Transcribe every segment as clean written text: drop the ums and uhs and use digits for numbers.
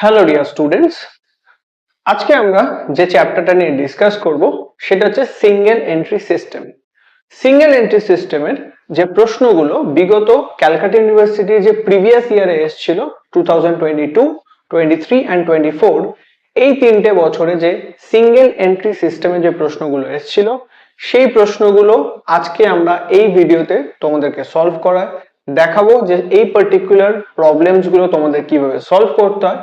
Hello dear students, আজকে আমরা যে চ্যাপ্টারটা নিয়ে ডিসকাস করব সেটা হচ্ছে single entry system. Single entry সিস্টেমের যে প্রশ্নগুলো বিগত ক্যালকাটা ইউনিভার্সিটির যে প্রিভিয়াস ইয়ারে এসেছিল 2022, 23 অ্যান্ড 24, এই তিনটে বছরে যে সিঙ্গেল এন্ট্রি সিস্টেমের যে প্রশ্নগুলো এসেছিল সেই প্রশ্নগুলো আজকে আমরা এই ভিডিওতে তোমাদেরকে সলভ করা দেখাবো, যে এই পার্টিকুলার প্রবলেমস গুলো তোমাদের কিভাবে সলভ করতে হয়।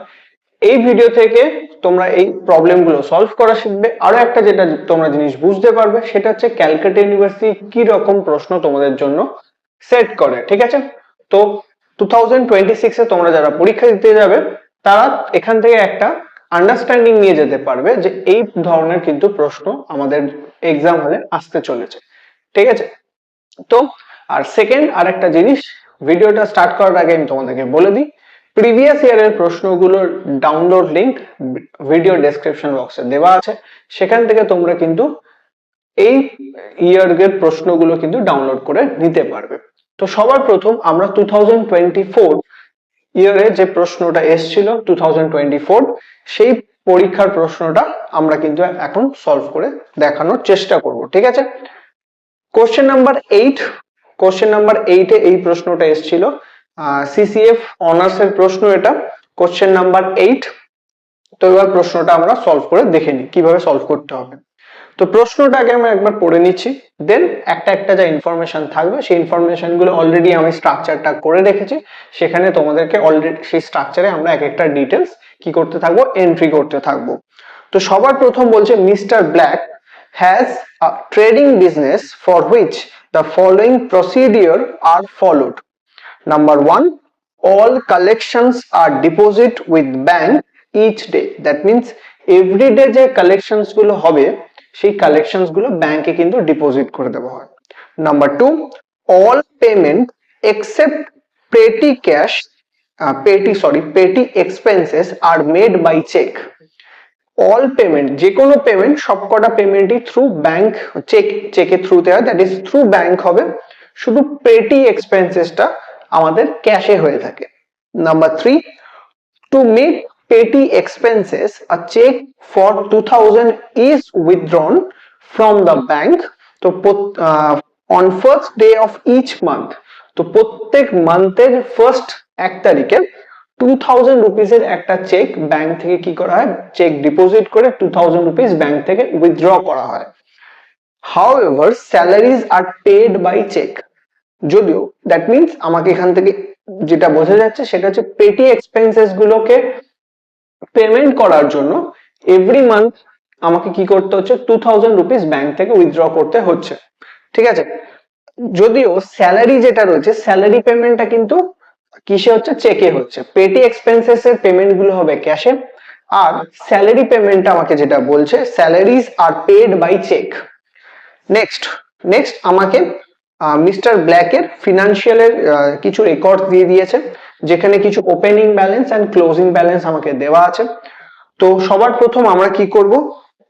এই ভিডিও থেকে তোমরা এই প্রবলেম গুলো সলভ করা শিখবে। আরো একটা যেটা তোমরা জিনিস বুঝতে পারবে সেটা হচ্ছে ক্যালকাটা ইউনিভার্সিটি কি রকম প্রশ্ন তোমাদের জন্য সেট করে। ঠিক আছে, তো 2026 এ তোমরা যারা পরীক্ষা দিতে যাবে তারা এখান থেকে একটা আন্ডারস্ট্যান্ডিং নিয়ে যেতে পারবে যে এই ধরনের কিন্তু প্রশ্ন আমাদের এক্সাম হলে আসতে চলেছে। ঠিক আছে, তো আর সেকেন্ড আর একটা জিনিস, ভিডিওটা স্টার্ট করার আগে আমি তোমাদেরকে বলে দিই, প্রিভিয়াস ইয়ারের প্রশ্নগুলোর ডাউনলোড লিংক ভিডিও ডেসক্রিপশন বক্সে দেওয়া আছে, সেখান থেকে তোমরা কিন্তু এই ইয়ারের প্রশ্নগুলো কিন্তু ডাউনলোড করে নিতে পারবে। তো সবার প্রথম আমরা 2024 ইয়ারে যে প্রশ্নটা এসেছিল 2024, সেই পরীক্ষার প্রশ্নটা আমরা কিন্তু এখন সলভ করে দেখানোর চেষ্টা করব। ঠিক আছে, কোশ্চেন নাম্বার 8, কোশ্চেন নাম্বার 8 এ এই প্রশ্নটা এসেছিল, সিসিএফ অনার্স এর প্রশ্ন এটা, কোশ্চেন নাম্বার 8। তো এবার প্রশ্নটা আমরা সলভ করে দেখে নিই কিভাবে সলভ করতে হবে। তো প্রশ্নটাকে আমরা একবার পড়ে নিচ্ছি, দেন একটা একটা যা ইনফরমেশন থাকবে সেই ইনফরমেশন গুলো অলরেডি আমি স্ট্রাকচারটা করে রেখেছি, সেখানে তোমাদেরকে অলরেডি সেই স্ট্রাকচারে আমরা এক একটা ডিটেলস কি করতে থাকবো, এন্ট্রি করতে থাকবো। তো সবার প্রথম বলছে mister black has a trading business for which the following procedure are followed. Number 1, all collections are deposit with bank each day. That means every day যে collections গুলো হবে সেই collections গুলো ব্যাংকে কিন্তু ডিপোজিট করে দেওয়া হয়। Number 2, all payment except petty expenses are made by check. All payment, যে কোনো পেমেন্ট, সবকটা পেমেন্টই থ্রু ব্যাংক, চেকের থ্রুতে হয়, দ্যাট ইজ থ্রু ব্যাংক হবে, শুধু পেটি এক্সপেন্সেসটা আমাদের ক্যাশে হয়ে থাকে। Number 3, to make petty expenses a cheque for 2000 is withdrawn from the bank. তো on first day of each month, তো প্রত্যেক মান্থের ফার্স্ট 1 তারিখে 2000 রুপিসের একটা চেক ব্যাংক থেকে কি করা হয়, চেক ডিপোজিট করে 2000 রুপিস ব্যাংক থেকে উইথড্র করা হয়। However salaries are paid by cheque, যদিও দ্যাট মিনস আমাকে এখান থেকে যেটা বোঝা যাচ্ছে সেটা হচ্ছে পেটি এক্সপেন্সেস গুলোকে পেমেন্ট করার জন্য এভরি মান্থ আমাকে কি করতে হচ্ছে, 2000 রুপিস ব্যাংক থেকে উইথড্র করতে হচ্ছে। ঠিক আছে, যদিও স্যালারি যেটা রয়েছে স্যালারি পেমেন্টটা কিন্তু কিসে হচ্ছে, চেকে হচ্ছে। পেটি এক্সপেন্সেস এর পেমেন্ট গুলো হবে ক্যাশে, আর স্যালারি পেমেন্টটা আমাকে যেটা বলছে salaries are paid by cheque. Next আমাকে মিস্টার ব্ল্যাকের ফিনান্সিয়ালের কিছু রেকর্ড দিয়ে দিয়েছে, যেখানে কিছু opening balance and closing balance আমাকে দেওয়া আছে। তো সবার প্রথম আমরা কি করব,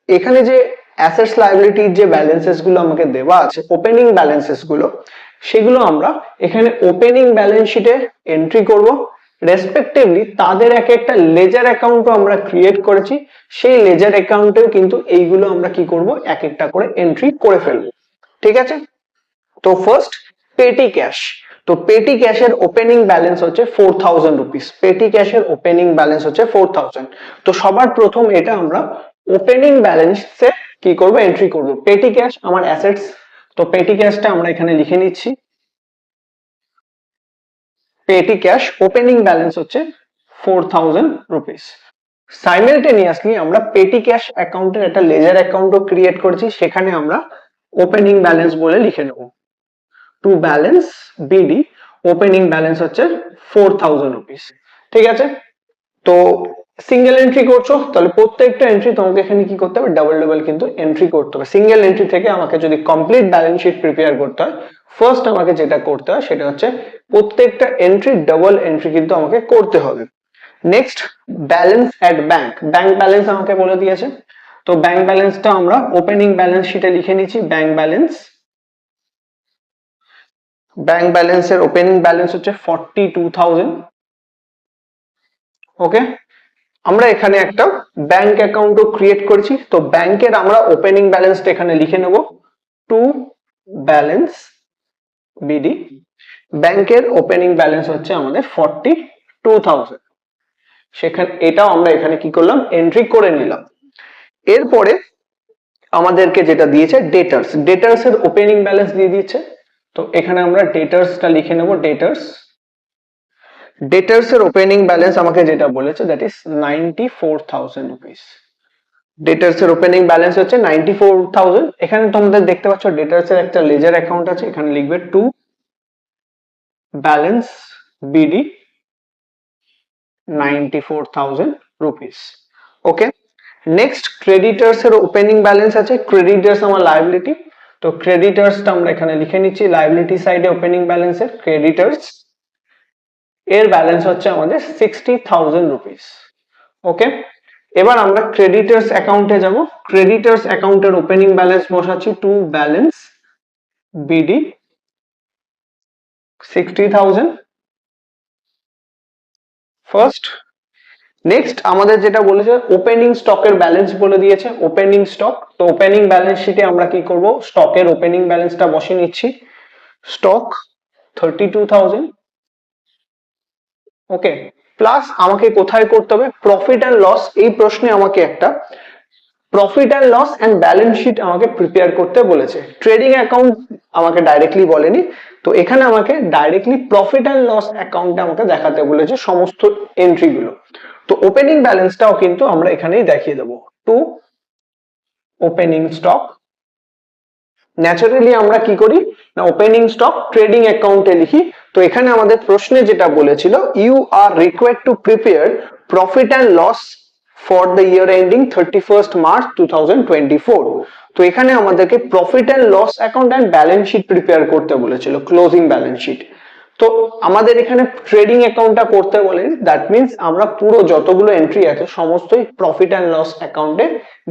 এখানে যে অ্যাসেটস লায়াবিলিটির যে ব্যালেন্সেস গুলো আমাকে দেওয়া আছে, ওপেনিং ব্যালেন্সেস গুলো, সেগুলো আমরা এখানে ওপেনিং ব্যালেন্স শিটে এন্ট্রি করব। রেসপেক্টিভলি তাদের এক একটা লেজার অ্যাকাউন্টও আমরা ক্রিয়েট করেছি, সেই লেজার অ্যাকাউন্টেও কিন্তু এইগুলো আমরা কি করব, এক একটা করে এন্ট্রি করে ফেলবো। ঠিক আছে, তো ফার্স্ট পেটি ক্যাশ, তো পেটি ক্যাশের ওপেনিং ব্যালেন্স হচ্ছে 4000 রুপিস, পেটি ক্যাশের ওপেনিং ব্যালেন্স হচ্ছে 4000। তো সবার প্রথম এটা আমরা ওপেনিং ব্যালেন্সে কি করব, এন্ট্রি করব। পেটি ক্যাশ আমার অ্যাসেটস, তো পেটি ক্যাশটা আমরা এখানে লিখে নিচ্ছি, পেটি ক্যাশ ওপেনিং ব্যালেন্স হচ্ছে 4000 রুপিস। সাইমেলটেনিয়াসলি আমরা পেটি ক্যাশ অ্যাকাউন্টের একটা লেজার অ্যাকাউন্টও ক্রিয়েট করেছি, সেখানে আমরা ওপেনিং ব্যালেন্স বলে লিখে নেব, two balance BD opening balance হচ্ছে 4000 রুপিস। ঠিক আছে, তো সিঙ্গেল এন্ট্রি করছো, তাহলে প্রত্যেকটা এন্ট্রি তোমাকে এখানে কি করতে হবে, ডাবল ডাবল কিন্তু এন্ট্রি করতে হবে। সিঙ্গেল এন্ট্রি থেকে আমাকে যদি কমপ্লিট ব্যালেন্স শিট প্রিপেয়ার করতে হয়, ফার্স্ট আমাকে যেটা করতে হয় সেটা হচ্ছে প্রত্যেকটা এন্ট্রি ডাবল এন্ট্রি কিন্তু আমাকে করতে হবে। নেক্সট ব্যালেন্স এট ব্যাংক, ব্যাংক ব্যালেন্স আমাকে বলে দিয়েছে, তো ব্যাংক ব্যালেন্সটা আমরা ওপেনিং ব্যালেন্স শিটে লিখে নিচ্ছি, ব্যাংক ব্যালেন্স, ব্যাংক ব্যালেন্সের ওপেনিং ব্যালেন্স হচ্ছে 42000। ওকে, আমরা এখানে একটা ব্যাংক অ্যাকাউন্টও ক্রিয়েট করেছি, তো ব্যাংকের আমরা ওপেনিং ব্যালেন্সটা এখানে লিখে নেব টু ব্যালেন্স বিডি। ব্যাংকের ওপেনিং ব্যালেন্স হচ্ছে আমাদের 42,000। সেখানে এটাও আমরা এখানে কি করলাম, এন্ট্রি করে নিলাম। এরপরে আমাদেরকে যেটা দিয়েছে ডেটার্স, ডেটার্স এর ওপেনিং ব্যালেন্স দিয়ে দিয়েছে, তো এখানে আমরা ডেটার্সটা লিখে নেব ডেটার্স। ডেটার্স এর ওপেনিং ব্যালেন্স আমাকে যেটা বলেছে দ্যাট ইজ 94,000 রুপিস। ডেটার্স এর ওপেনিং ব্যালেন্স হচ্ছে 94,000। এখানে তোমাদের দেখতে পাচ্ছ ডেটার্স এর একটা লেজার অ্যাকাউন্ট আছে, এখানে লিখবে two balance BD 94,000 rupees. Okay, next creditors এর ওপেনিং ব্যালেন্স আছে, ক্রেডিটার্স আমার লায়াবিলিটি, তো ক্রেডিটার্সটা আমরা এখানে লিখে নিচ্ছি লায়াবিলিটি সাইডে ওপেনিং ব্যালেন্সের ক্রেডিটার্স এর ব্যালেন্স হচ্ছে আমাদের 60,000 রুপিস। ওকে, এবার আমরা ক্রেডিটার্স অ্যাকাউন্টে যাব, ক্রেডিটার্স অ্যাকাউন্টের ওপেনিং ব্যালেন্স বসাচ্ছি two balance BD 60,000 first. Next আমাদের যেটা বলেছে ওপেনিং স্টকের ব্যালেন্স বলে দিয়েছে, ওপেনিং স্টক, তো ওপেনিং ব্যালেন্স শিটে আমরা কি করব, স্টকের ওপেনিং ব্যালেন্সটা বসিয়ে নিচ্ছি, স্টক 32,000। ওকে, প্লাস আমাকে কোথায় করতে হবে প্রফিট অ্যান্ড লস, এই প্রশ্নে আমাকে একটা profit and loss and balance sheet আমাকে প্রিপেয়ার করতে বলেছে, ট্রেডিং অ্যাকাউন্ট আমাকে ডাইরেক্টলি বলেনি, তো এখানে আমাকে ডাইরেক্টলি প্রফিট অ্যান্ড লস অ্যাকাউন্টে আমাকে দেখাতে বলেছে সমস্ত এন্ট্রি গুলো। তো ওপেনিং ব্যালেন্সটাও কিন্তু আমরা এখানেই দেখিয়ে দেবো টু ওপেনিং স্টক। ন্যাচারালি আমরা কি করি না ওপেনিং স্টক ট্রেডিং অ্যাকাউন্টে লিখি, তো এখানে আমাদের প্রশ্নে যেটা বলেছিল you are required to prepare profit and loss for the year ending 31st March 2024। তো এখানে আমাদেরকে profit and loss account and balance sheet prepare করতে বলেছিল, ক্লোজিং ব্যালেন্স শিট। তো আমাদের এখানে ট্রেডিং অ্যাকাউন্টটা করতে বলেন, দ্যাট মিন্স আমরা পুরো যতগুলো এন্ট্রি আছে সমস্তই প্রফিট অ্যান্ড লস অ্যাকাউন্টে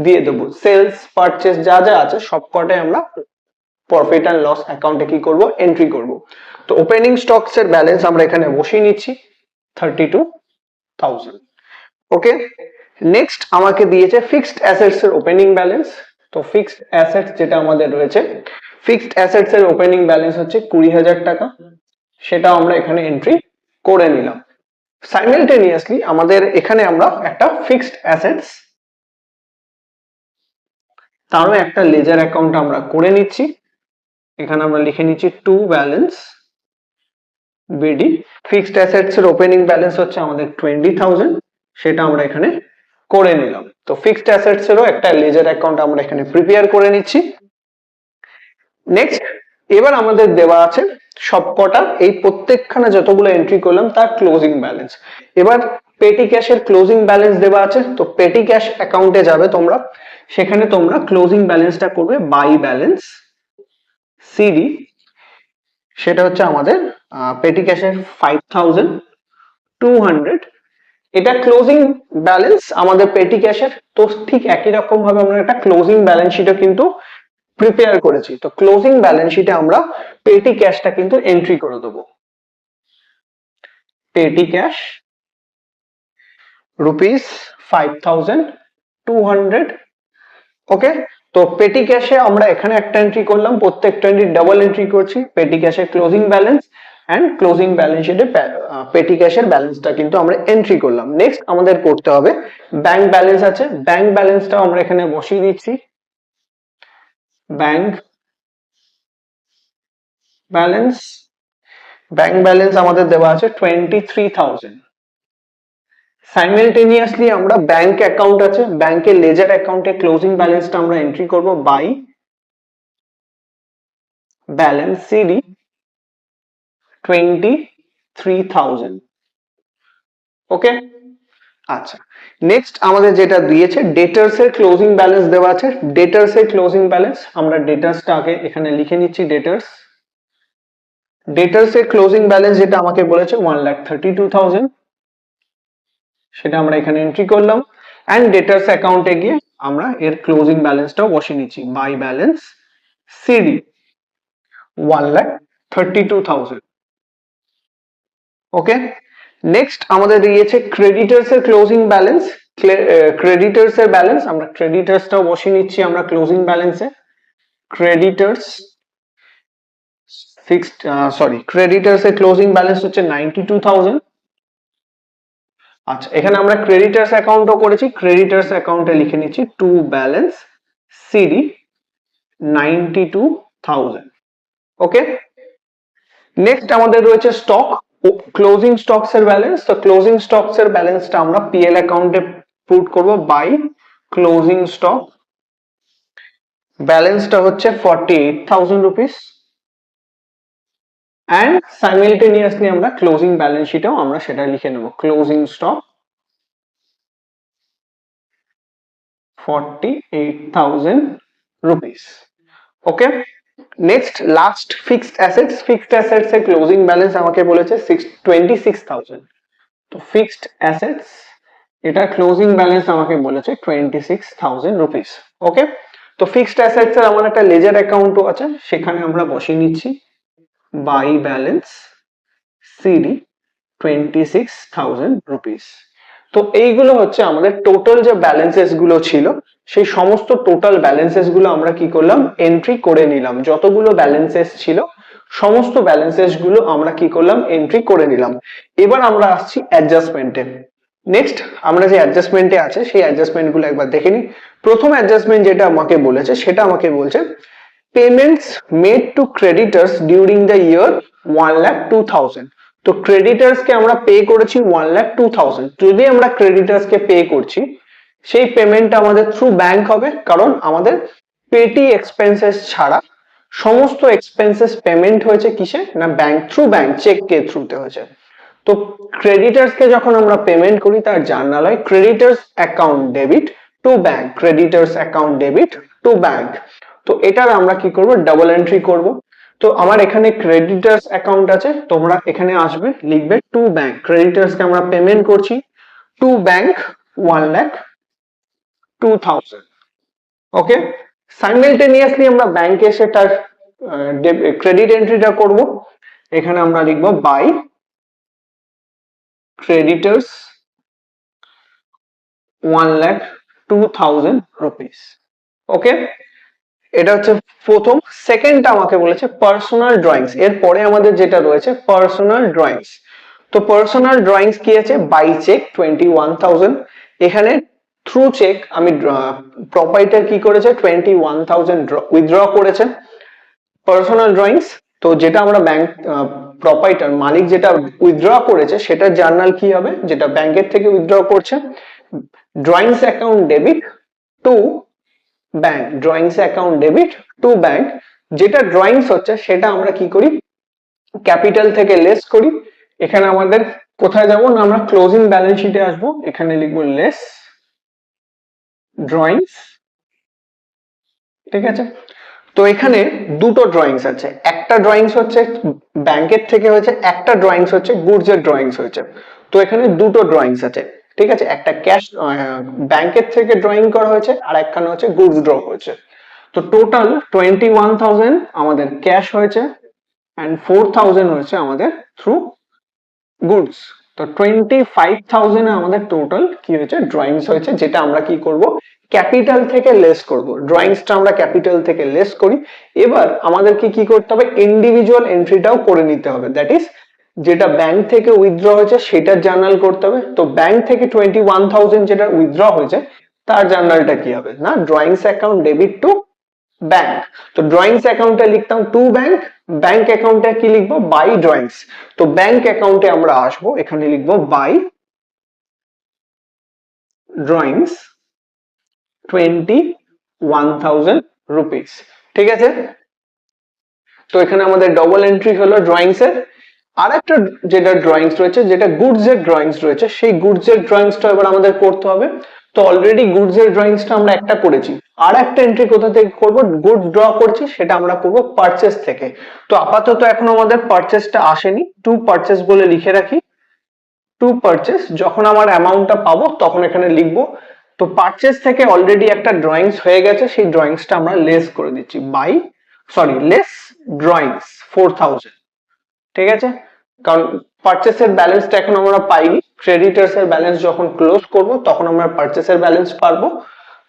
দিয়ে দেবো, সেলস পারচেস যা যা আছে সবকটাই আমরা প্রফিট অ্যান্ড লস অ্যাকাউন্টে কি করব এন্ট্রি করব। তো ওপেনিং স্টকস এর ব্যালেন্স আমরা এখানে বসিয়ে নিচ্ছি 32,000। ওকে, নেক্সট আমাকে দিয়েছে ফিক্সড অ্যাসেটস এর ওপেনিং ব্যালেন্স, তো ফিক্সড অ্যাসেটস যেটা আমাদের রয়েছে, ফিক্সড অ্যাসেটস এর ওপেনিং ব্যালেন্স হচ্ছে 20,000 টাকা, সেটা আমরা এখানে এন্ট্রি করে নিলাম। সাইমালটেনিয়াসলি আমাদের এখানে আমরা একটা ফিক্সড অ্যাসেটস তারও একটা লেজার অ্যাকাউন্ট আমরা করে নিচ্ছি, এখানে আমরা লিখে নিচ্ছি two balance BD, fixed assets এর ওপেনিং ব্যালেন্স হচ্ছে আমাদের 20,000, সেটা আমরা এখানে করে নিলাম। তো ফিক্সড অ্যাসেটস এরও একটা লেজার অ্যাকাউন্ট আমরা এখানে প্রিপেয়ার করে নিচ্ছি। নেক্সট এবার আমাদের দেওয়া আছে সবকটা এই প্রত্যেকখানে যতগুলো এন্ট্রি করলাম তার ক্লোজিং ব্যালেন্স। এবার পেটি ক্যাশের ক্লোজিং ব্যালেন্স দেওয়া আছে, তো পেটি ক্যাশ অ্যাকাউন্টে যাবে তোমরা, সেখানে তোমরা ক্লোজিং ব্যালেন্সটা করবে বাই ব্যালেন্স সিডি, সেটা হচ্ছে আমাদের পেটি ক্যাশের 5,200। এটা ক্লোজিং ব্যালেন্স আমাদের পেটি ক্যাশের, তো ঠিক একই রকম ভাবে আমরা একটা ক্লোজিং ব্যালেন্স শিটও কিন্তু প্রিপেয়ার করেছি, তো ক্লোজিং ব্যালেন্স শিটে আমরা পেটি ক্যাশটা কিন্তু এন্ট্রি করে দেবো, পেটি ক্যাশ রুপিস 5,200। ওকে, তো পেটি ক্যাশে আমরা এখানে একটা এন্ট্রি করলাম, প্রত্যেকটা এন্ট্রি ডাবল এন্ট্রি করছি, পেটি ক্যাশের closing balance and closing balance শিটে পেটি ক্যাশের ব্যালেন্সটা কিন্তু আমরা এন্ট্রি করলাম। নেক্সট আমাদের করতে হবে ব্যাংক ব্যালেন্স আছে, ব্যাংক ব্যালেন্সটাও আমরা এখানে বসিয়ে দিচ্ছি, ব্যাংক ব্যালেন্স, ব্যাংক ব্যালেন্স আমাদের দেওয়া আছে 23,000। সাইমালটেনিয়াসলি আমরা ব্যাংক অ্যাকাউন্ট আছে, ব্যাংকের লেজার অ্যাকাউন্টে ক্লোজিং ব্যালেন্সটা আমরা এন্ট্রি করব বাই ব্যালেন্স সিডি 23,000। ওকে, আচ্ছা, নেক্সট আমাদের যেটা দিয়েছে ডেটার্স এর ক্লোজিং ব্যালেন্স দেওয়া আছে, ডেটার্স এর ক্লোজিং ব্যালেন্স আমরা ডেটার্সটা আগে এখানে লিখে নিচ্ছি, ডেটার্স, ডেটার্স এর ক্লোজিং ব্যালেন্স যেটা আমাকে বলেছে 1,32,000, সেটা আমরা এখানে এন্ট্রি করলাম। এন্ড ডেটার্স অ্যাকাউন্টে গিয়ে আমরা এর ক্লোজিং ব্যালেন্সটাও বসিয়ে নিচ্ছি by balance CD 1,32,000। Okay, next আমাদের দিয়েছে ক্রেডিটার্স এর ক্লোজিং ব্যালেন্স, ক্রেডিটার্স এর ব্যালেন্স, আমরা ক্রেডিটার্সটাও বসিয়ে নিচ্ছি আমরা ক্লোজিং ব্যালেন্সে। ক্রেডিটার্স ফিক্সড ক্রেডিটার্স এর ক্লোজিং ব্যালেন্স হচ্ছে 92,000। আচ্ছা, এখানে আমরা ক্রেডিটার্স অ্যাকাউন্টও করেছি, ক্রেডিটার্স অ্যাকাউন্টে লিখে নিচ্ছি to balance CD 92,000। Okay, next আমাদের রয়েছে স্টক, ক্লোজিং স্টকস এর ব্যালেন্স। তো ক্লোজিং স্টকস এর ব্যালেন্সটা আমরা পিএল অ্যাকাউন্টে পুট করব বাই ক্লোজিং স্টক। ব্যালেন্সটা হচ্ছে 48,000 রুপিস। অ্যান্ড সাইমেলটেনিয়াসলি আমরা ক্লোজিং ব্যালেন্স শিটেও আমরা সেটা লিখে নেব, closing stock 48,000 rupees. Okay, next last fixed assets. Fixed assets এর ক্লোজিং ব্যালেন্স আমাকে বলেছে 26,000। তো ফিক্সড অ্যাসেটস এটা ক্লোজিং ব্যালেন্স আমাকে বলেছে 26,000 রুপিস। ওকে, তো ফিক্সড অ্যাসেটস এর আমার একটা লেজার অ্যাকাউন্টও আছে, সেখানে আমরা বসিয়ে নিচ্ছি বাই ব্যালেন্স সিডি 26,000 রুপিস। তো এইগুলো হচ্ছে আমাদের টোটাল যে ব্যালেন্সেস গুলো ছিল, সেই সমস্ত টোটাল ব্যালেন্সেস গুলো আমরা কি করলাম, এন্ট্রি করে নিলাম। যতগুলো ব্যালেন্সেস ছিল সমস্ত ব্যালেন্সেস গুলো আমরা কি করলাম, এন্ট্রি করে নিলাম। এবার আমরা আসছি অ্যাডজাস্টমেন্টে। নেক্সট আমরা যে অ্যাডজাস্টমেন্টে আছে সেই অ্যাডজাস্টমেন্ট গুলো একবার দেখে নিই। প্রথম অ্যাডজাস্টমেন্ট যেটা আমাকে বলেছে সেটা আমাকে বলছে payments made to creditors during the ইয়ার 1,02,000। তো ক্রেডিটার্স কে আমরা পে করেছি 1,02,000। যদি আমরা ক্রেডিটার্স কে পে করছি, সেই পেমেন্টটা আমাদের থ্রু ব্যাংক হবে, কারণ আমাদের পেটি এক্সপেন্সেস ছাড়া সমস্ত এক্সপেন্সেস পেমেন্ট হয়েছে কিসে না, ব্যাংক থ্রু, ব্যাংক চেক কে থ্রুতে হয়েছে। তো ক্রেডিটার্স কে যখন আমরা পেমেন্ট করি তার জার্নাল হয় creditors account debit to bank, creditors account debit to bank. তো এটার আমরা কি করব, ডাবল এন্ট্রি করব। তো আমার এখানে ক্রেডিটার্স অ্যাকাউন্ট আছে, তোমরা এখানে আসবে লিখবে টু ব্যাংক, ক্রেডিটার্স কে আমরা পেমেন্ট করছি টু ব্যাংক 1,02,000। ওকে, সাইমেলটেনিয়াসলি আমরা ব্যাংকে এসে তার ক্রেডিট এন্ট্রিটা করব। এখানে আমরা লিখবো বাই ক্রেডিটার্স 1,02,000 রুপিস। ওকে, এটা হচ্ছে প্রথম। সেকেন্ডটা আমাকে বলেছে পার্সোনাল ড্রয়িংস। এরপরে আমাদের যেটা রয়েছে পার্সোনাল ড্রয়িংস। তো পার্সোনাল ড্রয়িংস কি আছে, বাই চেক 21,000। এখানে থ্রু চেক আমি প্রপাইটার কি করেছে 21,000 উইথড্র করেছে। পার্সোনাল ড্রয়িংস, তো যেটা আমরা ব্যাংক প্রপাইটার মালিক যেটা উইথড্র করেছে সেটার জার্নাল কি হবে, যেটা ব্যাংকের থেকে উইথড্র করছে, drawings account debit to bank, drawings account debit to bank. যেটা ড্রয়িংস হচ্ছে সেটা আমরা কি করি, ক্যাপিটাল থেকে লেস করি। এখানে আমাদের কোথায় যাব না, আমরা ক্লোজিং ব্যালেন্স শিটে আসবো, এখানে লিখবো লেস ড্রয়িংস। ঠিক আছে, তো এখানে দুটো ড্রয়িংস আছে, একটা ড্রয়িংস হচ্ছে ব্যাংকের থেকে হয়েছে, একটা ড্রয়িংস হচ্ছে গুডস এর ড্রয়িংস হয়েছে। তো এখানে দুটো ড্রয়িংস আছে, ঠিক আছে, একটা ক্যাশ ব্যাংকের থেকে ড্রয়িং করা হয়েছে আর একখানে হচ্ছে গুডস ড্র হয়েছে। তো টোটাল 21,000 আমাদের ক্যাশ হয়েছে এন্ড 4,000 হয়েছে আমাদের থ্রু গুডস। তো 25,000 আমাদের টোটাল কি হয়েছে, ড্রয়িংস হয়েছে, যেটা আমরা কি করব, ক্যাপিটাল থেকে লেস করব। ড্রয়িংসটা আমরা ক্যাপিটাল থেকে লেস করি। এবার আমাদেরকে কি করতে হবে, ইন্ডিভিজুয়াল এন্ট্রিটাও করে নিতে হবে, দ্যাট ইজ যেটা ব্যাংক থেকে উইথড্র হয়েছে সেটার জার্নাল করতে হবে। তো ব্যাংক থেকে 21,000 যেটা উইথড্র হয়েছে তার জার্নালটা কি হবে না, drawings account debit to bank. তো ড্রয়িংস অ্যাকাউন্টে লিখতাম টু ব্যাংক, ব্যাংক অ্যাকাউন্টে কি লিখবো, বাই ড্রয়িংস। তো ব্যাংক অ্যাকাউন্টে আমরা আসবো, এখানে লিখবো বাই ড্রয়িংস 21,000 রুপিস। ঠিক আছে, তো এখানে আমাদের ডবল এন্ট্রি হলো ড্রয়িংস এর। আর একটা যেটা ড্রয়িংস রয়েছে, যেটা গুডস এর ড্রয়িংস রয়েছে, সেই গুডস এর ড্রয়িংসটা এবার আমাদের করতে হবে। তো অলরেডি গুডস এর ড্রয়িংসটা আমরা একটা করেছি, আর একটা এন্ট্রি কোথা থেকে করব, গুডস ড্র করছি সেটা আমরা করব পারচেস থেকে। তো আপাতত এখন আমাদের পারচেসটা আসেনি, টু পারচেস বলে লিখে রাখি, টু পারচেস। যখন আমার অ্যামাউন্টটা পাবো তখন এখানে লিখবো। তো পারচেস থেকে অলরেডি একটা ড্রয়িংস হয়ে গেছে, সেই ড্রয়িংসটা আমরা লেস করে দিচ্ছি বাই লেস ড্রয়িংস 4,000। ঠিক আছে, কারণ পারচেসের ব্যালেন্সটা এখন আমরা পাইনি, ক্রেডিটার্স এর ব্যালেন্স যখন ক্লোজ করব তখন আমরা পারচেসের ব্যালেন্স পারবো।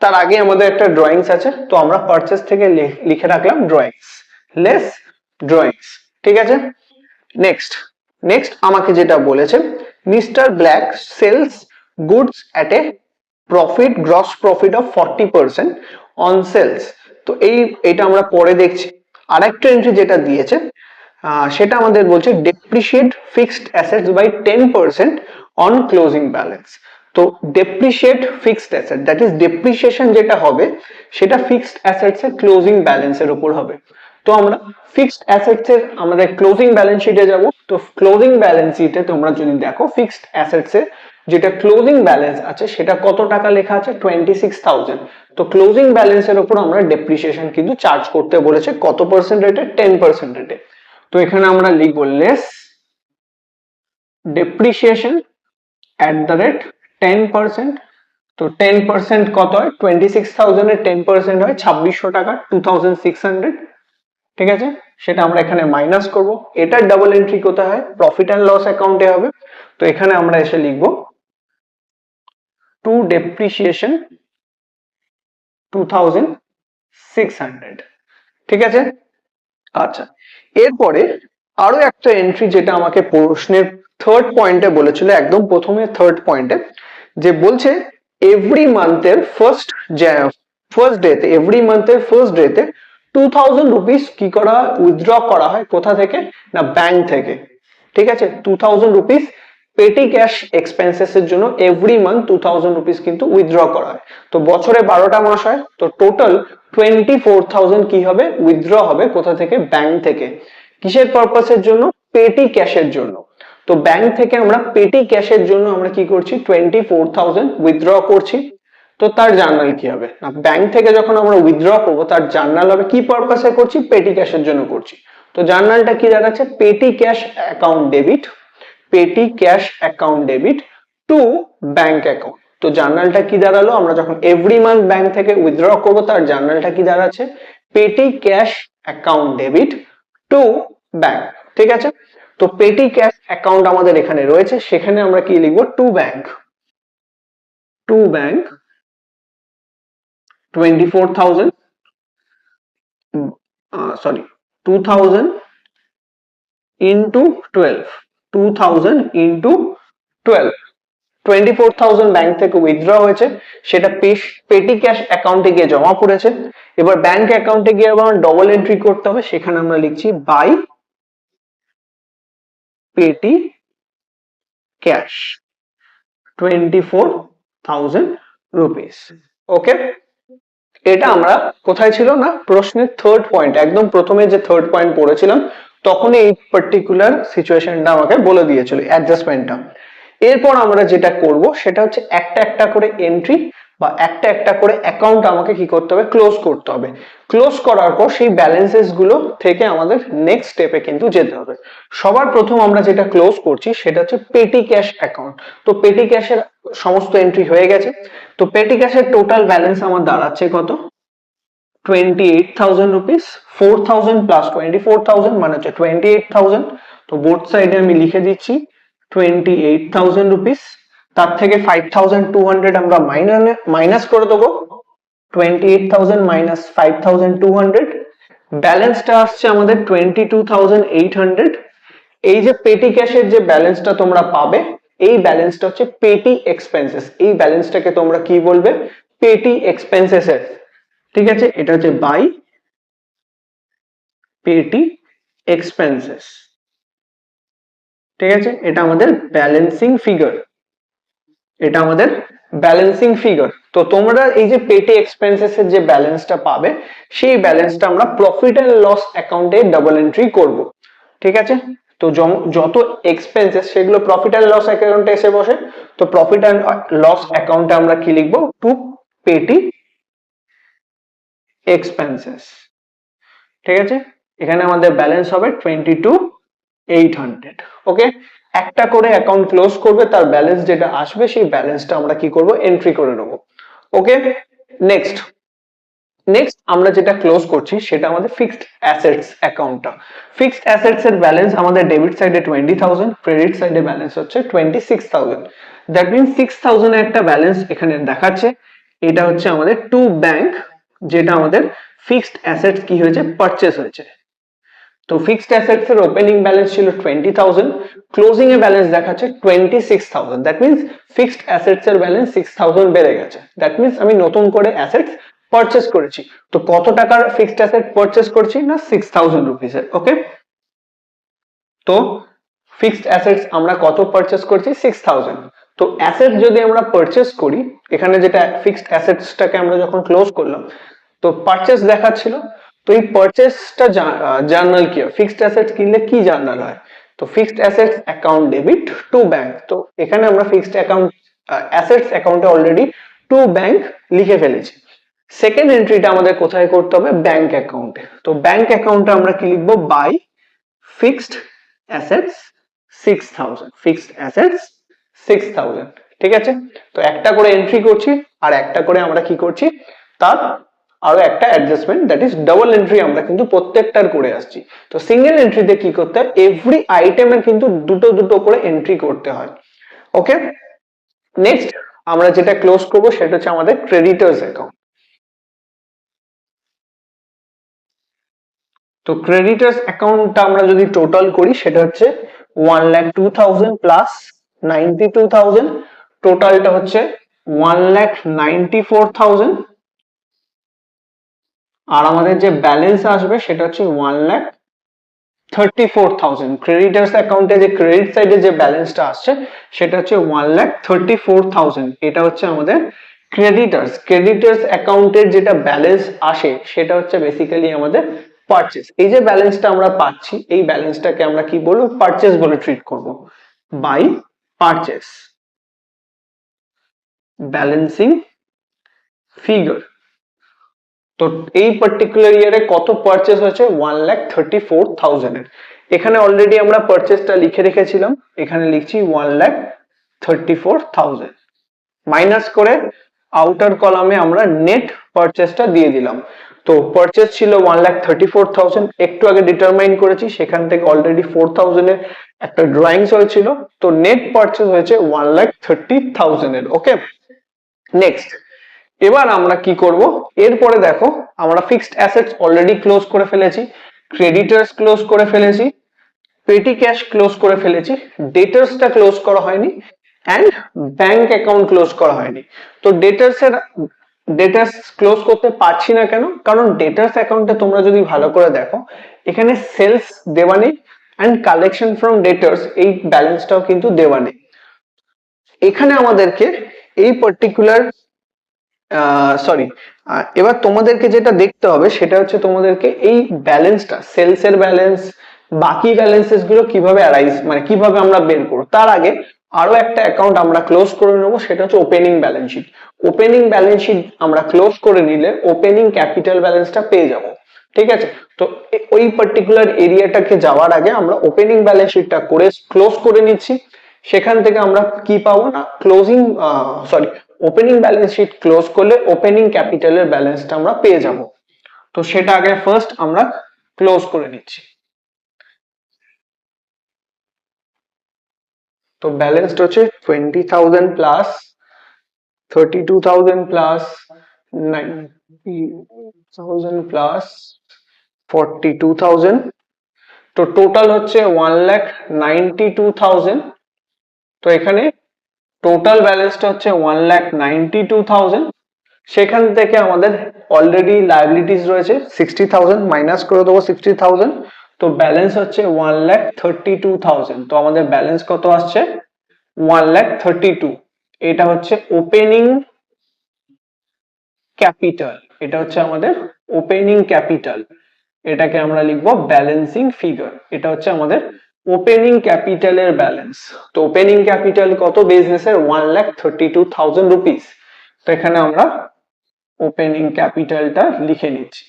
তার আগে আমাদের একটা ড্রয়িংস আছে, তো আমরা পারচেস থেকে লিখে রাখলাম ড্রয়িংস, লেস ড্রয়িংস। ঠিক আছে, নেক্সট নেক্সট আমাকে যেটা বলেছে, mister Black sells goods at a profit, gross profit of 40% on sales. তো এটা আমরা পরে দেখছি। আরেকটা এন্ট্রি যেটা দিয়েছে সেটা আমাদের বলছে depreciate fixed assets by 10% on closing balance. তো depreciate fixed asset, that is depreciation যেটা হবে সেটা ফিক্সড অ্যাসেটস এর ক্লোজিং ব্যালেন্সের উপর হবে। তো আমরা ফিক্সড অ্যাসেটস এর আমাদের ক্লোজিং ব্যালেন্স শিটে যাব। তো ক্লোজিং ব্যালেন্স শিটে তোমরা যদি দেখো ফিক্সড অ্যাসেটস এর যেটা ক্লোজিং ব্যালেন্স আছে সেটা কত টাকা লেখা আছে, 26,000। তো ক্লোজিং ব্যালেন্সের উপর আমরা ডেপ্রিসিয়েশন কিন্তু চার্জ করতে বলেছে কত পার্সেন্ট রেটে, 10% রেটে। তো এখানে আমরা লিখবো less depreciation at the rate 10%। তো 10% কত হয়, 26,000 এর 10% হয় 2600 টাকা, 2600। ঠিক আছে, সেটা আমরা এখানে মাইনাস করব। এটার ডাবল এন্ট্রি কোথায় হয়, প্রফিট এন্ড লস অ্যাকাউন্টে হবে। তো এখানে আমরা এসে লিখবো টু ডেপ্রিসিয়েশন 2600। ঠিক আছে, আচ্ছা এরপরে আরো একটা এন্ট্রি যেটা আমাকে প্রশ্নের থার্ড পয়েন্টে বলেছিল, একদম প্রথমে থার্ড পয়েন্টে যে বলছে এভরি মান্থের ফার্স্ট ডেতে, এভরি মান্থের ফার্স্ট ডেতে 2000 রুপিস কি করা উইথড্র করা হয়, কোথা থেকে না ব্যাংক থেকে। ঠিক আছে, 2000 রুপিস পেটি ক্যাশ এক্সপেন্সেস এর জন্য এভরি মান্থ 2000 রুপিস কিন্তু উইথড্র করা হয়। তো বছরে 12টা মাস হয়, তো টোটাল 24,000 কি হবে, উইথড্র হবে কোথা থেকে, ব্যাংক থেকে। কিসের পারপাসের জন্য, পেটি ক্যাশের জন্য। তো ব্যাংক থেকে আমরা পেটি ক্যাশের জন্য আমরা কি করছি, 24,000 উইথড্র করছি। তো তার জার্নাল কি হবে না, ব্যাংক থেকে যখন আমরা উইথড্র করব তার জার্নাল হবে কি পারপাসে করছি, পেটি ক্যাশের জন্য করছি। তো জার্নালটা কি দাঁড়াচ্ছে, পেটি ক্যাশ অ্যাকাউন্ট ডেবিট, পেটি cash account debit to bank account. তো জার্নালটা কি দাঁড়ালো, আমরা যখন এভরি মান্থ ব্যাংক থেকে উইথড্র করব তার জার্নালটা কি দাঁড়াচ্ছে, পেটি cash account debit to bank. ঠিক আছে, তো পেটি ক্যাশ অ্যাকাউন্ট আমাদের এখানে রয়েছে, সেখানে আমরা কি লিখবো, to bank, to bank 24,000 sorry 2000 into 12, 2000 into 12, 24,000 bank থেকে উইথড্র হয়েছে, সেটা পেটি ক্যাশ অ্যাকাউন্টে গিয়ে জমা পড়েছে। এবার ব্যাংক অ্যাকাউন্টে গিয়ে আবার ডবল এন্ট্রি করতে হবে, সেখানে আমরা লিখছি বাই পেটি ক্যাশ 24,000 রুপিস। ওকে, এটা আমরা কোথায় ছিল না, প্রশ্নের থার্ড পয়েন্ট, একদম প্রথমে যে থার্ড পয়েন্ট পড়েছিলাম তখন এই পার্টিকুলার সিচুয়েশনটা আমাকে বলে দিয়েছিল, অ্যাডজাস্টমেন্টটা। এরপর আমরা যেটা করব সেটা হচ্ছে একটা একটা করে এন্ট্রি বা একটা একটা করে অ্যাকাউন্ট আমাকে কি করতে হবে, ক্লোজ করতে হবে। ক্লোজ করার পর সেই ব্যালেন্সেস গুলো থেকে আমাদের নেক্সট স্টেপে কিন্তু যেতে হবে। সবার প্রথম আমরা যেটা ক্লোজ করছি সেটা হচ্ছে পেটি ক্যাশ অ্যাকাউন্ট। তো পেটি ক্যাশের সমস্ত এন্ট্রি হয়ে গেছে। তো পেটি ক্যাশের টোটাল ব্যালেন্স আমার দাঁড়াচ্ছে কত, 28,000 রুপিস, 4,000 প্লাস 24,000 মানে হচ্ছে 28,000। তো বোথ সাইডে আমি লিখে দিচ্ছি 28,000 রুপিস। তার থেকে 5,200 আমরা মাইনাস করে দেবো, 28,000 মাইনাস 5,200, ব্যালেন্সটা আসছে আমাদের 22,800। এই যে পেটি ক্যাশের যে ব্যালেন্সটা তোমরা পাবে, এই ব্যালেন্সটা হচ্ছে পেটি এক্সপেন্সেস, এই ব্যালেন্সটাকে তোমরা কি বলবে, পেটি এক্সপেন্সেস। ঠিক আছে, এটা হচ্ছে বাই পেটি এক্সপেন্সেস। ঠিক আছে, এটা আমাদের ব্যালেন্সিং ফিগার, এটা আমাদের ব্যালেন্সিং ফিগার। তো তোমরা এই যে পেটি এক্সপেন্সেস এর যে ব্যালেন্সটা পাবে, সেই ব্যালেন্সটা আমরা প্রফিট এন্ড লস অ্যাকাউন্টে ডাবল এন্ট্রি করব। ঠিক আছে, তো যত এক্সপেন্সেস সেগুলো প্রফিট এন্ড লস অ্যাকাউন্টে এসে বসে। তো প্রফিট এন্ড লস অ্যাকাউন্টে আমরা কি লিখবো, টু পেটি এক্সপেন্সেস। ঠিক আছে, এখানে আমাদের ব্যালেন্স হবে 22,800। ওকে, একটা করে অ্যাকাউন্ট ক্লোজ করবে, তার ব্যালেন্স যেটা আসবে সেই ব্যালেন্সটা আমরা কি করব, এন্ট্রি করে নেব। ওকে, নেক্সট নেক্সট আমরা যেটা ক্লোজ করছি সেটা আমাদের ফিক্সড অ্যাসেটস অ্যাকাউন্টটা। ফিক্সড অ্যাসেটস এর ব্যালেন্স আমাদের ডেবিট সাইডে 20,000, ক্রেডিট সাইডে ব্যালেন্স হচ্ছে 26,000। দ্যাট মিনস 6,000 এর একটা ব্যালেন্স এখানে দেখাচ্ছে। এটা হচ্ছে আমাদের টু ব্যাংক, যেটা আমাদের ফিক্সড অ্যাসেটস কি হয়েছে, পারচেস হয়েছে। তো ফিক্সড অ্যাসেটস এর ওপেনিং ব্যালেন্স ছিল 20,000, ক্লোজিং এ ব্যালেন্স দেখাচ্ছে 26,000। দ্যাট মিনস ফিক্সড অ্যাসেটস এর ব্যালেন্স 6,000 বেড়ে গেছে। দ্যাট মিনস আমি নতুন করে অ্যাসেটস পারচেস করেছি। তো কত টাকার ফিক্সড অ্যাসেট পারচেস করছি না, 6,000 রুপিস এর। ওকে, তো ফিক্সড অ্যাসেটস আমরা কত পারচেস করছি, 6,000। তো অ্যাসেট যদি আমরা পারচেস করি, এখানে যেটা ফিক্সড অ্যাসেটসটাকে আমরা যখন ক্লোজ করলাম তো পারচেস দেখাচ্ছিল। তো এই পারচেসটা জার্নাল কি হয়, ফিক্সড অ্যাসেটস কিনলে কি জার্নাল হয়, তো fixed assets account debit to bank. তো এখানে আমরা ফিক্সড অ্যাকাউন্ট অ্যাসেটস অ্যাকাউন্টে অলরেডি টু ব্যাংক লিখে ফেলেছি। সেকেন্ড এন্ট্রিটা আমাদের কোথায় করতে হবে, ব্যাংক অ্যাকাউন্টে। তো ব্যাংক অ্যাকাউন্টে আমরা কি লিখবো, by fixed assets 6,000, fixed assets 6,000। ঠিক আছে, তো একটা করে এন্ট্রি করছি আর একটা করে আমরা কি করছি, তার আরো একটা adjustment, that is double entry আমরা কিন্তু প্রত্যেকটার করে আসছি। তো সিঙ্গেল এন্ট্রিতে কি করতে হয়, এভরি আইটেমের কিন্তু দুটো দুটো করে এন্ট্রি করতে হয়। ওকে, নেক্সট আমরা যেটা ক্লোজ করব সেটা হচ্ছে আমাদের ক্রেডিটার্স অ্যাকাউন্ট। তো ক্রেডিটার্স অ্যাকাউন্টটা আমরা যদি টোটাল করি সেটা হচ্ছে 1,02,000 প্লাস 92,000, টোটালটা হচ্ছে 1,94,000। আর আমাদের যে ব্যালেন্স আসবে সেটা হচ্ছে 1,34,000। ক্রেডিটার্স অ্যাকাউন্টে যে ক্রেডিট সাইডে যে ব্যালেন্সটা আসছে সেটা হচ্ছে 1,34,000। এটা হচ্ছে আমাদের ক্রেডিটার্স। ক্রেডিটার্স অ্যাকাউন্টের যেটা ব্যালেন্স আসে সেটা হচ্ছে বেসিক্যালি আমাদের পারচেস। এই যে ব্যালেন্সটা আমরা পাচ্ছি এই ব্যালেন্সটাকে আমরা কি বলবো, পারচেস বলে ট্রিট করব। By purchase balancing figure. তো এই পার্টিকুলার ইয়ারে কত পারচেস হয়েছে, 1,34,000 এর। এখানে অলরেডি আমরা পারচেসটা লিখে রেখেছিলাম, এখানে লিখছি 1,34,000 মাইনাস করে আউটার কলামে আমরা নেট পারচেসটা দিয়ে দিলাম। তো পারচেস ছিল 1,34,000, একটু আগে ডিটারমাইন করেছি, সেখান থেকে অলরেডি 4,000 এর একটা ড্রয়িং চলছিল। তো নেট পারচেস হয়েছে 1,30,000 এর। ওকে, নেক্সট এবার আমরা কি করব, এরপরে দেখো আমরা ফিক্সড অ্যাসেটস অলরেডি ক্লোজ করে ফেলেছি, ক্রেডিটার্স ক্লোজ করে ফেলেছি, পেটি ক্যাশ ক্লোজ করে ফেলেছি, ডেটার্সটা ক্লোজ করা হয়নি, এন্ড ব্যাংক অ্যাকাউন্ট ক্লোজ করা হয়নি। তো ডেটার্স ক্লোজ করতে পারছি না কেন, কারণ ডেটার্স অ্যাকাউন্টে তোমরা যদি ভালো করে দেখো এখানে সেলস দেওয়া নেই এন্ড কালেকশন ফ্রম ডেটার্স এই ব্যালেন্সটাও কিন্তু দেওয়া নেই। এখানে আমাদেরকে এই পার্টিকুলার সরি, এবার তোমাদেরকে যেটা দেখতে হবে সেটা হচ্ছে তোমাদেরকে এই ব্যালেন্সটা, সেলস এর ব্যালেন্স, বাকি ব্যালেন্সেস গুলো কিভাবে অ্যারাইজ, মানে কিভাবে আমরা বের করব। তার আগে আরো একটা অ্যাকাউন্ট আমরা ক্লোজ করে নেব, সেটা হচ্ছে opening balance sheet. Opening balance sheet আমরা ক্লোজ করে নিলে ওপেনিং ক্যাপিটাল ব্যালেন্সটা পেয়ে যাব। ঠিক আছে, তো ওই পার্টিকুলার এরিয়াটাকে যাওয়ার আগে আমরা ওপেনিং ব্যালেন্স শিটটা করে ক্লোজ করে নিচ্ছি। সেখান থেকে আমরা কি পাবো না, closing sorry opening balance sheet close করলে ওপেনিং ক্যাপিটালের ব্যালেন্সটা আমরা পেয়ে যাব। তো সেটা আগে ফার্স্ট আমরা ক্লোজ করে নিচ্ছি। তো ব্যালেন্সটা হচ্ছে 20,000 প্লাস 32,000 প্লাস 90,000 প্লাস 42,000। তো টোটাল হচ্ছে 1,92,000। তো এখানে টোটাল ব্যালেন্সটা হচ্ছে 1,92,000। সেখান থেকে আমাদের অলরেডি লায়াবিলিটিস রয়েছে 60,000, মাইনাস করে দেবো 60,000। তো ব্যালেন্স হচ্ছে 1,32,000। তো আমাদের ব্যালেন্স কত আসছে, 1,32,000। এটা হচ্ছে ওপেনিং ক্যাপিটাল, এটা হচ্ছে আমাদের ওপেনিং ক্যাপিটাল। এটাকে আমরা লিখবো ব্যালেন্সিং ফিগার। এটা হচ্ছে আমাদের ওপেনিং ক্যাপিটালের ব্যালেন্স। তো ওপেনিং ক্যাপিটাল কত বিজনেসের, 1,32,000 রুপিস। তো এখানে আমরা ওপেনিং ক্যাপিটালটা লিখে নিচ্ছি,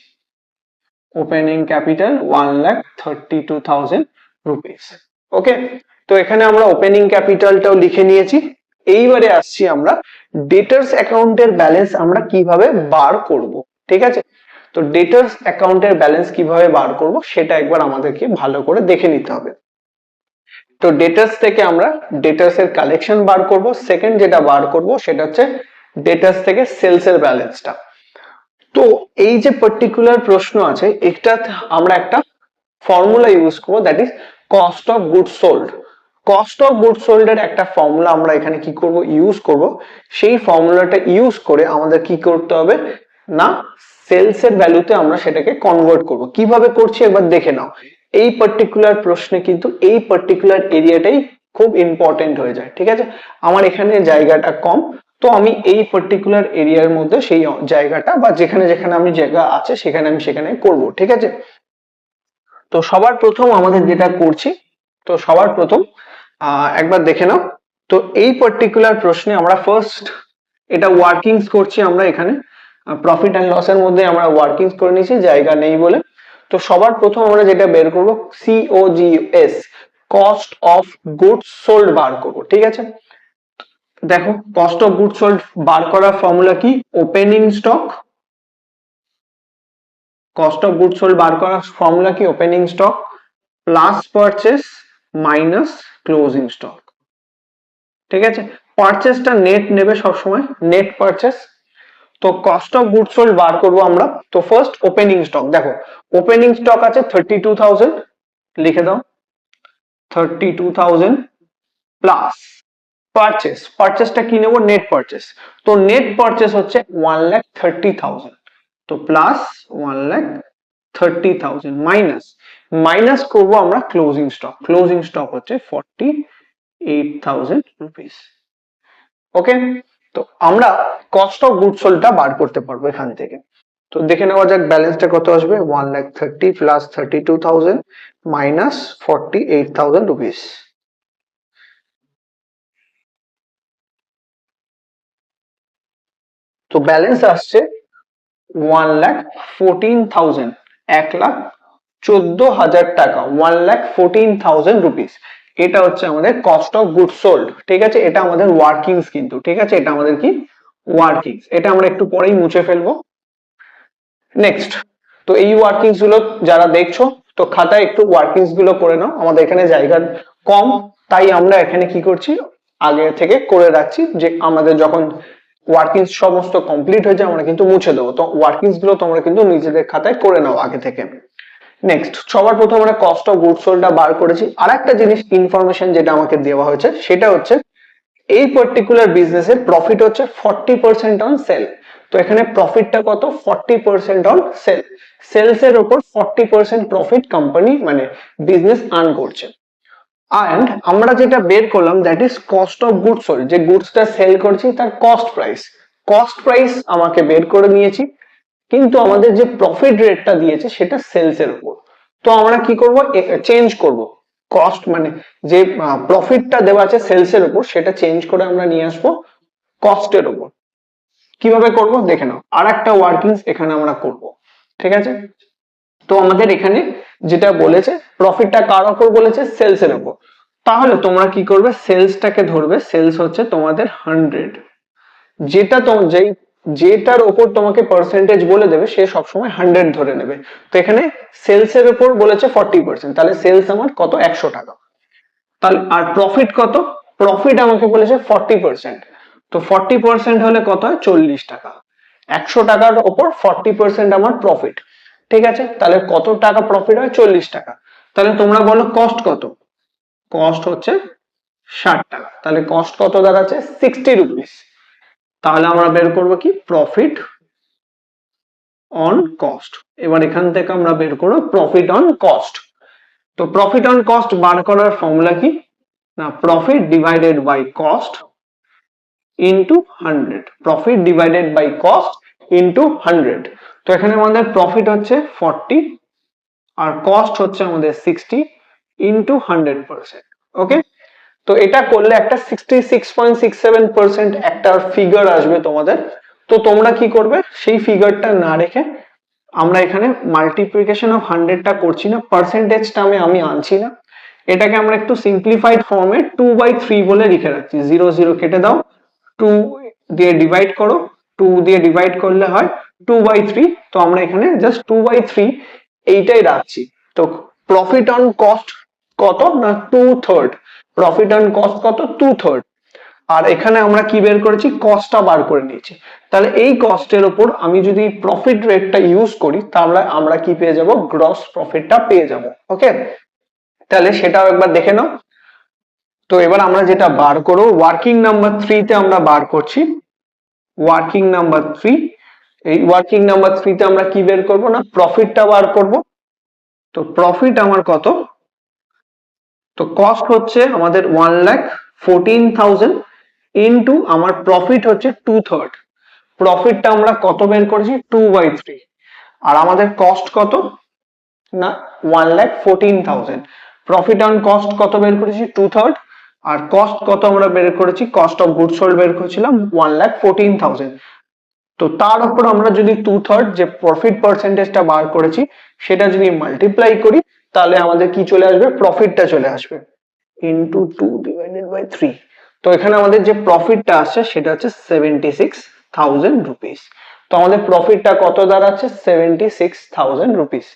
ওপেনিং ক্যাপিটাল 1,32,000 রুপিস। ওকে, তো এখানে আমরা ওপেনিং ক্যাপিটালটাও লিখে নিয়েছি। এইবারে আসছি আমরা ডেটার্স অ্যাকাউন্টের ব্যালেন্স আমরা কিভাবে বার করব। ঠিক আছে, তো ডেটার্স অ্যাকাউন্টের ব্যালেন্স কিভাবে বার করব সেটা একবার আমাদেরকে ভালো করে দেখে নিতে হবে। তো ডেটার্স থেকে আমরা ডেটার্স এর কালেকশন বার করব। সেকেন্ড যেটা বার করব সেটা হচ্ছে ডেটার্স থেকে সেলস এর ব্যালেন্সটা। তো এই যে পার্টিকুলার প্রশ্ন আছে, এটা আমরা একটা ফর্মুলা ইউজ করবো, that is cost of goods sold. Cost of goods sold এর একটা ফর্মুলা আমরা এখানে কি করব, ইউজ করব। সেই ফর্মুলাটা ইউজ করে আমাদের কি করতে হবে না, সেলস এর ভ্যালুতে আমরা সেটাকে কনভার্ট করব। কিভাবে করছি একবার দেখে নাও। এই পার্টিকুলার প্রশ্নে কিন্তু এই পার্টিকুলার এরিয়াটাই খুব ইম্পর্টেন্ট হয়ে যায়, ঠিক আছে। আমার এখানে জায়গাটা কম, তো আমি এই পার্টিকুলার এরিয়ার মধ্যে সেই জায়গাটা বা যেখানে যেখানে আমি জায়গা আছে সেখানে আমি সেখানে করব, ঠিক আছে। তো সবার প্রথম আমাদের যেটা করছি, তো সবার প্রথম একবার দেখে নাও। তো এই পার্টিকুলার প্রশ্নে আমরা ফার্স্ট এটা ওয়ার্কিংস করছি, আমরা এখানে প্রফিট অ্যান্ড লসের মধ্যে আমরা ওয়ার্কিংস করে নিয়েছি, জায়গা নেই বলে। তো সবার প্রথম আমরা যেটা বের করব, COGS, cost of goods sold বার করব, ঠিক আছে। দেখো কস্ট অফ গুডস সোল্ড বার করার ফর্মুলা কি, opening stock. Cost of goods sold বার করার ফর্মুলা কি, opening stock plus purchase minus closing stock, ঠিক আছে। পারচেসটা নেট নেবে সবসময়, নেট পারচেস। তো কস্ট অফ গুডস সোল্ড বার করবো আমরা। তো ফার্স্ট ওপেনিং স্টক, দেখো ওপেনিং স্টক আছে 32,000, লিখে দাও 32,000 প্লাস পারচেস, পারচেসটা কি নেবো, নেট পারচেস। তো নেট পারচেস হচ্ছে 1,30,000, তো প্লাস 1,30,000 মাইনাস, মাইনাস করবো আমরা ক্লোজিং স্টক, ক্লোজিং স্টক হচ্ছে 48,000 রুপিস। ওকে, তো আমরা কস্ট অফ গুডস সোল্ডটা বার করতে পারবো এখান থেকে। তো দেখে নেওয়া যাক ব্যালেন্সটা কত আসবে, 1,30,000 প্লাস 32,000 মাইনাস 48,000 রুপিস। তো ব্যালেন্স আসছে 1,14,000, 1,14,000 টাকা, 1,14,000 রুপিস। এটা হচ্ছে আমাদের কস্ট অফ গুডস সোল্ড, ঠিক আছে। এটা আমাদের ওয়ার্কিংস কিন্তু, ঠিক আছে, এটা আমাদের কি ওয়ার্কিংস, এটা আমরা একটু পরেই মুছে ফেলবো। নেক্সট, তো এই ওয়ার্কিংস গুলো যারা দেখছো, তো খাতায় একটু ওয়ার্কিংস গুলো করে নাও। আমাদের এখানে জায়গা কম, তাই আমরা এখানে কি করছি, আগে থেকে করে রাখছি, যে আমাদের যখন ওয়ার্কিংস সমস্ত কমপ্লিট হয়ে যায় আমরা কিন্তু মুছে দেবো। তো ওয়ার্কিংস গুলো তোমরা কিন্তু নিজেদের খাতায় করে নাও আগে থেকে। নেক্সট, সবার প্রথম আমরা কস্ট অফ গুডস সোল্ডটা বার করেছি। আর একটা জিনিস ইনফরমেশন যেটা আমাকে দেওয়া হয়েছে সেটা হচ্ছে এই পার্টিকুলার বিজনেসের প্রফিট হচ্ছে 40% অন সেল। তো এখানে প্রফিটটা কত, 40% অন সেল। সেলস এর উপর 40% প্রফিট কোম্পানি মানে বিজনেস আর্ন করছে। এন্ড আমরা যেটা বের করলাম that is cost of goods sold, যে গুডসটা সেল করছি তার কস্ট প্রাইস, কস্ট প্রাইস আমাকে বের করে নিয়েছি। কিন্তু আমাদের যে প্রফিট রেটটা দিয়েছে সেটা সেলস এর উপর। তো আমরা কি করব, চেঞ্জ করব কস্ট, মানে যে প্রফিটটা দেওয়া আছে সেলস এর উপর সেটা চেঞ্জ করে আমরা নিয়ে আসবো কস্টের উপর। কিভাবে করব দেখে নাও, আর একটা ওয়ার্কিংস এখানে আমরা করব, ঠিক আছে। তো আমাদের এখানে যেটা বলেছে প্রফিটটা কার উপর বলেছে, সেলস এর উপর। তাহলে তোমরা কি করবে, সেলসটাকে ধরবে, সেলস হচ্ছে তোমাদের 100, যেটা যেটার উপর তোমাকে পার্সেন্টেজ বলে দেবে সে সবসময় 100 ধরে নেবে। তো এখানে সেলস এর উপর বলেছে 40%, তাহলে সেলস আমার কত, 100 টাকা। তাহলে আর প্রফিট কত, প্রফিট আমাকে বলেছে 40%, তো 40% হলে কত হয়, 40 টাকা। 100 টাকার উপর 40% আমার প্রফিট, ঠিক আছে। তাহলে কত টাকা প্রফিট হয়, 40 টাকা। তাহলে তোমরা বলো কস্ট কত, কস্ট হচ্ছে 60 টাকা। তাহলে কস্ট কত দাঁড়াচ্ছে, 60 রুপিস। তাহলে আমরা বের করবো কি, প্রফিট অন কস্ট। এবার এখান থেকে আমরা বের করবো প্রফিট অন কস্ট। তো প্রফিট অন কস্ট বার করার ফর্মুলা কি না, profit divided by cost into 100, profit divided by cost into 100। তো এখানে আমাদের প্রফিট হচ্ছে 40 আর কস্ট হচ্ছে আমাদের 60 ইনটু 100%। ওকে, তো এটা করলে একটা 66.67% একটা ফিগার আসবে তোমাদের। তো তোমরা কি করবে, সেই ফিগারটা না রেখে, আমরা এখানে মাল্টিপ্লিকেশন অফ 100টা করছি না, পার্সেন্টেজ টার্মে আমি আনছি না, এটাকে আমরা একটু সিম্পলিফাইড ফর্মে 2/3 বলে লিখে রাখছি। 0 0 কেটে দাও, 2 দিয়ে ডিভাইড করো, 2 দিয়ে ডিভাইড করলে হয় 2/3, তো আমরা এখানে জাস্ট 2/3 এইটাই রাখছি। তো প্রফিট অন কস্ট কত না 2/3, প্রফিট অন কস্ট কত 2/3। আর এখানে আমরা কি বের করেছি, কস্টটা বার করে নিয়েছি। তাহলে এই কস্টের উপর আমি যদি প্রফিট রেটটা ইউজ করি তাহলে আমরা কি পেয়ে যাব, গ্রস প্রফিটটা পেয়ে যাব। ওকে, তাহলে সেটাও একবার দেখে নাও। তো এবার আমরা যেটা বার করব, ওয়ার্কিং নাম্বার 3 তে আমরা বার করছি। ওয়ার্কিং নাম্বার 3, এই ওয়ার্কিং নাম্বার 3 তে আমরা কি বের করব না প্রফিটটা বার করব। তো প্রফিট আমার কত, তো কস্ট হচ্ছে আমাদের 1,14,000 ইনটু আমার প্রফিট হচ্ছে 2/3। প্রফিটটা আমরা কত বের করেছি 2/3, আর আমাদের কস্ট কত না 1,14,000। প্রফিট অন কস্ট কত বের করেছি 2/3, আর কস্ট কত আমরা বের করেছি, কস্ট অফ গুডস সোল্ড বের করেছিলাম 1,14,000। তো তার উপর আমরা যদি 2/3 যে প্রফিট পার্সেন্টেজটা বার করেছি সেটা যদি মাল্টিপ্লাই করি তাহলে আমাদের কি চলে আসবে, প্রফিটটা চলে আসবে ইনটু 2/3। তো এখানে আমাদের যে প্রফিটটা আসছে সেটা হচ্ছে 76,000 রুপিস। তো আমাদের প্রফিটটা কত দাঁড়াচ্ছে 76,000 রুপিস।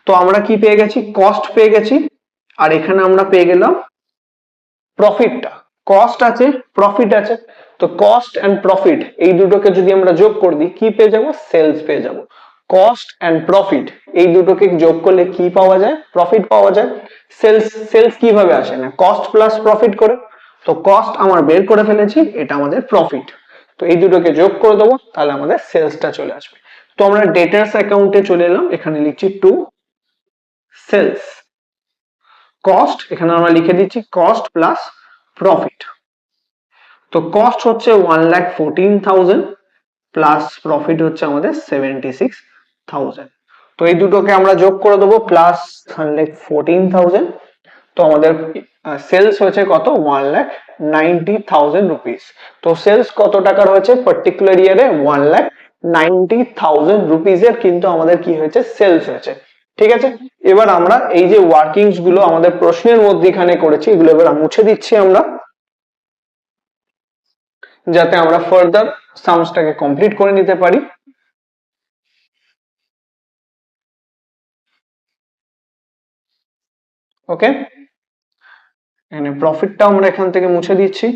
তো আমরা কি পেয়ে গেছি, কস্ট পেয়ে গেছি, আর এখানে আমরা পেয়ে গেলাম প্রফিটটা। কস্ট আছে, প্রফিট আছে, তো কস্ট এন্ড প্রফিট এই দুটোকে যদি আমরা যোগ করে দিই কি পেয়ে যাব, সেলস পেয়ে যাব। কস্ট এন্ড প্রফিট এই দুটোকে যোগ করলে কি পাওয়া যায়, প্রফিট পাওয়া যায়। সেলস, সেলস কিভাবে আসে না কস্ট প্লাস প্রফিট করে, তো কস্ট আমার বের করে ফেলেছি, এটা আমাদের প্রফিট। তো এই দুটোকে যোগ করে দেবো তাহলে আমাদের সেলসটা চলে আসবে। তো আমরা ডেটার্স অ্যাকাউন্টে চলে এলাম, এখানে লিখছি টু সেলস। কস্ট এখানে আমরা লিখে দিচ্ছি কস্ট প্লাস প্রফিট। তো কস্ট হচ্ছে 1,14,000 প্লাস প্রফিট হচ্ছে আমাদের 76,000। তো এই দুটোকে আমরা যোগ করে দেবো প্লাস 1,14,000। তো আমাদের সেলস হয়েছে কত 1,90,000 রুপিস। তো সেলস কত টাকার হয়েছে পার্টিকুলার ইয়ারে 1,90,000 রুপিসের কিন্তু আমাদের কি হয়েছে, সেলস হয়েছে। ঠিক আছে, এবার আমরা এই যে ওয়ার্কিংস গুলো আমাদের প্রশ্নের মধ্যখানে করেছি এগুলো এবার মুছে দিচ্ছি আমরা, যাতে আমরা ফার্দার সামসটাকে কমপ্লিট করে নিতে পারি। ওকে, এখানে প্রফিটটা আমরা এখান থেকে মুছে দিচ্ছি,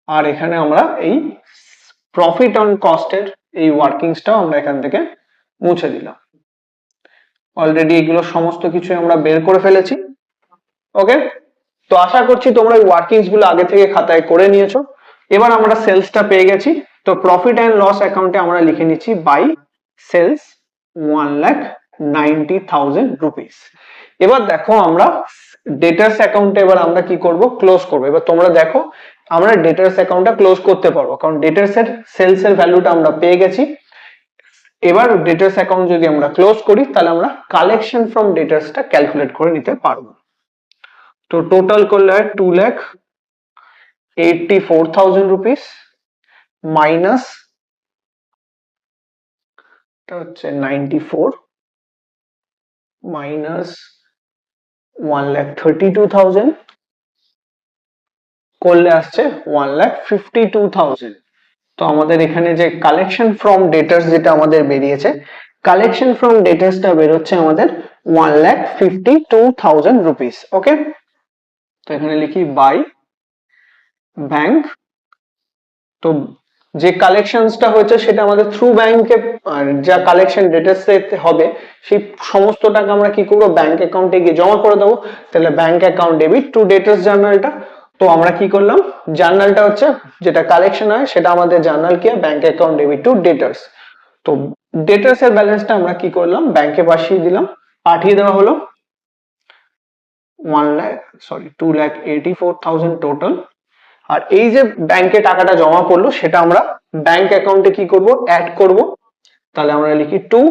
আর এখানে আমরা এই প্রফিট অন কস্টের এই ওয়ার্কিংসটাও আমরা এখান থেকে মুছে দিলাম। অলরেডি এগুলো সমস্ত কিছু আমরা বের করে ফেলেছি। ওকে, তো আশা করছি তোমরা এই ওয়ার্কিংস গুলো আগে থেকে খাতায় করে নিয়েছো। এবার আমরা সেলসটা পেয়ে গেছি, তো প্রফিট এন্ড লস অ্যাকাউন্টে আমরা লিখে নিচ্ছি বাই সেলস 1,90,000 রুপিস। এবার দেখো আমরা ডেটার্স অ্যাকাউন্টে এবার আমরা কি করব, ক্লোজ করব। এবার তোমরা দেখো আমরা ডেটার্স অ্যাকাউন্টটা ক্লোজ করতে পারবো, কারণ ডেটার্স এর সেলস এর ভ্যালুটা আমরা পেয়ে গেছি। এবার ডেটার্স অ্যাকাউন্ট যদি আমরা ক্লোজ করি তাহলে আমরা কালেকশন ফ্রম ডেটার্সটা ক্যালকুলেট করে নিতে পারবো। তো টোটাল করলে হয় 2,84,000 রুপিস মাইনাস হচ্ছে 94 মাইনাস 1,32,000 করলে আসছে 1,52,000। তো আমাদের এখানে যে কালেকশন ফ্রম ডেটার্স যেটা আমাদের বেরিয়েছে, কালেকশন ফ্রম ডেটার্সটা বেরোচ্ছে আমাদের 1,52,000 রুপিস। ওকে, তো এখানে লিখি বাই ব্যাংক। তো যে কালেকশনসটা হয়েছে সেটা আমাদের থ্রু ব্যাংকে, যা কালেকশন ডেটার্স হবে সেই সমস্ত টাকা আমরা কি করবো, ব্যাংক অ্যাকাউন্টে গিয়ে জমা করে দেবো। তাহলে ব্যাংক অ্যাকাউন্ট ডেবিট টু ডেটার্স জার্নালটা। তো আমরা কি করলাম, জার্নালটা হচ্ছে যেটা কালেকশন হয় সেটা আমাদের জার্নাল কি, bank account debit to debtors. তো ডেটার্স এর ব্যালেন্সটা আমরা কি করলাম, ব্যাংকে পাঠিয়ে দিলাম, পাঠিয়ে দেওয়া হলো 2,84,000 টোটাল। আর এই যে ব্যাংকে টাকাটা জমা পড়লো সেটা আমরা ব্যাংক অ্যাকাউন্টে কি করব, অ্যাড করব। তাহলে আমরা লিখি টু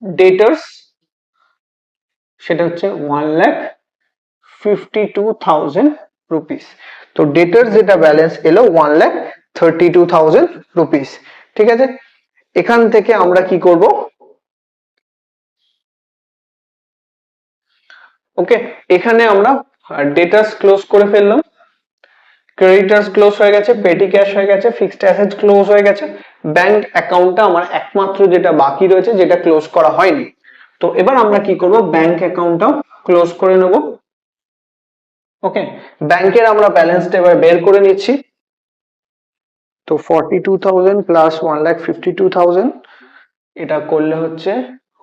ডেটার্স, সেটা হচ্ছে 1,52,000 রুপিস। তো ডেটার্স যেটা ব্যালেন্স এলো 1,32,000 রুপিস। ঠিক আছে, এখান থেকে আমরা কি করব, ওকে, এখানে আমরা ডেটার্স ক্লোজ করে ফেললাম। ক্রেডিটার্স ক্লোজ হয়ে গেছে, পেটি ক্যাশ হয়ে গেছে, ফিক্সড অ্যাসেট ক্লোজ হয়ে গেছে, ব্যাংক অ্যাকাউন্টটা আমার একমাত্র যেটা বাকি রয়েছে যেটা ক্লোজ করা হয়নি। তো এবার আমরা কি করব, ব্যাংক অ্যাকাউন্টটাও ক্লোজ করে নেব। ওকে, ব্যাংকের আমরা ব্যালেন্সটা এবার বের করে নিচ্ছি। তো 42,000 প্লাস 1,52,000, এটা করলে হচ্ছে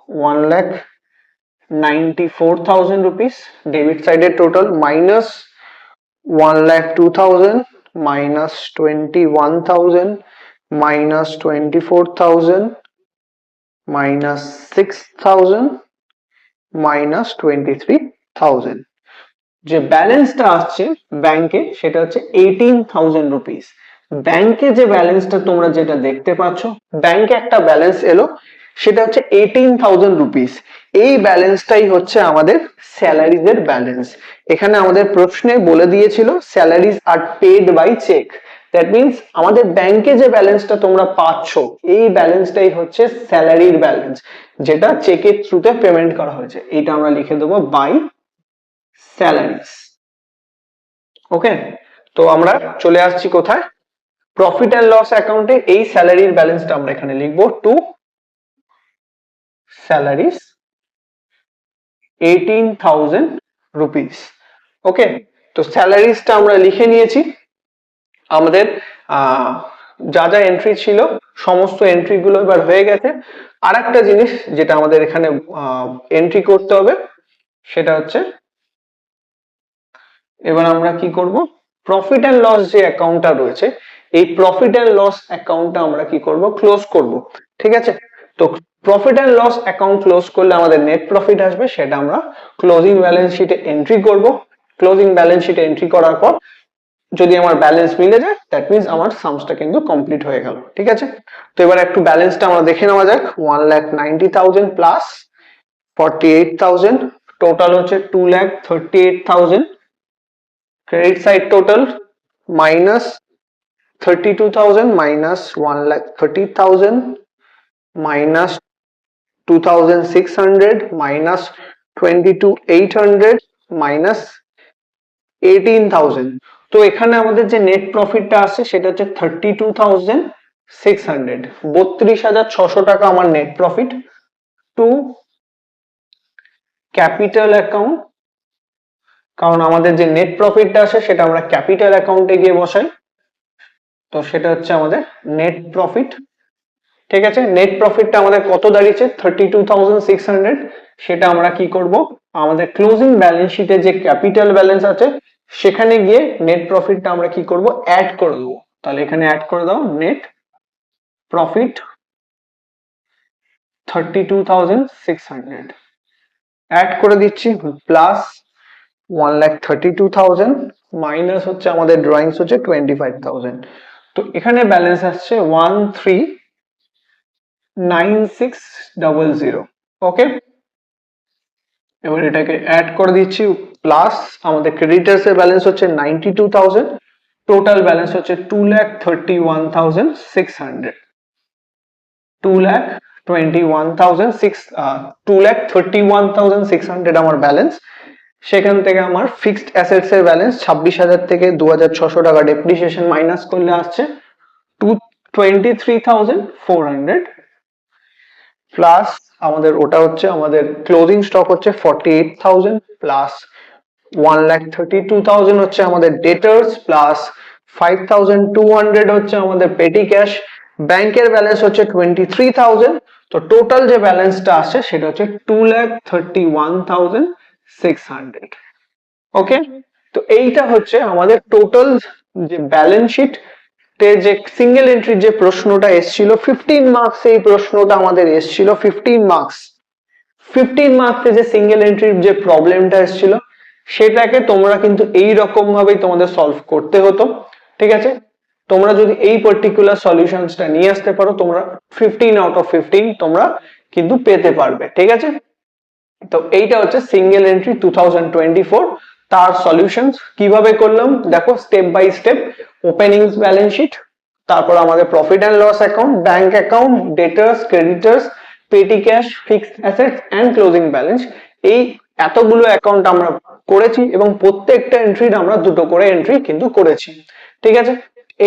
1,94,000 রুপিস। ডেবিট সাইডের total minus 1,02,000 minus 21,000 minus 24,000 minus 6,000 minus 23,000। যে ব্যালেন্সটা আসছে ব্যাংকে সেটা হচ্ছে 18,000 রুপিস। ব্যাংকে যে ব্যালেন্সটা তোমরা যেটা দেখতে পাচ্ছ, ব্যাংকে একটা ব্যালেন্স এলো, সেটা হচ্ছে 18,000 রুপিস। এই ব্যালেন্সটাই হচ্ছে আমাদের স্যালারিজ এর ব্যালেন্স। এখানে আমাদের প্রশ্নে বলে দিয়েছিল salaries are paid by cheque, that means আমাদের ব্যাংকে যে ব্যালেন্সটা তোমরা পাচ্ছ এই ব্যালেন্সটাই হচ্ছে স্যালারির ব্যালেন্স, যেটা চেকের থ্রুতে পেমেন্ট করা হয়েছে। এটা আমরা লিখে দেবো বাই স্যালারিজ। ওকে, তো আমরা চলে আসছি কোথায়, প্রফিট এন্ড লস অ্যাকাউন্টে এই স্যালারির ব্যালেন্সটা আমরা এখানে লিখবো টু স্যালারিজ 18,000 রুপিস। ওকে, তো স্যালারিজটা আমরা লিখে নিয়েছি। আমাদের যা যা এন্ট্রি ছিল সমস্ত এন্ট্রি গুলো এবার হয়ে গেছে। আর একটা জিনিস যেটা আমাদের এখানে এন্ট্রি করতে হবে সেটা হচ্ছে, এবার আমরা কি করব, প্রফিট এন্ড লস যে অ্যাকাউন্টটা রয়েছে এই প্রফিট এন্ড লস অ্যাকাউন্টটা আমরা কি করব, ক্লোজ করব। ঠিক আছে, তো profit and loss account close করলে আমাদের নেট প্রফিট আসবে, সেটা আমরা ক্লোজিং ব্যালেন্স শিটে এন্ট্রি করব। ক্লোজিং ব্যালেন্স শিটে এন্ট্রি করার পর যদি আমার ব্যালেন্স মিলে যায় দ্যাট মিন্স আমার সামসটা কিন্তু কমপ্লিট হয়ে গেল। ঠিক আছে, তো এবার একটু ব্যালেন্সটা আমরা দেখে নেওয়া যাক। 1,90,000 প্লাস 48,000, টোটাল হচ্ছে 2,38,000। credit side total minus 32,000 minus 1,30,000 minus 2,600 minus 22,800 minus 18,000। তো এখানে আমাদের যে নেট প্রফিটটা আসছে সেটা হচ্ছে 32,600, 32,600 টাকা আমার net profit. To capital account, কারণ আমাদের যে নেট প্রফিটটা আসে সেটা আমরা ক্যাপিটাল অ্যাকাউন্টে গিয়ে বসাই, তো সেটা হচ্ছে আমাদের নেট প্রফিট। ঠিক আছে, নেট প্রফিটটা আমাদের কত দাঁড়িয়েছে 32,600, সেটা আমরা কি করব, আমাদের ক্লোজিং ব্যালেন্স শিটে যে ক্যাপিটাল ব্যালেন্স আছে সেখানে গিয়ে নেট প্রফিটটা আমরা কি করব, অ্যাড করে দেবো। তাহলে এখানে অ্যাড করে দাও নেট প্রফিট 32,600, অ্যাড করে দিচ্ছি, প্লাস 1,32,000 মাইনাস হচ্ছে আমাদের ড্রয়িংস হচ্ছে 25,000। তো এখানে ব্যালেন্স আসছে 13,9600। ওকে, এবার এটাকে অ্যাড করে দিচ্ছি, প্লাস আমাদের ক্রেডিটার্স এর ব্যালেন্স হচ্ছে 92,000, টোটাল ব্যালেন্স হচ্ছে 2,31,600। 2,31,600 আমার ব্যালেন্স। সেখান থেকে আমার ফিক্সড অ্যাসেটস এর ব্যালেন্স 26,000 থেকে 2,600 টাকা ডেপ্রিসিয়েশন মাইনাস করলে আসছে 23,400, প্লাস আমাদের ওটা হচ্ছে আমাদের ক্লোজিং স্টক হচ্ছে 48,000 প্লাস 1,32,000 হচ্ছে আমাদের ডেটার্স, প্লাস 5,200 হচ্ছে আমাদের পেটি ক্যাশ। ব্যাংকের ব্যালেন্স হচ্ছে 23,000। তো টোটাল যে ব্যালেন্সটা আসছে সেটা হচ্ছে 2,31,600। ওকে, তো এইটা হচ্ছে আমাদের টোটাল যে ব্যালেন্স শিট যে সিঙ্গেল এন্ট্রির যে প্রশ্নটা এসেছিল 15 মার্কস, এই প্রশ্নটা আমাদের এসেছিল 15 মার্কস। 15 মার্কসে যে সিঙ্গেল এন্ট্রির যে প্রবলেমটা এসেছিল সেটাকে তোমরা কিন্তু এই রকম ভাবেই তোমাদের সলভ করতে হতো। ঠিক আছে, তোমরা যদি এই পার্টিকুলার সলিউশনসটা নিয়ে আসতে পারো তোমরা 15 আউট অফ 15 তোমরা কিন্তু পেতে পারবে। ঠিক আছে, তো এইটা হচ্ছে সিঙ্গেল এন্ট্রি 2024, তার সলিউশনস কিভাবে করলাম দেখো step by step. Openings balance sheet, তারপর আমাদের profit and loss account, bank account, debtors, creditors, petty cash, fixed assets and closing balance, এই এতগুলো অ্যাকাউন্ট আমরা করেছি এবং প্রত্যেকটা এন্ট্রির আমরা দুটো করে এন্ট্রি কিন্তু করেছি। ঠিক আছে।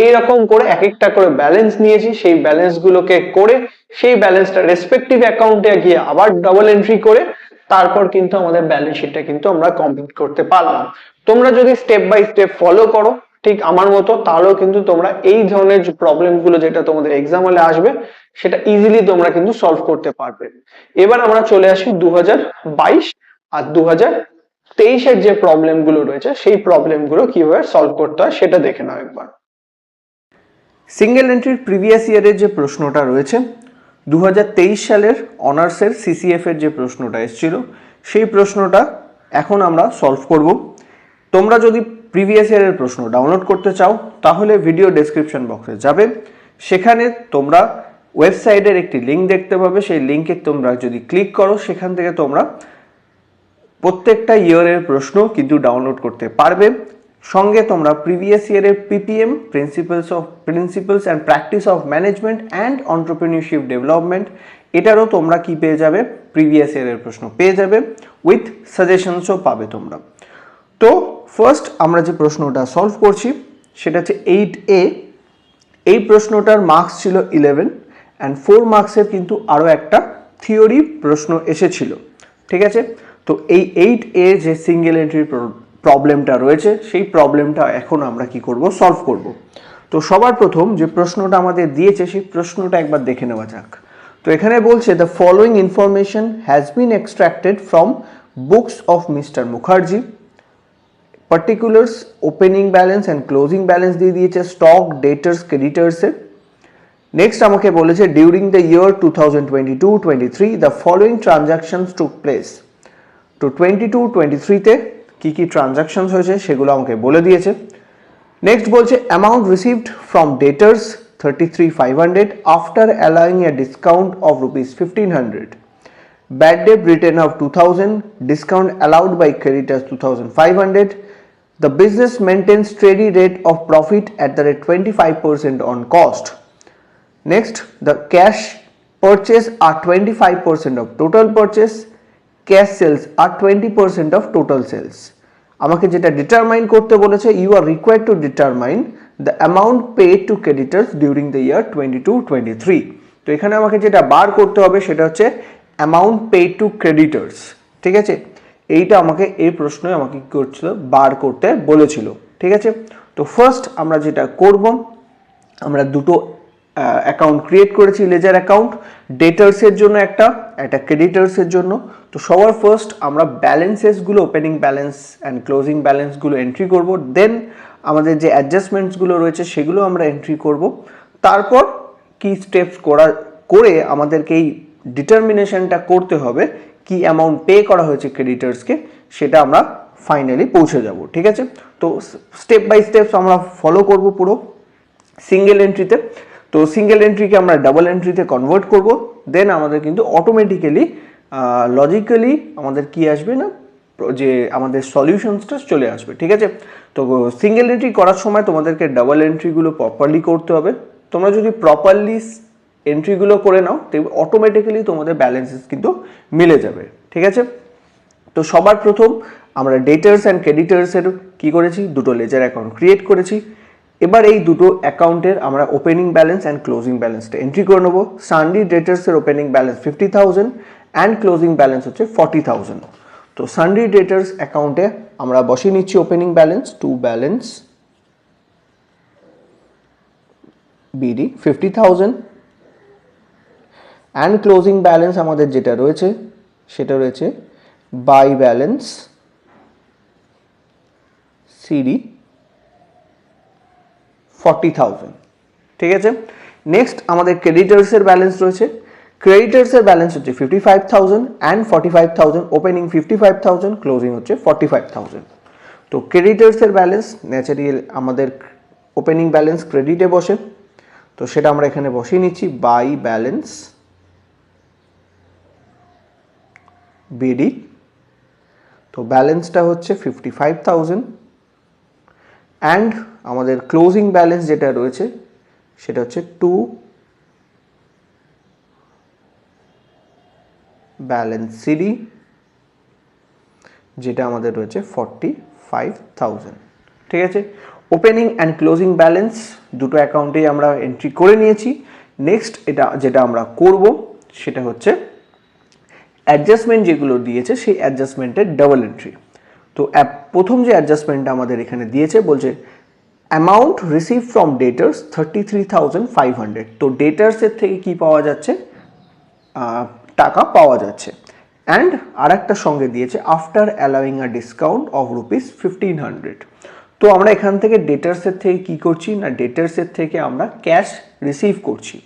এইরকম করে এক একটা করে ব্যালেন্স নিয়েছি, সেই ব্যালেন্স গুলোকে করে সেই ব্যালেন্সটা রেসপেক্টিভ অ্যাকাউন্টে গিয়ে আবার ডবল এন্ট্রি করে তারপর কিন্তু আমাদের ব্যালেন্স শিটটা কিন্তু আমরা কমপ্লিট করতে পারলাম। তোমরা যদি স্টেপ বাই স্টেপ ফলো করো ঠিক আমার মতো, তাহলেও কিন্তু তোমরা এই ধরনের যে প্রবলেম গুলো যেটা তোমাদের এক্সাম হলে আসবে সেটা ইজিলি তোমরা কিন্তু সলভ করতে পারবে। এবার আমরা চলে আসি 2022 আর 2023-এর যে প্রবলেম গুলো রয়েছে সেই প্রবলেম গুলো কিভাবে সলভ করতে হয় সেটা দেখে নাও একবার। সিঙ্গেল এন্ট্রির প্রিভিয়াস ইয়ারের যে প্রশ্নটা রয়েছে 2023 সালের অনার্সের সিসিএফ এর যে প্রশ্নটা এসেছিল সেই প্রশ্নটা এখন আমরা সলভ করব। তোমরা যদি প্রিভিয়াস ইয়ারের প্রশ্ন ডাউনলোড করতে চাও তাহলে ভিডিও ডেসক্রিপশন বক্সে যাবে, সেখানে তোমরা ওয়েবসাইটের একটি লিঙ্ক দেখতে পাবে, সেই লিঙ্কে তোমরা যদি ক্লিক করো সেখান থেকে তোমরা প্রত্যেকটা ইয়ারের প্রশ্ন কিন্তু ডাউনলোড করতে পারবে। সঙ্গে তোমরা প্রিভিয়াস ইয়ারের PPM principles and practice of management and entrepreneurship development এটারও তোমরা কি পেয়ে যাবে, প্রিভিয়াস ইয়ারের প্রশ্ন পেয়ে যাবে, উইথ সাজেশনসও পাবে তোমরা। তো ফার্স্ট আমরা যে প্রশ্নটা সলভ করছি সেটা হচ্ছে 8A। এই প্রশ্নটার মার্কস ছিল 11 অ্যান্ড 4 মার্কসের কিন্তু আরও একটা থিওরি প্রশ্ন এসেছিল, ঠিক আছে। তো এই 8A যে সিঙ্গেল এন্ট্রির প্রবলেমটা রয়েছে সেই প্রবলেমটা এখন আমরা কি করব, সলভ করব। তো সবার প্রথম যে প্রশ্নটা আমাদের দিয়েছে সেই প্রশ্নটা একবার দেখে নেওয়া যাক। তো এখানে বলছে the following information has been extracted from books of mister Mukherjee. Particulars opening balance and closing balance দিয়ে দিয়েছে স্টক ডেটার্স ক্রেডিটার্সের। নেক্সট আমাকে বলেছে during the year 2022-23 the following transactions took place. তো 22-23-তে কি কি ট্রানজাকশনস হয়েছে সেগুলো আমাকে বলে দিয়েছে। নেক্সট বলছে amount received from debtors 33,500 after allowing a discount of ₹1,500, bad debt written of 2,000, discount allowed by creditors 2,500. The business maintains steady rate of profit at the rate 25% on cost. Next, the cash purchase are 25% of total purchase, cash sales are 20% of total sales. আমাকে যেটা determine করতে বলেছে, you are required to determine the amount paid to creditors during the year 22-23. তো এখানে আমাকে যেটা বার করতে হবে সেটা হচ্ছে অ্যামাউন্ট পেড টু ক্রেডিটার্স, ঠিক আছে। এইটা আমাকে এই প্রশ্নে আমাকে কি করছিল, বার করতে বলেছিল, ঠিক আছে। তো ফার্স্ট আমরা যেটা করব, আমরা দুটো অ্যাকাউন্ট ক্রিয়েট করেছি, লেজার অ্যাকাউন্ট, ডেটার্সের জন্য একটা ক্রেডিটার্সের জন্য। তো সবার ফার্স্ট আমরা ব্যালেন্সেসগুলো ওপেনিং ব্যালেন্স অ্যান্ড ক্লোজিং ব্যালেন্সগুলো এন্ট্রি করব, দেন আমাদের যে অ্যাডজাস্টমেন্টসগুলো রয়েছে সেগুলো আমরা এন্ট্রি করব। তারপর কি স্টেপস করে আমাদেরকে এই ডিটারমিনেশনটা করতে হবে কি অ্যামাউন্ট পে করা হয়েছে ক্রেডিটার্সকে, সেটা আমরা ফাইনালি পৌঁছে যাব, ঠিক আছে। তো স্টেপ বাই স্টেপস আমরা ফলো করব পুরো সিঙ্গেল এন্ট্রিতে। তো সিঙ্গেল এন্ট্রিকে আমরা ডাবল এন্ট্রিতে কনভার্ট করব, দেন আমাদের কিন্তু অটোমেটিক্যালি লজিক্যালি আমাদের কি আসবে না, যে আমাদের সলিউশনসটা চলে আসবে, ঠিক আছে। তো সিঙ্গেল এন্ট্রি করার সময় তোমাদেরকে ডাবল এন্ট্রিগুলো প্রপারলি করতে হবে। তোমরা যদি প্রপারলি এন্ট্রিগুলো করে নাও দেখবে অটোমেটিক্যালি তোমাদের ব্যালেন্সেস কিন্তু মিলে যাবে, ঠিক আছে। তো সবার প্রথম আমরা ডেটার্স অ্যান্ড ক্রেডিটার্সের কি করেছি, দুটো লেজার অ্যাকাউন্ট ক্রিয়েট করেছি। এবার এই দুটো অ্যাকাউন্টের আমরা ওপেনিং ব্যালেন্স অ্যান্ড ক্লোজিং ব্যালেন্সটা এন্ট্রি করে নেবো। সানডি ডেটার্সের opening balance 50,000 and closing balance হচ্ছে 40,000। তো সানডি ডেটার্স অ্যাকাউন্টে আমরা বসিয়ে নিচ্ছি opening balance to balance BD 50,000 and closing balance আমাদের যেটা রয়েছে সেটা রয়েছে বাই ব্যালেন্স সিডি 40,000, ঠিক আছে। নেক্সট আমাদের ক্রেডিটার্সের ব্যালেন্স রয়েছে, ক্রেডিটার্সের ব্যালেন্স হচ্ছে 55,000 অ্যান্ড 45,000, ওপেনিং 55,000, ক্লোজিং হচ্ছে 45,000। তো ক্রেডিটার্সের ব্যালেন্স ন্যাচারালি আমাদের ওপেনিং ব্যালেন্স ক্রেডিটে বসে, তো সেটা আমরা এখানে বসিয়ে নিচ্ছি বাই ব্যালেন্স বিডি। তো ব্যালেন্সটা হচ্ছে 55,000 অ্যান্ড আমাদের ক্লোজিং ব্যালেন্স যেটা রয়েছে সেটা হচ্ছে টু ব্যালেন্স সিডি যেটা আমাদের রয়েছে 45,000, ঠিক আছে। ওপেনিং অ্যান্ড ক্লোজিং ব্যালেন্স দুটো অ্যাকাউন্টেই আমরা এন্ট্রি করে নিয়েছি। নেক্সট যেটা আমরা করব সেটা হচ্ছে অ্যাডজাস্টমেন্ট যেগুলো দিয়েছে সেই অ্যাডজাস্টমেন্টের ডাবল এন্ট্রি। তো প্রথম যে অ্যাডজাস্টমেন্টটা আমাদের এখানে দিয়েছে বলছে অ্যামাউন্ট রিসিভ ফ্রম ডেটার্স 33,500। তো ডেটার্সের থেকে কি পাওয়া যাচ্ছে, টাকা পাওয়া যাচ্ছে। অ্যান্ড আর একটা সঙ্গে দিয়েছে after allowing a discount of ₹1,500। তো আমরা এখান থেকে ডেটার্সের থেকে কি করছি না, ডেটার্সের থেকে আমরা ক্যাশ রিসিভ করছি।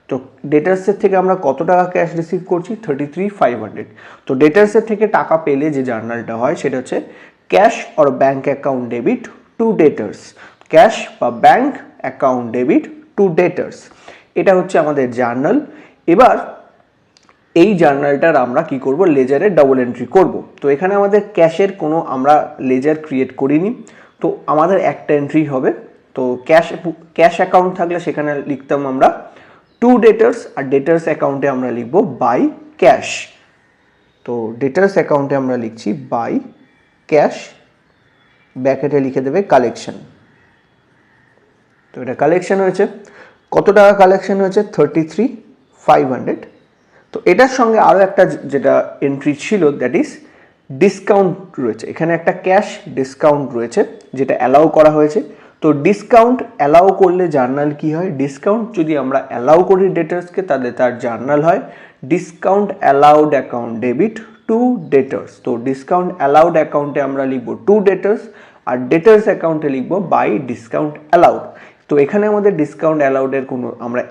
তো ডেটার্সের থেকে আমরা কত টাকা ক্যাশ রিসিভ করছি, 33,500। তো ডেটার্সের থেকে টাকা পেলে যে জার্নালটা হয় সেটা হচ্ছে cash or bank account debit to debtors, cash বা bank account debit to debtors, এটা হচ্ছে আমাদের জার্নাল। এবার এই জার্নালটার আমরা কি করব, লেজারে ডাবল এন্ট্রি করব। তো এখানে আমাদের ক্যাশের কোনো আমরা লেজার ক্রিয়েট করিনি, তো আমাদের একটা এন্ট্রি হবে। তো ক্যাশ অ্যাকাউন্ট থাকলে সেখানে লিখতাম আমরা টু ডেটার্স, আর ডেটার্স অ্যাকাউন্টে আমরা লিখব বাই ক্যাশ। তো ডেটার্স অ্যাকাউন্টে আমরা লিখছি বাই ক্যাশ, ব্র্যাকেটে লিখে দেবে কালেকশন। তো এটা কালেকশন হয়েছে, কত টাকা কালেকশন হয়েছে, 33,500। তো এটার সঙ্গে আরও একটা যেটা এন্ট্রি ছিল দ্যাট ইজ ডিসকাউন্ট রয়েছে, এখানে একটা ক্যাশ ডিসকাউন্ট রয়েছে যেটা অ্যালাউ করা হয়েছে। তো ডিসকাউন্ট অ্যালাউ করলে জার্নাল কি হয়, ডিসকাউন্ট যদি আমরা অ্যালাউ করি ডেটার্সকে তাহলে তার জার্নাল হয় discount allowed account debit to debtors. তো ডিসকাউন্ট অ্যালাউড অ্যাকাউন্টে আমরা লিখব টু ডেটার্স, আর ডেটার্স অ্যাকাউন্টে লিখব বাই ডিসকাউন্ট অ্যালাউড। তো এখানে আমাদের ডিসকাউন্ট অ্যালাউডের কোনো আমরা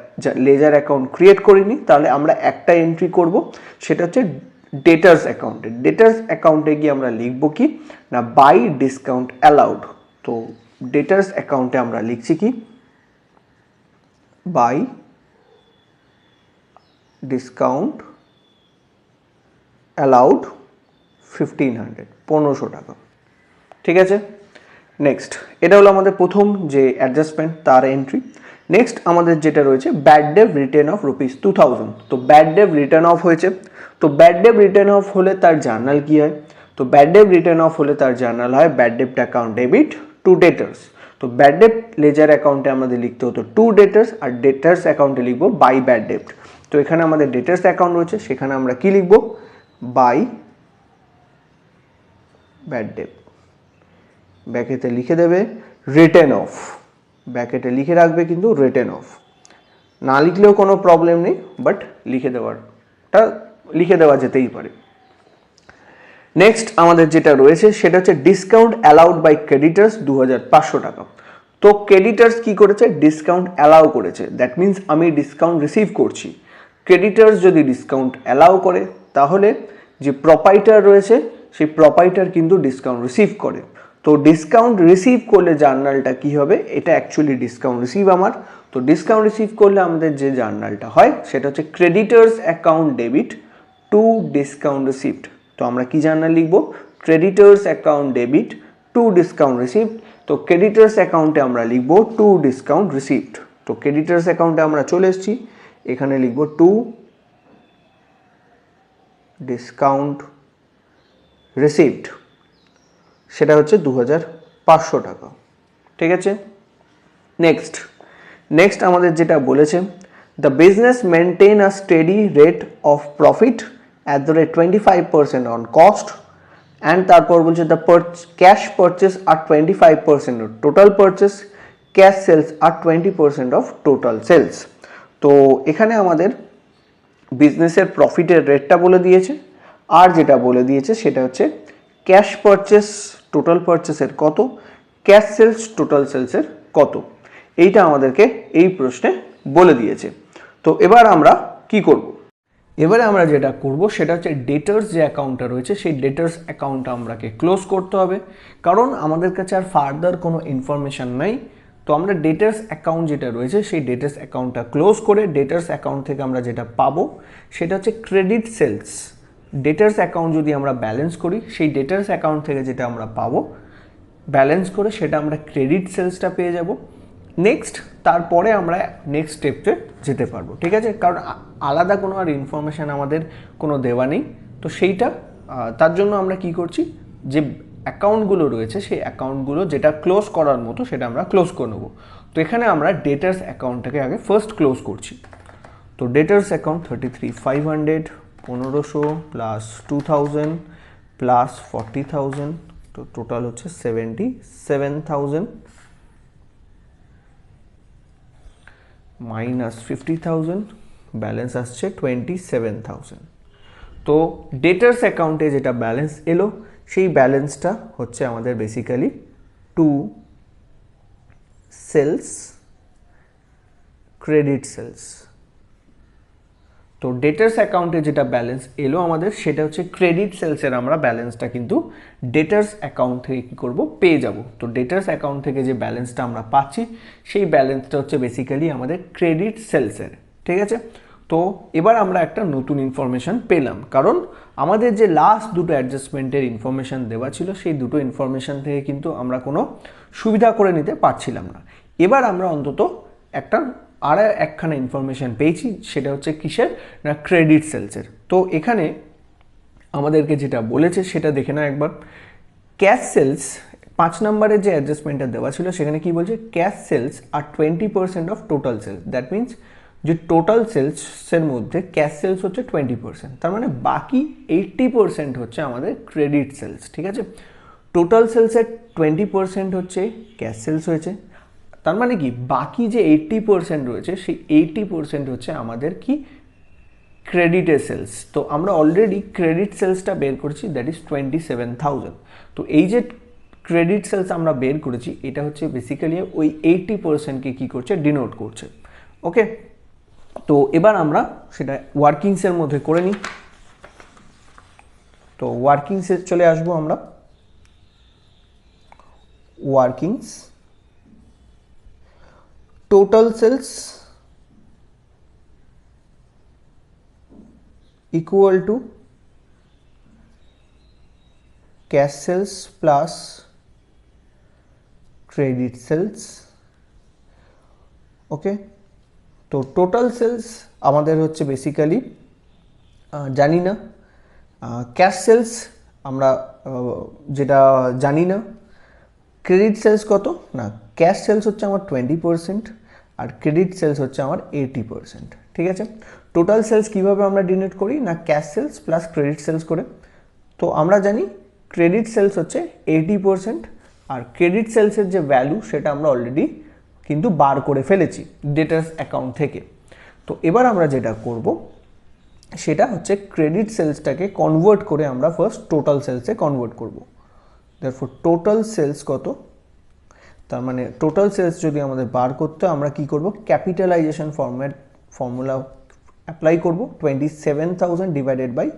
লেজার অ্যাকাউন্ট ক্রিয়েট করিনি, তাহলে আমরা একটা এন্ট্রি করব সেটা হচ্ছে ডেটার্স অ্যাকাউন্টে। ডেটার্স অ্যাকাউন্টে গিয়ে আমরা লিখব কি না বাই ডিসকাউন্ট অ্যালাউড। তো ডেটার্স অ্যাকাউন্টে আমরা লিখছি কি বাই ডিসকাউন্ট অ্যালাউড 1,500, 1,500 টাকা। ঠিক আছে, নেক্সট এটা হলো আমাদের প্রথম যে অ্যাডজাস্টমেন্ট তার এন্ট্রি। নেক্সট আমাদের যেটা রয়েছে ব্যাড ডেভ রিটার্ন অফ ₹2,000। তো ব্যাড ডেভ রিটার্ন অফ হয়েছে, তো ব্যাড ডেভ রিটার্ন অফ হলে তার জার্নাল কি হয়, তো ব্যাড ডেভ রিটার্ন অফ হলে তার জার্নাল হয় bad ডেপ্ট account debit to debtors. তো ব্যাড ডেপ্ট লেজার অ্যাকাউন্টে আমাদের লিখতে হতো টু ডেটার্স, আর ডেটার্স অ্যাকাউন্টে লিখবো বাই ব্যাড ডেপ্ট। তো এখানে আমাদের ডেটার্স অ্যাকাউন্ট রয়েছে, সেখানে আমরা কি লিখবো বাই ব্যাড ডেপ্ট, ব্র্যাকেটে লিখে দেবে রিটার্ন অফ, ব্র্যাকেটে লিখে রাখবে কিন্তু রিটার্ন অফ, না লিখলেও কোনো প্রবলেম নেই, বাট লিখে দেওয়া যেতেই পারে। নেক্সট আমাদের যেটা রয়েছে সেটা হচ্ছে ডিসকাউন্ট অ্যালাউড বাই ক্রেডিটার্স 2,500 টাকা। তো ক্রেডিটার্স কি করেছে, ডিসকাউন্ট অ্যালাউ করেছে, দ্যাট মিনস আমি ডিসকাউন্ট রিসিভ করছি। ক্রেডিটার্স যদি ডিসকাউন্ট অ্যালাউ করে তাহলে যে প্রপাইটার রয়েছে সেই প্রপাইটার কিন্তু ডিসকাউন্ট রিসিভ করে। তো ডিসকাউন্ট রিসিভ করলে জার্নালটা কি হবে, এটা অ্যাকচুয়ালি ডিসকাউন্ট রিসিভ আমার। তো ডিসকাউন্ট রিসিভ করলে আমাদের যে জার্নালটা হয় সেটা হচ্ছে creditors account debit two discount received. তো আমরা কি জার্নাল লিখব, creditors account debit two discount received. তো ক্রেডিটার্স অ্যাকাউন্টে আমরা লিখব টু ডিসকাউন্ট রিসিভড। তো ক্রেডিটার্স অ্যাকাউন্টে আমরা চলে এসেছি, এখানে লিখব টু ডিসকাউন্ট রিসিভড, সেটা হচ্ছে 2,500 টাকা। ঠিক আছে, নেক্সট আমাদের যেটা বলেছে the business maintain a steady rate of profit at the rate 25% on cost, and তারপর বলছে the cash purchase are 25% of total purchase, cash sales are 20% of total sales। তো এখানে আমাদের বিজনেসের প্রফিটের রেটটা বলে দিয়েছে, আর যেটা বলে দিয়েছে সেটা হচ্ছে ক্যাশ পারচেস টোটাল পারচেসের কত, ক্যাশ সেলস টোটাল সেলসের কত, এইটা আমাদেরকে এই প্রশ্নে বলে দিয়েছে। তো এবার আমরা কি করব, এবারে আমরা যেটা করব সেটা হচ্ছে ডেটার্স যে অ্যাকাউন্টটা রয়েছে সেই ডেটার্স অ্যাকাউন্টটা আমরাকে ক্লোজ করতে হবে, কারণ আমাদের কাছে আর ফার্দার কোনো ইনফরমেশান নাই। তো আমরা ডেটার্স অ্যাকাউন্ট যেটা রয়েছে সেই ডেটার্স অ্যাকাউন্টটা ক্লোজ করে ডেটার্স অ্যাকাউন্ট থেকে আমরা যেটা পাবো সেটা হচ্ছে ক্রেডিট সেলস। ডেটার্স অ্যাকাউন্ট যদি আমরা ব্যালেন্স করি সেই ডেটার্স অ্যাকাউন্ট থেকে যেটা আমরা পাবো ব্যালেন্স করে সেটা আমরা ক্রেডিট সেলসটা পেয়ে যাব। নেক্সট তারপরে আমরা নেক্সট স্টেপে যেতে পারবো। ঠিক আছে, কারণ আলাদা কোনো আর ইনফরমেশান আমাদের কোনো দেওয়া নেই। তো সেইটা তার জন্য আমরা কি করছি, যে অ্যাকাউন্টগুলো রয়েছে সেই অ্যাকাউন্টগুলো যেটা ক্লোজ করার মতো সেটা আমরা ক্লোজ করে নেবো। তো এখানে আমরা ডেটার্স অ্যাকাউন্টটাকে আগে ফার্স্ট ক্লোজ করছি। তো ডেটার্স অ্যাকাউন্ট 33,500 1500 প্লাস 2000 প্লাস 40,000, তো টোটাল হচ্ছে 77,000 মাইনাস 50,000, ব্যালেন্স আসছে 27,000। তো ডেটার্স অ্যাকাউন্টে যেটা ব্যালেন্স এলো সেই ব্যালেন্সটা হচ্ছে আমাদের basically to sales credit sales. তো ডেটার্স অ্যাকাউন্টে যেটা ব্যালেন্স এলো আমাদের সেটা হচ্ছে ক্রেডিট সেলসের আমরা ব্যালেন্সটা কিন্তু ডেটার্স অ্যাকাউন্ট থেকে কী করবো পেয়ে যাব। তো ডেটার্স অ্যাকাউন্ট থেকে যে ব্যালেন্সটা আমরা পাচ্ছি সেই ব্যালেন্সটা হচ্ছে বেসিক্যালি আমাদের ক্রেডিট সেলসের, ঠিক আছে। তো এবার আমরা একটা নতুন ইনফরমেশান পেলাম, কারণ আমাদের যে লাস্ট দুটো অ্যাডজাস্টমেন্টের ইনফরমেশান দেওয়া ছিল সেই দুটো ইনফরমেশান থেকে কিন্তু আমরা কোনো সুবিধা করে নিতে পারছিলাম না। এবার আমরা অন্তত একটা আর একখানা ইনফরমেশান পেয়েছি, সেটা হচ্ছে কিসের না ক্রেডিট সেলসের। তো এখানে আমাদেরকে যেটা বলেছে সেটা দেখে না একবার। ক্যাশ সেলস 5 নম্বরের যে অ্যাডজাস্টমেন্টটা দেওয়া ছিল সেখানে কি বলছে, cash sales are 20% of total sales. That means যে টোটাল সেলসের মধ্যে ক্যাশ সেলস হচ্ছে 20%, তার মানে বাকি 80% হচ্ছে আমাদের ক্রেডিট সেলস, ঠিক আছে। টোটাল সেলসের 20% হচ্ছে ক্যাশ সেলস হয়েছে, তার মানে কি বাকি যে 80% রয়েছে সেই 80% হচ্ছে আমাদের কি ক্রেডিটের সেলস। তো আমরা অলরেডি ক্রেডিট সেলসটা বের করেছি, দ্যাট ইজ 27,000। তো এই যে ক্রেডিট সেলস আমরা বের করেছি এটা হচ্ছে বেসিক্যালি ওই 80%কে কী করছে ডিনোট করছে, ওকে। তো এবার আমরা সেটা ওয়ার্কিংসের মধ্যে করে নিই। তো ওয়ার্কিংসে চলে আসবো আমরা। Workings total sales equal to cash sales plus credit sales, okay. তো টোটাল সেলস আমাদের হচ্ছে বেসিক্যালি জানি না, ক্যাশ সেলস আমরা যেটা জানি না, ক্রেডিট সেলস কত না, ক্যাশ সেলস হচ্ছে আমার 20% আর ক্রেডিট সেলস হচ্ছে আমার 80%, ঠিক আছে। টোটাল সেলস কীভাবে আমরা ডিনোট করি না, cash sales plus credit sales করে। তো আমরা জানি ক্রেডিট সেলস হচ্ছে 80% আর ক্রেডিট সেলসের যে ভ্যালু সেটা আমরা অলরেডি কিন্তু বার করে ফেলেছি ডেটার্স অ্যাকাউন্ট থেকে। তো এবার আমরা যেটা করব সেটা হচ্ছে ক্রেডিট সেলসটাকে কনভার্ট করে আমরা ফার্স্ট টোটাল সেলসে কনভার্ট করব। দেয়ারফর টোটাল সেলস কত, তার মানে টোটাল সেলস যদি আমাদের বার করতে আমরা কি করব, ক্যাপিটালাইজেশন ফর্মুলা অ্যাপ্লাই করব, 27,000 ডিভাইডেড বাই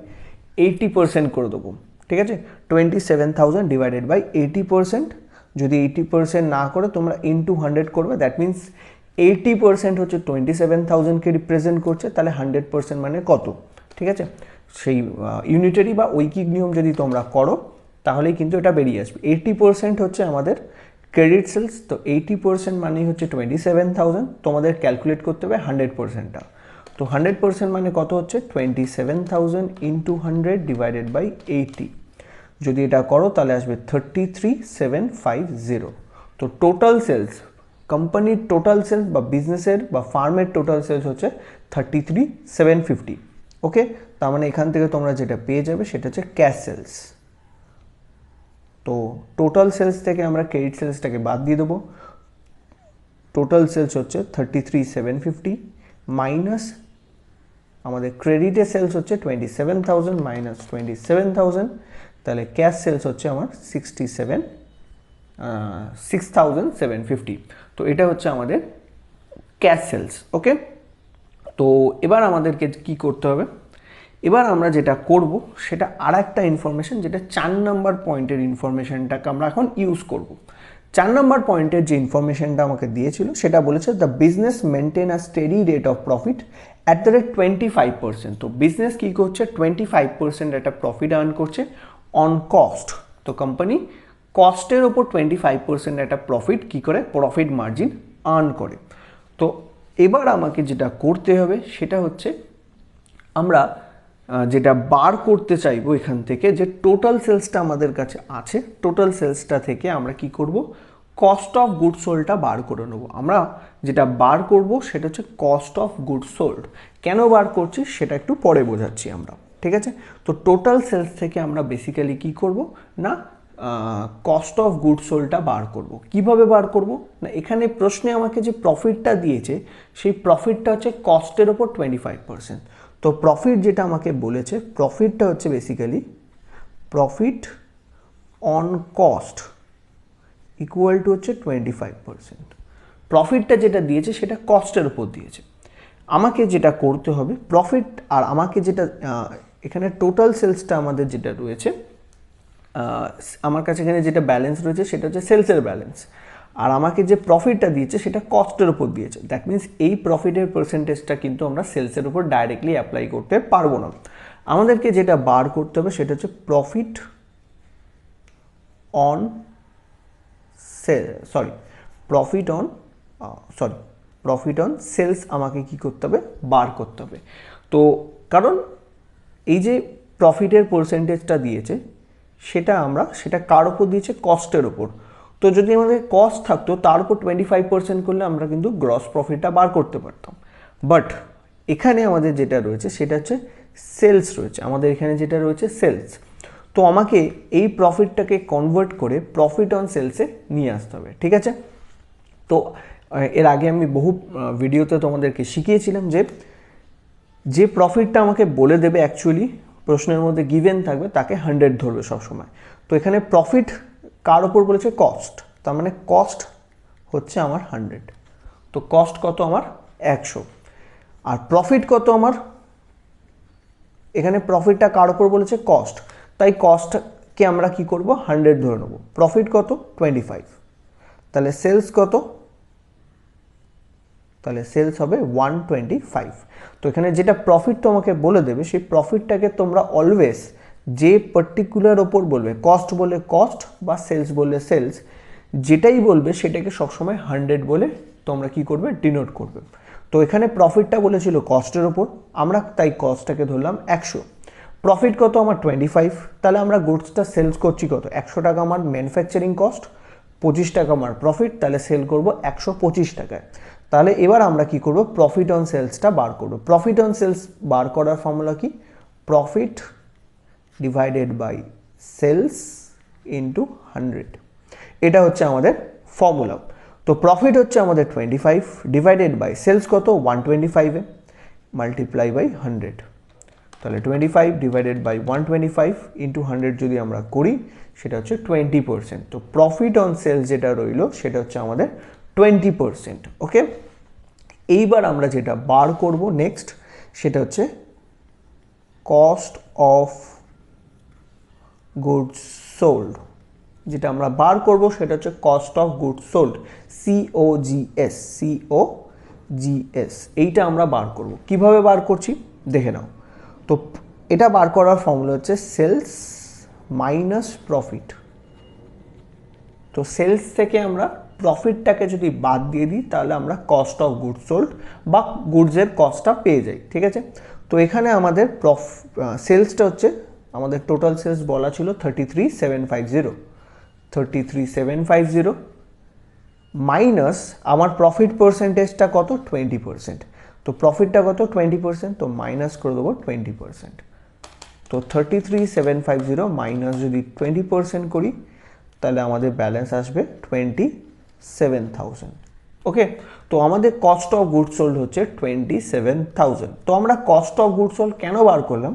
80% করে দেবো, ঠিক আছে। 27,000 ডিভাইডেড বাই 80%, যদি 80% না করে তোমরা ইনটু 100 করবে, দ্যাট মিনস 80% হচ্ছে 27,000কে রিপ্রেজেন্ট করছে, তাহলে 100% মানে কত, ঠিক আছে। সেই ইউনিটারি বা ঐকিক নিয়ম যদি তোমরা করো তাহলেই কিন্তু এটা বেরিয়ে আসবে। 80% হচ্ছে আমাদের ক্রেডিট সেলস, তো 80% মানেই হচ্ছে 27,000, তোমাদের ক্যালকুলেট করতে হবে 100%টা। তো 100% মানে কত হচ্ছে 27,000 ইন্টু 100 ডিভাইডেড বাই 80, যদি এটা করো তাহলে আসবে 33,750। তো টোটাল সেলস, কোম্পানির টোটাল সেলস বা বিজনেসের বা ফার্মের টোটাল সেলস হচ্ছে 33,750, ওকে। তার মানে এখান থেকে তোমরা যেটা পেয়ে যাবে সেটা হচ্ছে ক্যাশ সেলস। তো টোটাল সেলস থেকে আমরা ক্রেডিট সেলসটাকে বাদ দিয়ে দেবো, টোটাল সেলস হচ্ছে 33,750 মাইনাস আমাদের ক্রেডিটের সেলস হচ্ছে 27,000 মাইনাস 27,000, তাহলে ক্যাশ সেলস হচ্ছে আমার 6,750। তো এটা হচ্ছে আমাদের ক্যাশ সেলস, ওকে। তো এবার আমাদেরকে কি করতে হবে, এবার আমরা যেটা করব সেটা আর একটা ইনফরমেশন, যেটা 4 নম্বর পয়েন্টের ইনফরমেশনটাকে আমরা এখন ইউজ করব। 4 নম্বর পয়েন্টের যে ইনফরমেশনটা আমাকে দিয়েছিল সেটা বলেছে the business maintain a steady rate of profit at the rate 25%। তো বিজনেস কী করছে 25% একটা প্রফিট আর্ন করছে অন কস্ট। তো কোম্পানি কস্টের ওপর 25% একটা প্রফিট কী করে, প্রফিট মার্জিন আর্ন করে। তো এবার আমাকে যেটা করতে হবে সেটা হচ্ছে আমরা যেটা বার করতে চাইবো এখান থেকে, যে টোটাল সেলসটা আমাদের কাছে আছে, টোটাল সেলসটা থেকে আমরা কি করব, কস্ট অফ গুড সোল্ডটা বার করে নেব। আমরা যেটা বার করব সেটা হচ্ছে কস্ট অফ গুড সোল্ড। কেন বার করছি সেটা একটু পরে বোঝাচ্ছি আমরা, ঠিক আছে। তো টোটাল সেলস থেকে আমরা বেসিক্যালি কি করব না, কস্ট অফ গুড সোল্ডটা বার করব। কিভাবে বার করব না, এখানে প্রশ্নে আমাকে যে প্রফিটটা দিয়েছে সেই প্রফিটটা হচ্ছে কস্টের ওপর 25%। তো প্রফিট যেটা আমাকে বলেছে, প্রফিটটা হচ্ছে basically profit on cost equal to হচ্ছে 25%। প্রফিটটা যেটা দিয়েছে সেটা কস্টের উপর দিয়েছে। আমাকে যেটা করতে হবে প্রফিট, আর আমাকে যেটা এখানে টোটাল সেলসটা আমাদের যেটা রয়েছে, আমার কাছে এখানে যেটা ব্যালেন্স রয়েছে সেটা হচ্ছে সেলসের ব্যালেন্স, আর আমাকে যে প্রফিটটা দিয়েছে সেটা কস্টের উপর দিয়েছে। দ্যাট মিনস এই প্রফিটের পার্সেন্টেজটা কিন্তু আমরা সেলসের উপর ডাইরেক্টলি অ্যাপ্লাই করতে পারবো না। আমাদেরকে যেটা বার করতে হবে সেটা হচ্ছে profit on profit on sales আমাকে কি করতে হবে, বার করতে হবে। তো কারণ এই যে প্রফিটের পার্সেন্টেজটা দিয়েছে সেটা কার ওপর দিয়েছে, কস্টের ওপর। তো যদি আমাদের কস্ট থাকতো তার উপর 25% করলে আমরা কিন্তু গ্রস প্রফিটটা বার করতে পারতাম। বাট এখানে আমাদের যেটা রয়েছে সেটা হচ্ছে সেলস রয়েছে, আমাদের এখানে যেটা রয়েছে সেলস। তো আমাকে এই প্রফিটটাকে কনভার্ট করে প্রফিট অন সেলসে নিয়ে আসতে হবে, ঠিক আছে। তো এর আগে আমি বহু ভিডিওতে তোমাদেরকে শিখিয়েছিলাম যে প্রফিটটা আমাকে বলে দেবে, অ্যাকচুয়ালি প্রশ্নের মধ্যে গিভেন থাকবে তাকে 100 ধরবে সবসময়। তো এখানে প্রফিট কার ওপর বলেছে, কস্ট, তার মানে কস্ট হচ্ছে আমার 100। তো কস্ট কত আমার 100, আর প্রফিট কত আমার, এখানে প্রফিটটা কার ওপর বলেছে, কস্ট, তাই কস্টকে আমরা কি করব 100 ধরে নেব। প্রফিট কত 25, তাহলে সেলস কত, তাহলে সেলস হবে 125। তো এখানে যেটা প্রফিট তোমাকে বলে দেবে সেই প্রফিটটাকে তোমরা অলওয়েজ যে পার্টিকুলার ওপর বলবে, কস্ট বললে কস্ট বা সেলস বললে সেলস, যেটাই বলবে সেটাকে সবসময় 100 বলে তোমরা কি করবে, ডিনোট করবে। তো এখানে প্রফিটটা বলেছিল কস্টের ওপর, আমরা তাই কস্টটাকে ধরলাম 100। প্রফিট কত আমার 25, তাহলে আমরা গুডসটা সেলস করছি কত, 100 টাকা আমার ম্যানুফ্যাকচারিং কস্ট, 25 টাকা আমার প্রফিট, তাহলে সেল করব 125 টাকায়। তাহলে এবার আমরা কি করব, প্রফিট অন সেলসটা বার করব। প্রফিট অন সেলস বার করার ফর্মুলা কি, profit divided by sales into 100, এটা হচ্ছে আমাদের ফর্মুলা। তো প্রফিট হচ্ছে আমাদের 25 ডিভাইডেড বাই সেলস কত 125 এ মাল্টিপ্লাই বাই 100, তাহলে 25 ডিভাইডেড বাই 125 ইন্টু 100 যদি আমরা করি সেটা হচ্ছে 20%। তো প্রফিট অন সেলস যেটা রইলো সেটা হচ্ছে আমাদের 20%। ওকে, এইবার আমরা যেটা বার করব নেক্সট সেটা হচ্ছে কস্ট অফ গুডস সোল্ড। যেটা আমরা বার করব সেটা হচ্ছে cost of goods sold, COGS। এইটা আমরা বার করব। কিভাবে বার করছি দেখে নাও। তো এটা বার করার ফর্মুলা হচ্ছে সেলস মাইনাস প্রফিট। তো সেলস থেকে আমরা প্রফিটটাকে যদি বাদ দিয়ে দিই তাহলে আমরা কস্ট অফ গুডস সোল্ড বা গুডসের কস্টটা পেয়ে যাই, ঠিক আছে। তো এখানে আমাদের সেলসটা হচ্ছে, আমাদের টোটাল সেলস বলা ছিল 33,750 মাইনাস আমার প্রফিট পার্সেন্টেজটা কত 20%। তো প্রফিটটা কত 20%, তো মাইনাস করে দেবো 20%। তো 33,750 মাইনাস যদি 20% করি তাহলে আমাদের ব্যালেন্স আসবে 27,000। ওকে, তো আমাদের কস্ট অফ গুডস সোল্ড হচ্ছে 27,000। তো আমরা কস্ট অফ গুডস সোল্ড কেন বার করলাম,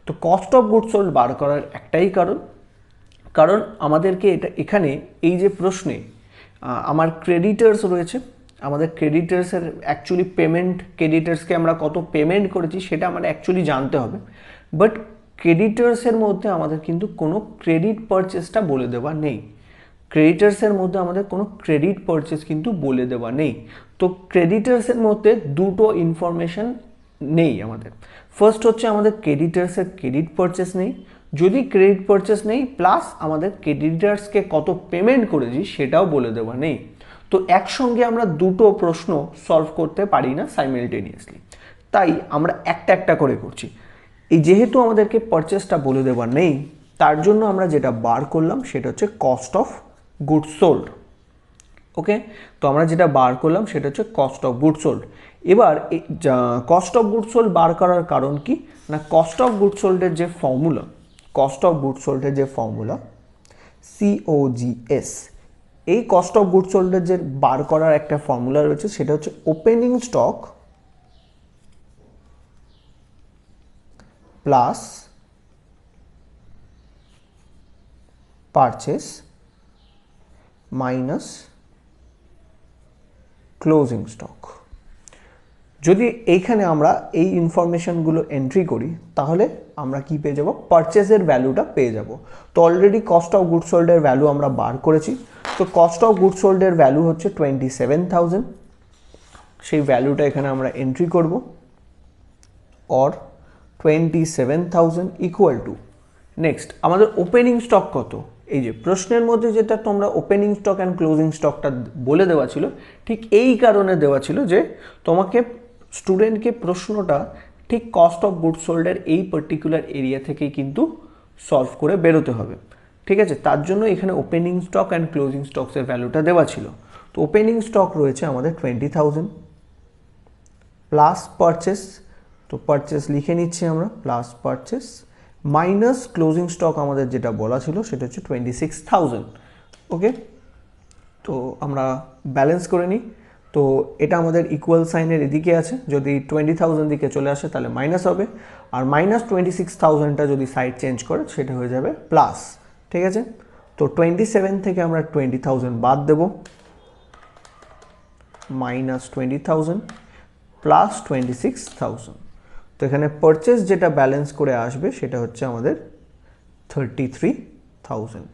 তো কস্ট অফ গুডস সোল্ড বার করার একটাই কারণ আমাদেরকে এখানে এই যে প্রশ্নে আমার ক্রেডিটার্স রয়েছে, আমাদের ক্রেডিটার্সের অ্যাকচুয়ালি পেমেন্ট, ক্রেডিটার্সকে আমরা কত পেমেন্ট করেছি সেটা আমরা অ্যাকচুয়ালি জানতে হবে। বাট ক্রেডিটার্সের মধ্যে আমাদের কিন্তু কোনো ক্রেডিট পারচেসটা বলে দেওয়া নেই, ক্রেডিটার্সের মধ্যে আমাদের কোনো ক্রেডিট পারচেস কিন্তু বলে দেওয়া নেই। তো ক্রেডিটার্সের মধ্যে দুটো ইনফরমেশন নেই আমাদের। ফার্স্ট হচ্ছে আমাদের ক্রেডিটার্সের ক্রেডিট পারচেস নেই, যদি ক্রেডিট পারচেস নেই প্লাস আমাদের ক্রেডিটার্সকে কত পেমেন্ট করেছি সেটাও বলে দেওয়া নেই। তো একসঙ্গে আমরা দুটো প্রশ্ন সলভ করতে পারি না সাইমেলটেনিয়াসলি, তাই আমরা একটা একটা করে করছি। এই যেহেতু আমাদেরকে পারচেসটা বলে দেওয়া নেই, তার জন্য আমরা যেটা বার করলাম সেটা হচ্ছে কস্ট অফ গুডস সোল্ড। ওকে, তো আমরা যেটা বার করলাম সেটা হচ্ছে কস্ট অফ গুডস সোল্ড। এবার কস্ট অফ গুডস সোল্ড বার করার কারণ কি না, কস্ট অফ গুডস সোল্ডের যে ফর্মুলা, কস্ট অফ গুডস সোল্ডের যে ফর্মুলা COGS, এই কস্ট অফ গুডস সোল্ডের যে বার করার একটা ফর্মুলা রয়েছে সেটা হচ্ছে opening stock plus purchase minus closing stock. যদি এইখানে আমরা এই ইনফরমেশনগুলো এন্ট্রি করি তাহলে আমরা কি পেয়ে যাব, পারচেসের ভ্যালুটা পেয়ে যাব। তো অলরেডি কস্ট অফ গুডস সোল্ডের ভ্যালু আমরা বার করেছি। তো কস্ট অফ গুডস সোল্ডের ভ্যালু হচ্ছে 27,000, সেই ভ্যালুটা এখানে আমরা এন্ট্রি করব, অর 27,000 ইকুয়াল টু নেক্সট আমাদের ওপেনিং স্টক কত। এই যে প্রশ্নের মধ্যে যেটা তোমরা ওপেনিং স্টক অ্যান্ড ক্লোজিং স্টকটা বলে দেওয়া ছিল, ঠিক এই কারণে দেওয়া ছিল যে তোমাকে স্টুডেন্টকে প্রশ্নটা ঠিক কস্ট অফ গুডস সোল্ডের এই পার্টিকুলার এরিয়া থেকেই কিন্তু সলভ করে বেরোতে হবে। ঠিক আছে, তার জন্য এখানে ওপেনিং স্টক অ্যান্ড ক্লোজিং স্টকসের ভ্যালুটা দেওয়া ছিল। তো ওপেনিং স্টক রয়েছে আমাদের 20,000 প্লাস পারচেস, তো পারচেস লিখে নিচ্ছি আমরা, plus purchase minus closing stock আমাদের যেটা বলা ছিল সেটা হচ্ছে 26,000। ওকে, তো আমরা ব্যালেন্স করে নিই। তো এটা আমাদের ইকুয়াল সাইনের এদিকে আছে, যদি 20,000 দিকে চলে আসে তাহলে মাইনাস হবে, আর মাইনাস 26,000টা যদি সাইড চেঞ্জ করে সেটা হয়ে যাবে প্লাস। ঠিক আছে, তো 27 থেকে আমরা 20,000 বাদ দেব, মাইনাস 20,000 প্লাস 26,000। তো এখানে পারচেস যেটা ব্যালেন্স করে আসবে সেটা হচ্ছে আমাদের 33,000।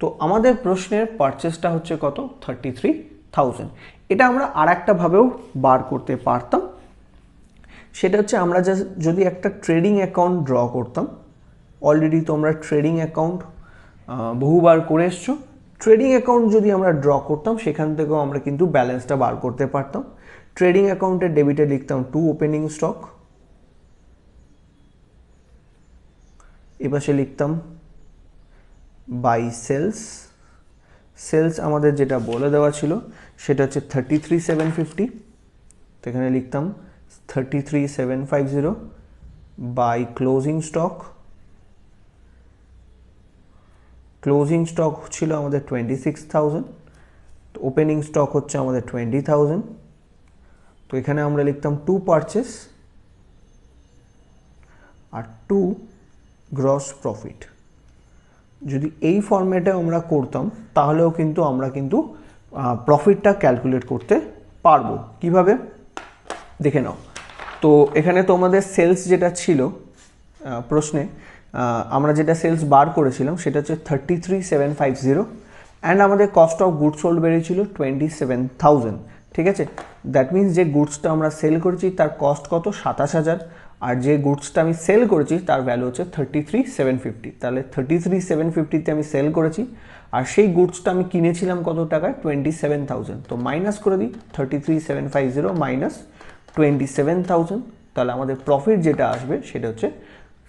তো আমাদের প্রশ্নের পারচেসটা হচ্ছে কত, 33,000। এটা আমরা আর একটা ভাবেও বার করতে পারতাম, সেটা হচ্ছে আমরা যদি একটা ট্রেডিং অ্যাকাউন্ট ড্র করতাম। অলরেডি তোমরা ট্রেডিং অ্যাকাউন্ট বহুবার করে এসছো। ট্রেডিং অ্যাকাউন্ট যদি আমরা ড্র করতাম সেখান থেকেও আমরা কিন্তু ব্যালেন্সটা বার করতে পারতাম। ট্রেডিং অ্যাকাউন্টের ডেবিটে লিখতাম 2 ওপেনিং স্টক, এপাশে লিখতাম বাই সেলস। সেলস আমাদের যেটা বলে দেওয়া ছিল সেটা হচ্ছে 33,750, তো এখানে লিখতাম 33,750 by closing stock. Closing stock ছিল আমাদের 26,000, তো ওপেনিং স্টক হচ্ছে আমাদের 20,000, তো এখানে আমরা লিখতাম 2 পারচেস আর 2 গ্রস প্রফিট। যদি এই ফরম্যাটে আমরা করতাম তাহলেও কিন্তু আমরা কিন্তু প্রফিটটা ক্যালকুলেট করতে পারবো। কিভাবে দেখে নাও। তো এখানে তোমাদের সেলস যেটা ছিল প্রশ্নে, আমরা যেটা সেলস বার করেছিলাম সেটা হচ্ছে 33,750, অ্যান্ড আমাদের কস্ট অফ গুডস সোল্ড বেরিয়েছিল 27,000। ঠিক আছে, দ্যাট মিনস যে গুডসটা আমরা সেল করেছি তার কস্ট কত, 27,000, আর যে গুডসটা আমি সেল করেছি তার ভ্যালু হচ্ছে 33,750। তাহলে 33,750তে আমি সেল করেছি, আর সেই গুডসটা আমি কিনেছিলাম কত টাকায়, 27,000। তো মাইনাস করে দিই 33,750 মাইনাস 27,000, তাহলে আমাদের প্রফিট যেটা আসবে সেটা হচ্ছে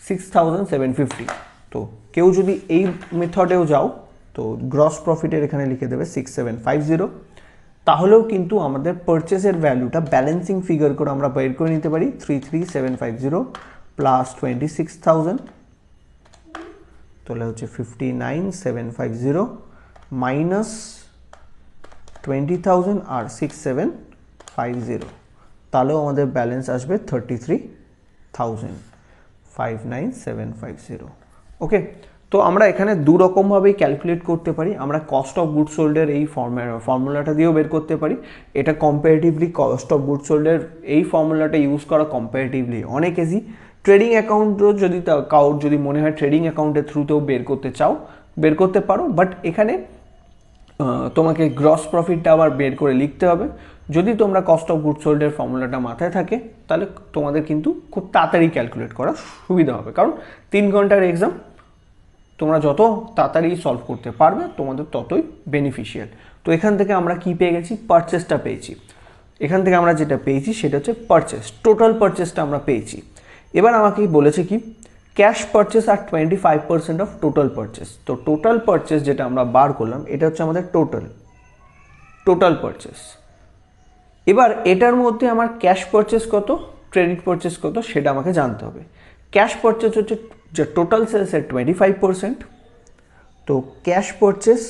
6,750। তো কেউ যদি এই মেথডেও যাও তো গ্রস প্রফিটের এখানে লিখে দেবে 6,750, তাহলেও কিন্তু আমাদের পারচেসের ভ্যালুটা ব্যালেন্সিং ফিগার করে আমরা বের করে নিতে পারি 33,750 প্লাস 26,000, তাহলে হচ্ছে 59,750 মাইনাস 20,000 আর 6,750, তাহলেও আমাদের ব্যালেন্স আসবে 33,59,750। ওকে, তো আমরা এখানে দু রকমভাবেই ক্যালকুলেট করতে পারি। আমরা কস্ট অফ গুডস সোল্ডের এই ফর্মুলাটা দিয়েও বের করতে পারি। এটা কম্পারেটিভলি কস্ট অফ গুডস সোল্ডের এই ফর্মুলাটা ইউজ করা কম্পারেটিভলি অনেক ইজি। ট্রেডিং অ্যাকাউন্টও যদি কাউর যদি মনে হয় ট্রেডিং অ্যাকাউন্টের থ্রুতেও বের করতে চাও বের করতে পারো, বাট এখানে তোমাকে গ্রস প্রফিটটা আবার বের করে লিখতে হবে। যদি তোমরা কস্ট অফ গুডস সোল্ডের ফর্মুলাটা মাথায় থাকে তাহলে তোমাদের কিন্তু খুব তাড়াতাড়ি ক্যালকুলেট করা সুবিধা হবে, কারণ 3 ঘন্টার এক্সাম, তোমরা যত তাড়াতাড়ি সলভ করতে পারবে তোমাদের ততই বেনিফিশিয়াল। তো এখান থেকে আমরা কি পেয়ে গেছি, পারচেসটা পেয়েছি। এখান থেকে আমরা যেটা পেয়েছি সেটা হচ্ছে পারচেস, টোটাল পারচেসটা আমরা পেয়েছি। এবার আমাকে বলেছে কি cash purchase are 25% of total purchase. তো টোটাল পারচেস যেটা আমরা বার করলাম এটা হচ্ছে আমাদের টোটাল পারচেস। এবার এটার মধ্যে আমার ক্যাশ পারচেস কত, ক্রেডিট পারচেস কত সেটা আমাকে জানতে হবে। ক্যাশ পারচেস হচ্ছে যে টোটাল সেলসের 25%। তো ক্যাশ পারচেস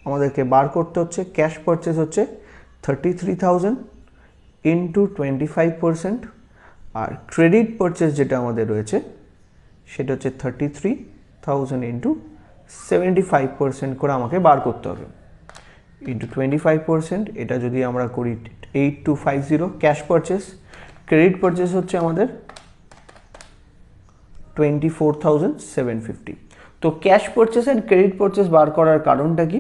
আমাদেরকে বার করতে হচ্ছে, ক্যাশ পারচেস হচ্ছে 33,000 ইন্টু 25%, আর ক্রেডিট পারচেস যেটা আমাদের রয়েছে সেটা হচ্ছে 33,000 ইন্টু 75% করে আমাকে বার করতে হবে, ইন্টু 25%। এটা যদি আমরা করি 8250 ক্যাশ পারচেস। ক্রেডিট পারচেস হচ্ছে আমাদের 24,750। তো cash purchase and credit purchase বার করার কারণটা কি?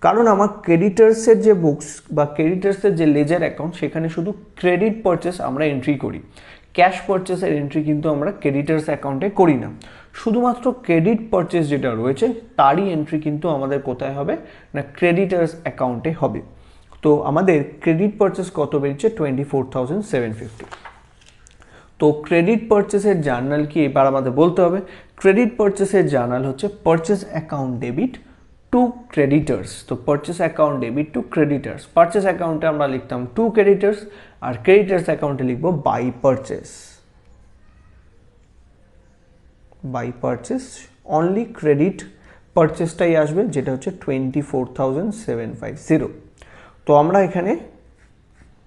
কারণ আমার ক্রেডিটার্সের যে বুকস বা ক্রেডিটার্সের যে লেজার অ্যাকাউন্ট সেখানে শুধু ক্রেডিট পারচেস আমরা এন্ট্রি করি, ক্যাশ পারচেসের এন্ট্রি কিন্তু আমরা ক্রেডিটার্স অ্যাকাউন্টে করি না। শুধুমাত্র ক্রেডিট পারচেস যেটা রয়েছে তারই এন্ট্রি কিন্তু আমাদের কোথায় হবে না ক্রেডিটার্স অ্যাকাউন্টে হবে। তো আমাদের ক্রেডিট পারচেস কত বেরিয়েছে 24,750। তো ক্রেডিট পারচেসের জার্নাল কি এবার আমাদের বলতে হবে। ক্রেডিট পারচেসের জার্নাল হচ্ছে purchase account debit to creditors. তো purchase account debit to creditors, purchase অ্যাকাউন্টে আমরা লিখতাম টু ক্রেডিটার্স, আর ক্রেডিটার্স অ্যাকাউন্টে লিখবো by purchase. By purchase only credit পারচেসটাই আসবে যেটা হচ্ছে 24,750। তো আমরা এখানে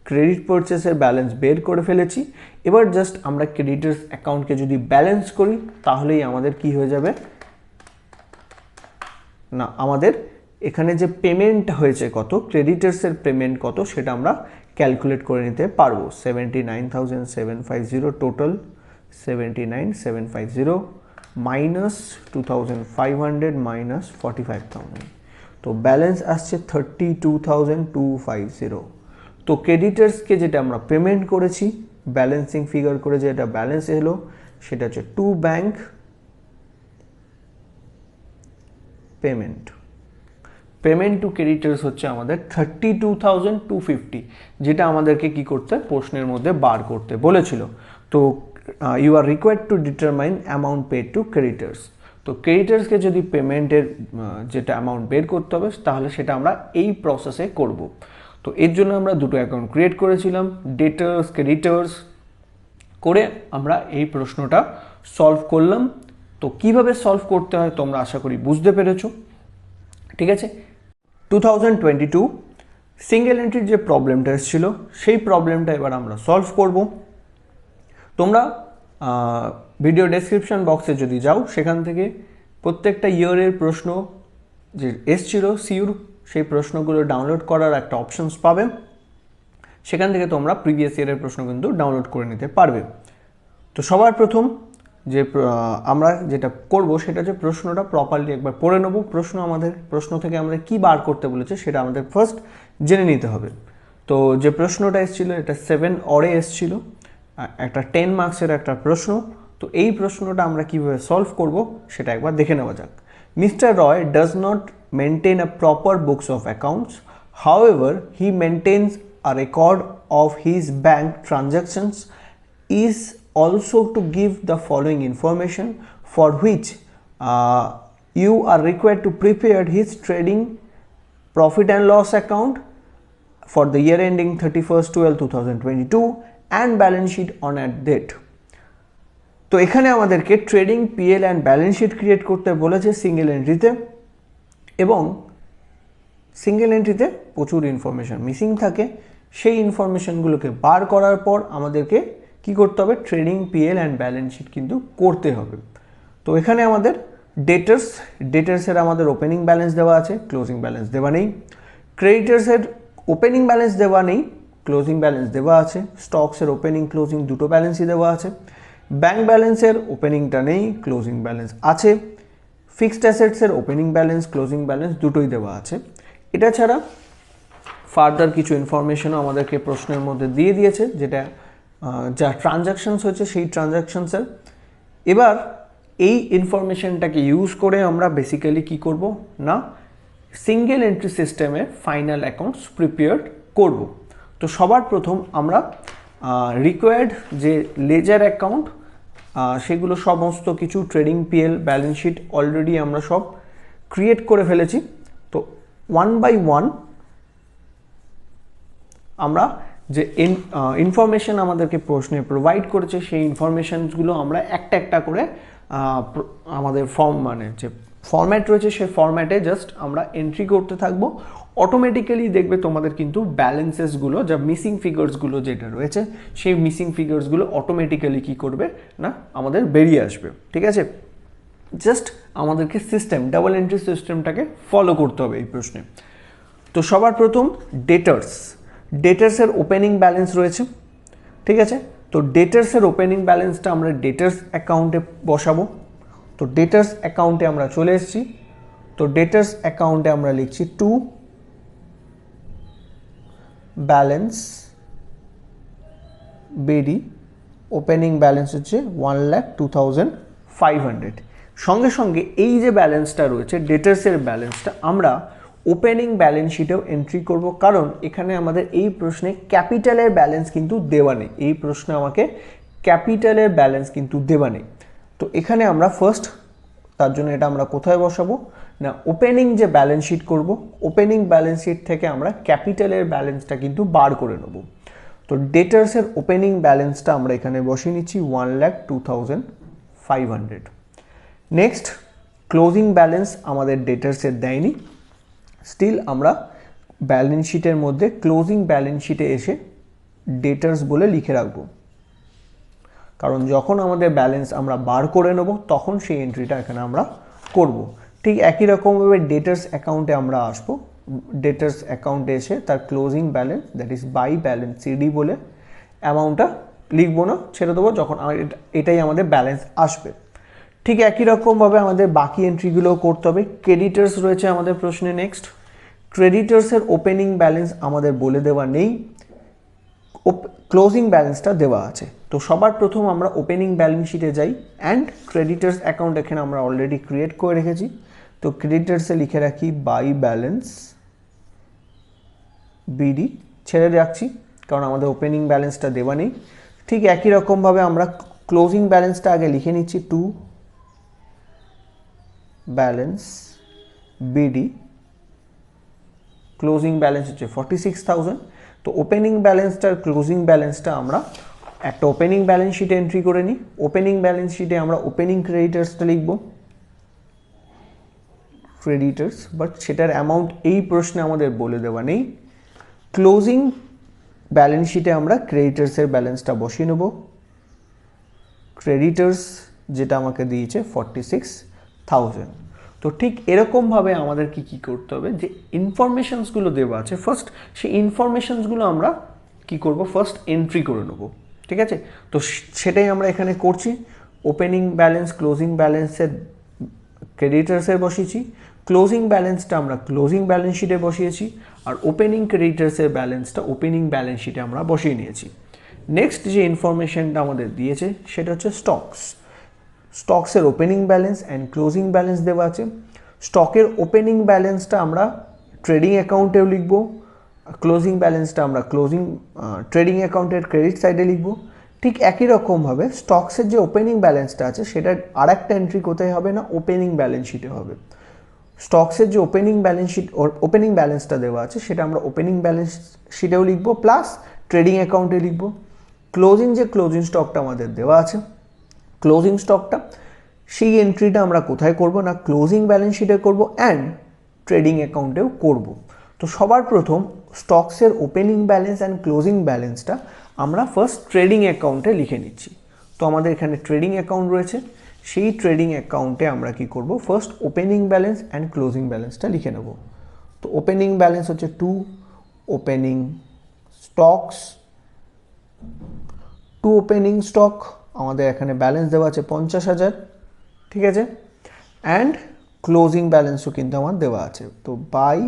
ক্রেডিট পারচেসের ব্যালেন্স বের করে ফেলেছি। এবার জাস্ট আমরা ক্রেডিটার্স অ্যাকাউন্টকে যদি ব্যালেন্স করি তাহলেই আমাদের কি হয়ে যাবে না আমাদের এখানে যে পেমেন্ট হয়েছে কত, ক্রেডিটার্সের পেমেন্ট কত সেটা আমরা ক্যালকুলেট করে নিতে পারবো। 79,750 টোটাল, 79,750 মাইনাস 2,500 মাইনাস 45,000, তো ব্যালেন্স আসছে 32,250। তো ক্রেডিটার্সকে যেটা আমরা পেমেন্ট করেছি ব্যালেন্সিং ফিগার করে যেটা ব্যালেন্স এলো সেটা হচ্ছে to bank payment to creditors হচ্ছে আমাদের 32,250, যেটা আমাদেরকে কি করতে প্রশ্নের মধ্যে বার করতে বলেছিল। তো you are required to determine amount paid to creditors. তো ক্রেডিটার্সকে যদি পেমেন্টের যেটা অ্যামাউন্ট বের করতে হবে তাহলে সেটা আমরা এই প্রসেসে করব। তো এর জন্য আমরা দুটো অ্যাকাউন্ট ক্রিয়েট করেছিলাম, ডেটার্স ক্রেডিটার্স করে আমরা এই প্রশ্নটা সলভ করলাম। তো কিভাবে সলভ করতে হয় তোমরা আশা করি বুঝতে পেরেছো, ঠিক আছে। 2022 সিঙ্গেল এন্ট্রির যে প্রবলেমটা এসেছিল সেই প্রবলেমটা এবার আমরা সলভ করব। তোমরা ভিডিও ডেসক্রিপশন বক্সে যদি যাও সেখান থেকে প্রত্যেকটা ইয়ারের প্রশ্ন যে এসছিল সিউর সেই প্রশ্নগুলো ডাউনলোড করার একটা অপশনস পাবে, সেখান থেকে তোমরা প্রিভিয়াস ইয়ারের প্রশ্ন কিন্তু ডাউনলোড করে নিতে পারবে। তো সবার প্রথম যে আমরা যেটা করব সেটা হচ্ছে প্রশ্নটা প্রপারলি একবার পড়ে নেব। প্রশ্ন থেকে আমাদের কি বার করতে বলেছে সেটা আমাদের ফার্স্ট জেনে নিতে হবে। তো যে প্রশ্নটা এসেছিলো এটা 7 অরে এসেছিলো, একটা 10 মার্কসের একটা প্রশ্ন। তো এই প্রশ্নটা আমরা কিভাবে সলভ করব সেটা একবার দেখে নেওয়া যাক। Mister Roy does not maintain a proper books of accounts, however he maintains a record of his bank transactions is also to give the following information for which you are required to prepare his trading profit and loss account for the year ending 31st/12/2022 and balance sheet on at date. তো এখানে আমাদেরকে trading PL and balance sheet create করতে বলেছে single এন্ট্রিতে, এবং single এন্ট্রিতে প্রচুর information missing থাকে। সেই ইনফরমেশনগুলোকে বার করার পর আমাদেরকে কি করতে হবে trading PL and balance sheet কিন্তু করতে হবে। তো এখানে আমাদের ডেটার্সের আমাদের ওপেনিং ব্যালেন্স দেওয়া আছে, ক্লোজিং ব্যালেন্স দেওয়া নেই। ক্রেডিটার্সের ওপেনিং ব্যালেন্স দেওয়া নেই, ক্লোজিং ব্যালেন্স দেওয়া আছে। স্টকসের ওপেনিং ক্লোজিং দুটো ব্যালেন্সই দেওয়া আছে। ব্যাংক ব্যালেন্সের ওপেনিংটা নেই, ক্লোজিং ব্যালেন্স আছে। ফিক্সড অ্যাসেটসের ওপেনিং ব্যালেন্স ক্লোজিং ব্যালেন্স দুটোই দেওয়া আছে। এটা ছাড়া ফার্দার কিছু ইনফরমেশনও আমাদেরকে প্রশ্নের মধ্যে দিয়ে দিয়েছে, যেটা যা ট্রানজাকশনস হচ্ছে সেই ট্রানজাকশনসের। এবার এই ইনফরমেশনটাকে ইউজ করে আমরা বেসিক্যালি কি করব না সিঙ্গেল এন্ট্রি সিস্টেমের ফাইনাল অ্যাকাউন্টস প্রিপেয়ার করব। তো সবার প্রথম আমরা রিকোয়ার্ড যে লেজার অ্যাকাউন্ট সেগুলো সমস্ত কিছু trading PL balance sheet already আমরা সব ক্রিয়েট করে ফেলেছি। তো ওয়ান বাই ওয়ান আমরা যে ইনফরমেশন আমাদেরকে প্রশ্নে প্রোভাইড করেছে সেই ইনফরমেশনসগুলো আমরা একটা একটা করে আমাদের মানে যে ফরম্যাট রয়েছে সেই ফরম্যাটে জাস্ট আমরা এন্ট্রি করতে থাকবো। অটোমেটিক্যালি দেখবে তোমাদের কিন্তু ব্যালেন্সেসগুলো যা মিসিং ফিগার্সগুলো যেটা রয়েছে সেই মিসিং ফিগার্সগুলো অটোমেটিক্যালি কী করবে না আমাদের বেরিয়ে আসবে। ঠিক আছে, জাস্ট আমাদেরকে সিস্টেম ডাবল এন্ট্রি সিস্টেমটাকে ফলো করতে হবে এই প্রশ্নে। তো সবার প্রথম ডেটার্সের ওপেনিং ব্যালেন্স রয়েছে। ঠিক আছে, তো ডেটার্সের ওপেনিং ব্যালেন্সটা আমরা ডেটার্স অ্যাকাউন্টে বসাবো। তো ডেটার্স অ্যাকাউন্টে আমরা চলে এসেছি। তো ডেটার্স অ্যাকাউন্টে আমরা লিখছি two balance BD, opening balance হচ্ছে 1,02,500। সঙ্গে সঙ্গে এই যে ব্যালেন্সটা রয়েছে ডেটার্সের ব্যালেন্সটা আমরা ওপেনিং ব্যালেন্স শিটেও এন্ট্রি করব, কারণ এখানে আমাদের এই প্রশ্নে ক্যাপিটালের ব্যালেন্স কিন্তু দেওয়া নেই। এই প্রশ্নে আমাকে ক্যাপিটালের ব্যালেন্স কিন্তু দেওয়া নেই। তো এখানে আমরা ফার্স্ট তার জন্য এটা আমরা কোথায় বসাবো না ওপেনিং যে ব্যালেন্স শিট করব, ওপেনিং ব্যালেন্স শিট থেকে আমরা ক্যাপিটালের ব্যালেন্সটা কিন্তু বার করে নেব। তো ডেটার্সের ওপেনিং ব্যালেন্সটা আমরা এখানে বসিয়ে নিচ্ছি 1,02,500। নেক্সট ক্লোজিং ব্যালেন্স আমাদের ডেটার্সের দেয়নি, স্টিল আমরা ব্যালেন্স শিটের মধ্যে ক্লোজিং ব্যালেন্স শিটে এসে ডেটার্স বলে লিখে রাখবো, কারণ যখন আমাদের ব্যালেন্স আমরা বার করে নেব তখন সেই এন্ট্রিটা এখানে আমরা করব। ঠিক একই রকমভাবে ডেটার্স অ্যাকাউন্টে আমরা আসবো। ডেটার্স অ্যাকাউন্টে এসে তার closing balance that is by balance CD বলে অ্যামাউন্টটা লিখবো না, ছেড়ে দেবো যখন এটাই আমাদের ব্যালেন্স আসবে। ঠিক একই রকমভাবে আমাদের বাকি এন্ট্রিগুলোও করতে হবে। ক্রেডিটার্স রয়েছে আমাদের প্রশ্নে। নেক্সট ক্রেডিটার্সের ওপেনিং ব্যালেন্স আমাদের বলে দেওয়া নেই, ক্লোজিং ব্যালেন্সটা দেওয়া আছে। তো সবার প্রথম আমরা ওপেনিং ব্যালেন্স শিটে যাই অ্যান্ড ক্রেডিটার্স অ্যাকাউন্ট এখানে আমরা অলরেডি ক্রিয়েট করে রেখেছি। তো ক্রেডিটার্সে লিখে রাখি বাই ব্যালেন্স বিডি, ছেড়ে রাখছি কারণ আমাদের ওপেনিং ব্যালেন্সটা দেওয়া নেই। ঠিক একই রকমভাবে আমরা ক্লোজিং ব্যালেন্সটা আগে লিখে নিচ্ছি two balance BD, closing balance হচ্ছে 46,000। তো ওপেনিং ব্যালেন্সটার ক্লোজিং ব্যালেন্সটা আমরা একটা ওপেনিং ব্যালেন্স শিটে এন্ট্রি করে নিই। ওপেনিং ব্যালেন্স শিটে আমরা ওপেনিং ক্রেডিটার্সটা লিখব ক্রেডিটার্স, বাট সেটার অ্যামাউন্ট এই প্রশ্নে আমাদের বলে দেওয়া নেই। ক্লোজিং ব্যালেন্স শিটে আমরা ক্রেডিটার্সের ব্যালেন্সটা বসিয়ে নেব। ক্রেডিটার্স যেটা আমাকে দিয়েছে 46,000। তো ঠিক এরকমভাবে আমাদের কি করতে হবে, যে ইনফরমেশনসগুলো দেওয়া আছে ফার্স্ট সেই ইনফরমেশনসগুলো আমরা কি করব ফার্স্ট এন্ট্রি করে নেব। ঠিক আছে, তো সেটাই আমরা এখানে করছি। ওপেনিং ব্যালেন্স ক্লোজিং ব্যালেন্সের ক্রেডিটার্সের বসিয়েছি, ক্লোজিং ব্যালেন্সটা আমরা ক্লোজিং ব্যালেন্স শিটে বসিয়েছি, আর ওপেনিং ক্রেডিটার্সের ব্যালেন্সটা ওপেনিং ব্যালেন্স শিটে আমরা বসিয়ে নিয়েছি। নেক্সট যে ইনফরমেশনটা আমাদের দিয়েছে সেটা হচ্ছে স্টকসের opening balance and closing balance দেওয়া আছে। স্টকের ওপেনিং ব্যালেন্সটা আমরা ট্রেডিং অ্যাকাউন্টেও লিখব, ক্লোজিং ব্যালেন্সটা আমরা ট্রেডিং অ্যাকাউন্টের ক্রেডিট সাইডে লিখব। ঠিক একই রকমভাবে স্টকসের যে ওপেনিং ব্যালেন্সটা আছে সেটার আরেকটা এন্ট্রি কোথায় হবে না ওপেনিং ব্যালেন্স শিটে হবে। স্টকসের যে ওপেনিং ব্যালেন্সটা দেওয়া আছে সেটা আমরা ওপেনিং ব্যালেন্স শিটেও লিখব, প্লাস ট্রেডিং অ্যাকাউন্টে লিখব। ক্লোজিং স্টকটা আমাদের দেওয়া আছে, ক্লোজিং স্টকটা সেই এন্ট্রিটা আমরা কোথায় করব না ক্লোজিং ব্যালেন্স শিটে করব অ্যান্ড ট্রেডিং অ্যাকাউন্টেও করব। তো সবার প্রথম স্টকসের ওপেনিং ব্যালেন্স অ্যান্ড ক্লোজিং ব্যালেন্সটা আমরা ফার্স্ট ট্রেডিং অ্যাকাউন্টে লিখে নিচ্ছি। তো আমাদের এখানে ট্রেডিং অ্যাকাউন্ট রয়েছে, সেই ট্রেডিং অ্যাকাউন্টে আমরা কি করব first opening balance and closing ব্যালেন্সটা লিখে নেব। তো ওপেনিং ব্যালেন্স হচ্ছে টু ওপেনিং স্টক, আমাদের এখানে ব্যালেন্স দেওয়া আছে 50,000। ঠিক আছে, অ্যান্ড ক্লোজিং ব্যালেন্সও কিন্তু আমার দেওয়া আছে। তো বাই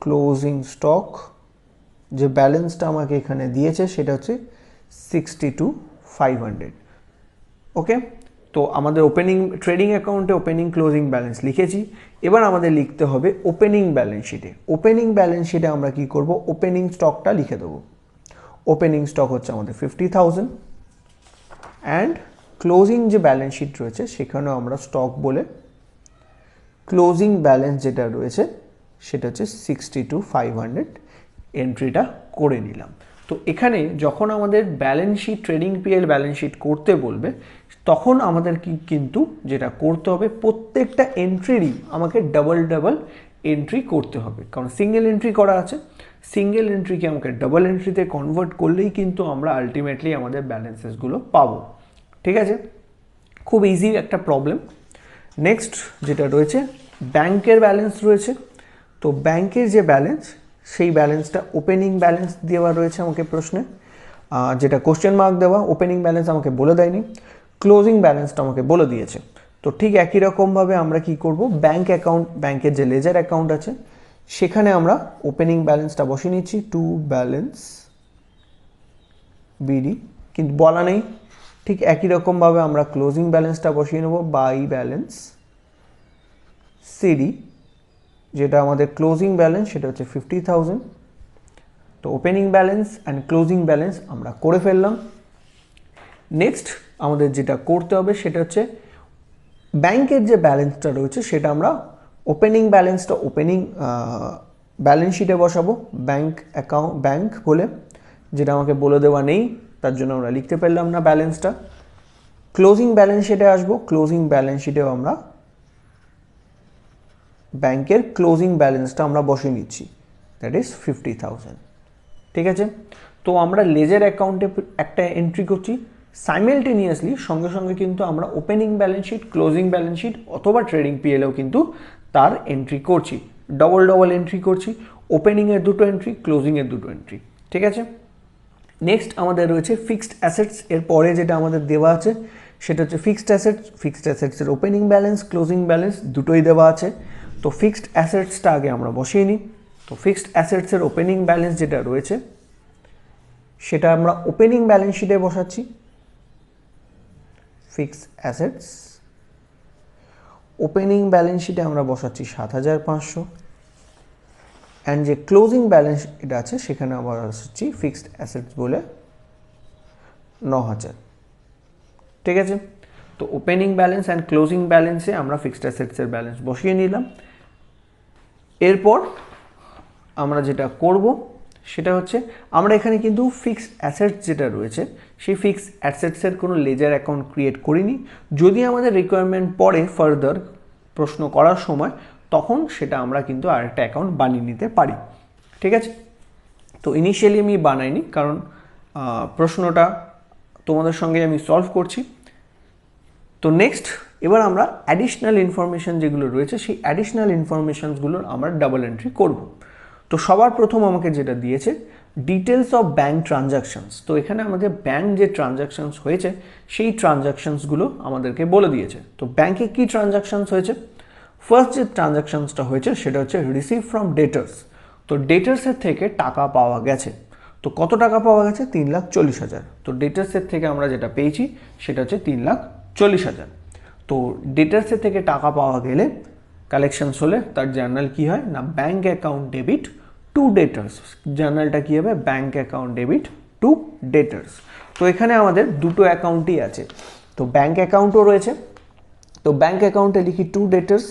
ক্লোজিং স্টক যে ব্যালেন্সটা আমাকে এখানে দিয়েছে সেটা হচ্ছে 62,500। ওকে, তো আমাদের ট্রেডিং অ্যাকাউন্টে ওপেনিং ক্লোজিং ব্যালেন্স লিখেছি। এবার আমাদের লিখতে হবে ওপেনিং ব্যালেন্স শিটে আমরা কি করব ওপেনিং স্টকটা লিখে দেবো। ওপেনিং স্টক হচ্ছে আমাদের 50,000 অ্যান্ড ক্লোজিং যে ব্যালেন্স শিট রয়েছে সেখানেও আমরা স্টক বলে ক্লোজিং ব্যালেন্স যেটা রয়েছে সেটা হচ্ছে 62,500 এন্ট্রিটা করে নিলাম। তো এখানে যখন আমাদের balance sheet trading PL balance sheet করতে বলবে তখন আমাদের কিন্তু যেটা করতে হবে প্রত্যেকটা এন্ট্রিরই আমাকে ডাবল এন্ট্রি করতে হবে, কারণ সিঙ্গেল এন্ট্রি করা আছে, সিঙ্গেল এন্ট্রিকে আমাকে ডাবল এন্ট্রিতে কনভার্ট করলেই কিন্তু আমরা আলটিমেটলি আমাদের ব্যালেন্সেসগুলো পাবো। ঠিক আছে, খুব ইজি একটা প্রবলেম। নেক্সট যেটা রয়েছে ব্যাংকের ব্যালেন্স রয়েছে। তো ব্যাংকের যে ব্যালেন্স সেই ব্যালেন্সটা ওপেনিং ব্যালেন্স দেওয়া রয়েছে আমাকে প্রশ্নে, যেটা কোশ্চেন মার্ক দেওয়া। ওপেনিং ব্যালেন্স আমাকে বলে দেয়নি, ক্লোজিং ব্যালেন্সটা আমাকে বলে দিয়েছে। তো ঠিক একই রকমভাবে আমরা কি করব, ব্যাংক অ্যাকাউন্ট, ব্যাংকের যে লেজার অ্যাকাউন্ট আছে সেখানে আমরা ওপেনিং ব্যালেন্সটা বসিয়ে নিচ্ছি, টু ব্যালেন্স বিডি, কিন্তু বলা নেই। ঠিক একই রকমভাবে আমরা ক্লোজিং ব্যালেন্সটা বসিয়ে নেব, বাই ব্যালেন্স সিডি, যেটা আমাদের ক্লোজিং ব্যালেন্স সেটা হচ্ছে 50,000। তো opening balance and closing balance আমরা করে ফেললাম। নেক্সট আমাদের যেটা করতে হবে সেটা হচ্ছে ব্যাংকের যে ব্যালেন্সটা রয়েছে সেটা আমরা ওপেনিং ব্যালেন্সটা ওপেনিং ব্যালেন্স শিটে বসাবো, ব্যাংক অ্যাকাউন্ট ব্যাংক বলে, যেটা আমাকে বলে দেওয়া নেই তার জন্য আমরা লিখতে পারলাম না ব্যালেন্সটা। ক্লোজিং ব্যালেন্স শিটে আসবো, ক্লোজিং ব্যালেন্স শিটেও আমরা ব্যাংকের ক্লোজিং ব্যালেন্সটা আমরা বসিয়ে নিচ্ছি, দ্যাট ইজ 50,000। ঠিক আছে, তো আমরা লেজার অ্যাকাউন্টে একটা এন্ট্রি করছি, সাইমেলটেনিয়াসলি সঙ্গে সঙ্গে কিন্তু আমরা opening balance sheet, closing balance sheet অথবা ট্রেডিং পিএলেও কিন্তু তার এন্ট্রি করছি, ডবল এন্ট্রি করছি, ওপেনিংয়ের দুটো এন্ট্রি, ক্লোজিংয়ের দুটো এন্ট্রি। ঠিক আছে, নেক্সট আমাদের রয়েছে ফিক্সড অ্যাসেটস। এর পরে যেটা আমাদের দেওয়া আছে সেটা হচ্ছে ফিক্সড অ্যাসেটস। ফিক্সড অ্যাসেটসের ওপেনিং ব্যালেন্স, ক্লোজিং ব্যালেন্স দুটোই দেওয়া আছে। তো ফিক্সড অ্যাসেটসটা আগে আমরা বসিয়ে নিই। তো ফিক্সড অ্যাসেটসের ওপেনিং ব্যালেন্স যেটা রয়েছে সেটা আমরা ওপেনিং ব্যালেন্স শিটে বসাচ্ছি, ফিক্সড অ্যাসেটস ওপেনিং ব্যালেন্স শিটে আমরা বসাচ্ছি 7,500, অ্যান্ড যে ক্লোজিং ব্যালেন্স এটা আছে সেখানে আমরা বসাচ্ছি ফিক্সড অ্যাসেটস বলে 9,000। ঠিক আছে, তো ওপেনিং ব্যালেন্স অ্যান্ড ক্লোজিং ব্যালেন্সে আমরা ফিক্সড অ্যাসেটসের ব্যালেন্স বসিয়ে নিলাম। এরপর আমরা যেটা করব সেটা হচ্ছে আমরা এখানে কিন্তু ফিক্সড অ্যাসেটস যেটা রয়েছে সেই ফিক্সড অ্যাসেটসের কোনো লেজার অ্যাকাউন্ট ক্রিয়েট করিনি। যদি আমাদের রিকোয়ারমেন্ট পড়ে ফার্দার প্রশ্ন করার সময় তখন সেটা আমরা কিন্তু আরেকটা অ্যাকাউন্ট বানিয়ে নিতে পারি। ঠিক আছে, তো ইনিশিয়ালি আমি বানাইনি, কারণ প্রশ্নটা তোমাদের সঙ্গে আমি সলভ করছি। তো নেক্সট এবার আমরা অ্যাডিশনাল ইনফরমেশান যেগুলো রয়েছে সেই অ্যাডিশনাল ইনফরমেশানসগুলোর আমরা ডাবল এন্ট্রি করব। তো সবার প্রথম আমাকে যেটা দিয়েছে ডিটেলস অফ ব্যাঙ্ক ট্রানজাকশানস। তো এখানে আমাদের ব্যাঙ্ক যে ট্রানজাকশানস হয়েছে সেই ট্রানজাকশানসগুলো আমাদেরকে বলে দিয়েছে। তো ব্যাঙ্কে কী ট্রানজাকশানস হয়েছে, ফার্স্ট যে ট্রানজাকশানসটা হয়েছে সেটা হচ্ছে রিসিভ ফ্রম ডেটার্স। তো ডেটার্সের থেকে টাকা পাওয়া গেছে। তো কত টাকা পাওয়া গেছে, 3,40,000। তো ডেটার্সের থেকে আমরা যেটা পেয়েছি সেটা হচ্ছে 3,40,000। তো ডেটার্সের থেকে টাকা পাওয়া গেলে কালেকশনস হলে তার জার্নাল কি হয় না, ব্যাঙ্ক অ্যাকাউন্ট ডেবিট টু ডেটার্স। জার্নালটা কি হবে, bank account debit to debtors. তো এখানে আমাদের দুটো অ্যাকাউন্টই আছে, তো ব্যাঙ্ক অ্যাকাউন্টও রয়েছে। তো ব্যাঙ্ক অ্যাকাউন্টে লিখি টু ডেটার্স,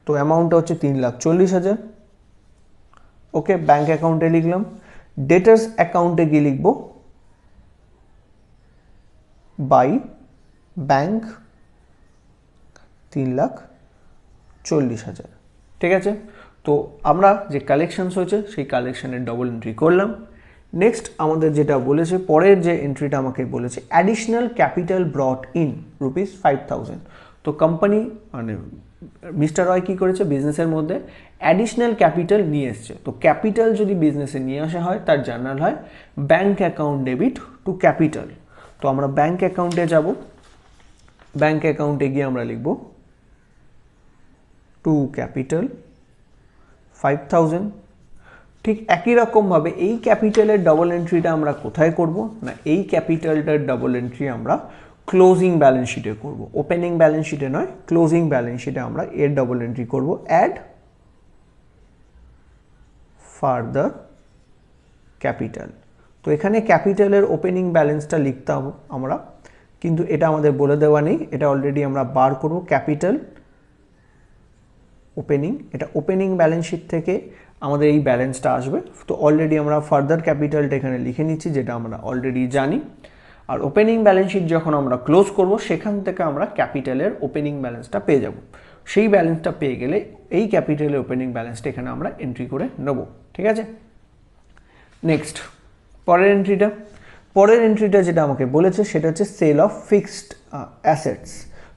তো অ্যামাউন্টটা হচ্ছে 3,40,000। ওকে, ব্যাঙ্ক অ্যাকাউন্টে লিখলাম। ডেটার্স অ্যাকাউন্টে গিয়ে লিখব বাই ব্যাঙ্ক 3,40,000। ঠিক আছে, তো আমরা যে কালেকশনস হয়েছে সেই কালেকশনের ডবল এন্ট্রি করলাম। নেক্সট আমাদের যেটা বলেছে পরের যে এন্ট্রিটা আমাকে বলেছে অ্যাডিশনাল ক্যাপিটাল ব্রট ইন ₹5,000। তো কোম্পানি মানে মিস্টার রয় কী করেছে, বিজনেসের মধ্যে অ্যাডিশনাল ক্যাপিটাল নিয়ে এসছে। তো ক্যাপিটাল যদি বিজনেসে নিয়ে আসা হয় তার জার্নাল হয় bank account debit two capital. তো আমরা ব্যাঙ্ক অ্যাকাউন্টে যাব, ব্যাঙ্ক অ্যাকাউন্টে গিয়ে আমরা লিখব টু ক্যাপিটাল 5,000। ঠিক একই রকমভাবে এই ক্যাপিটালের ডবল এন্ট্রিটা আমরা কোথায় করব না, এই ক্যাপিটালটার ডবল এন্ট্রি আমরা ক্লোজিং ব্যালেন্স শিটে করব, ওপেনিং ব্যালেন্স শিটে নয়, ক্লোজিং ব্যালেন্স শিটে আমরা এর ডবল এন্ট্রি করব। Add further capital. তো এখানে ক্যাপিটালের ওপেনিং ব্যালেন্সটা লিখতাম আমরা, কিন্তু এটা আমাদের বলে দেওয়া নেই, এটা অলরেডি আমরা বার করব। ক্যাপিটাল ওপেনিং, এটা ওপেনিং ব্যালেন্স শিট থেকে আমাদের এই ব্যালেন্সটা আসবে। তো অলরেডি আমরা ফার্দার ক্যাপিটালটা এখানে লিখে নিচ্ছি, যেটা আমরা অলরেডি জানি। আর ওপেনিং ব্যালেন্স শিট যখন আমরা ক্লোজ করব, সেখান থেকে আমরা ক্যাপিটালের ওপেনিং ব্যালেন্সটা পেয়ে যাব। সেই ব্যালেন্সটা পেয়ে গেলে এই ক্যাপিটালের ওপেনিং ব্যালেন্সটা এখানে আমরা এন্ট্রি করে নেব, ঠিক আছে। নেক্সট পরের এন্ট্রিটা যেটা আমাকে বলেছে সেটা হচ্ছে সেল অফ ফিক্সড অ্যাসেটস।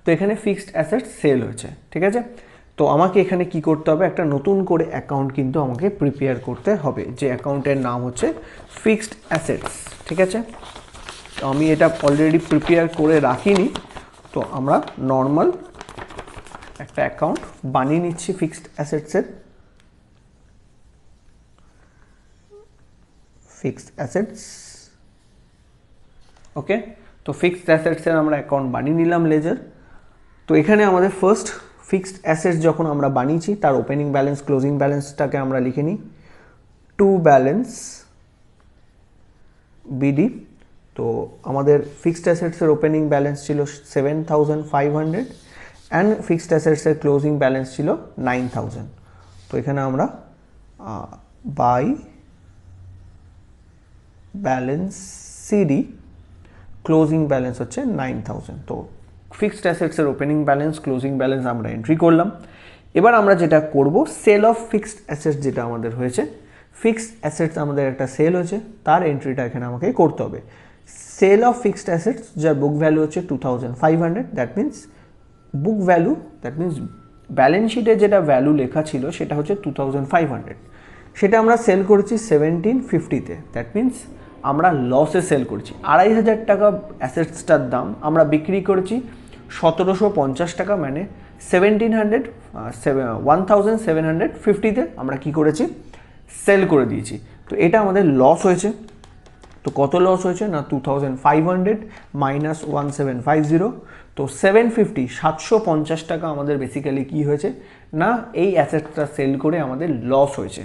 তো এখানে ফিক্সড অ্যাসেটস সেল হয়েছে, ঠিক আছে। তো আমাকে এখানে কি করতে হবে, একটা নতুন করে অ্যাকাউন্ট কিন্তু আমাকে প্রিপেয়ার করতে হবে, যে অ্যাকাউন্টের নাম হচ্ছে ফিক্সড অ্যাসেটস, ঠিক আছে। তো আমি এটা অলরেডি প্রিপেয়ার করে রাখিনি, তো আমরা নর্মাল একটা অ্যাকাউন্ট বানিয়ে নিচ্ছি ফিক্সড অ্যাসেটসের। ফিক্সড অ্যাসেটস, ওকে। তো ফিক্সড অ্যাসেটসের আমরা অ্যাকাউন্ট বানিয়ে নিলাম লেজার। তো এখানে আমাদের ফার্স্ট ফিক্সড অ্যাসেটস যখন আমরা বানিয়েছি, তার ওপেনিং ব্যালেন্স ক্লোজিং ব্যালেন্সটাকে আমরা লিখে নিই, টু ব্যালেন্স বিডি। তো আমাদের ফিক্সড অ্যাসেটসের ওপেনিং ব্যালেন্স ছিল 7,500 অ্যান্ড ফিক্সড অ্যাসেটসের ক্লোজিং ব্যালেন্স ছিল 9,000। তো এখানে আমরা by balance CD, closing balance হচ্ছে 9,000। তো ফিক্সড অ্যাসেটসের ওপেনিং ব্যালেন্স ক্লোজিং ব্যালেন্স আমরা এন্ট্রি করলাম। এবার আমরা যেটা করব, সেল অফ ফিক্সড অ্যাসেটস যেটা আমাদের হয়েছে, ফিক্সড অ্যাসেটস আমাদের একটা সেল হয়েছে, তার এন্ট্রিটা এখানে আমাকে করতে হবে। সেল অফ ফিক্সড অ্যাসেটস যার বুক ভ্যালু হচ্ছে 2,500, that means book value, that means balance শিটে যেটা ভ্যালু লেখা ছিল সেটা হচ্ছে 2,500, সেটা আমরা সেল করেছি 1750-তে, দ্যাট মিন্স আমরা লসে সেল করেছি। 2,500 টাকা অ্যাসেটসটার দাম আমরা বিক্রি করেছি 1,750 টাকা, মানে 1,750-তে আমরা কি করেছি, সেল করে দিয়েছি। তো এটা আমাদের লস হয়েছে। তো কত লস হয়েছে না, 2,500 মাইনাস 1,750, তো 750 টাকা আমাদের বেসিক্যালি কি হয়েছে না, এই অ্যাসেটসটা সেল করে আমাদের লস হয়েছে।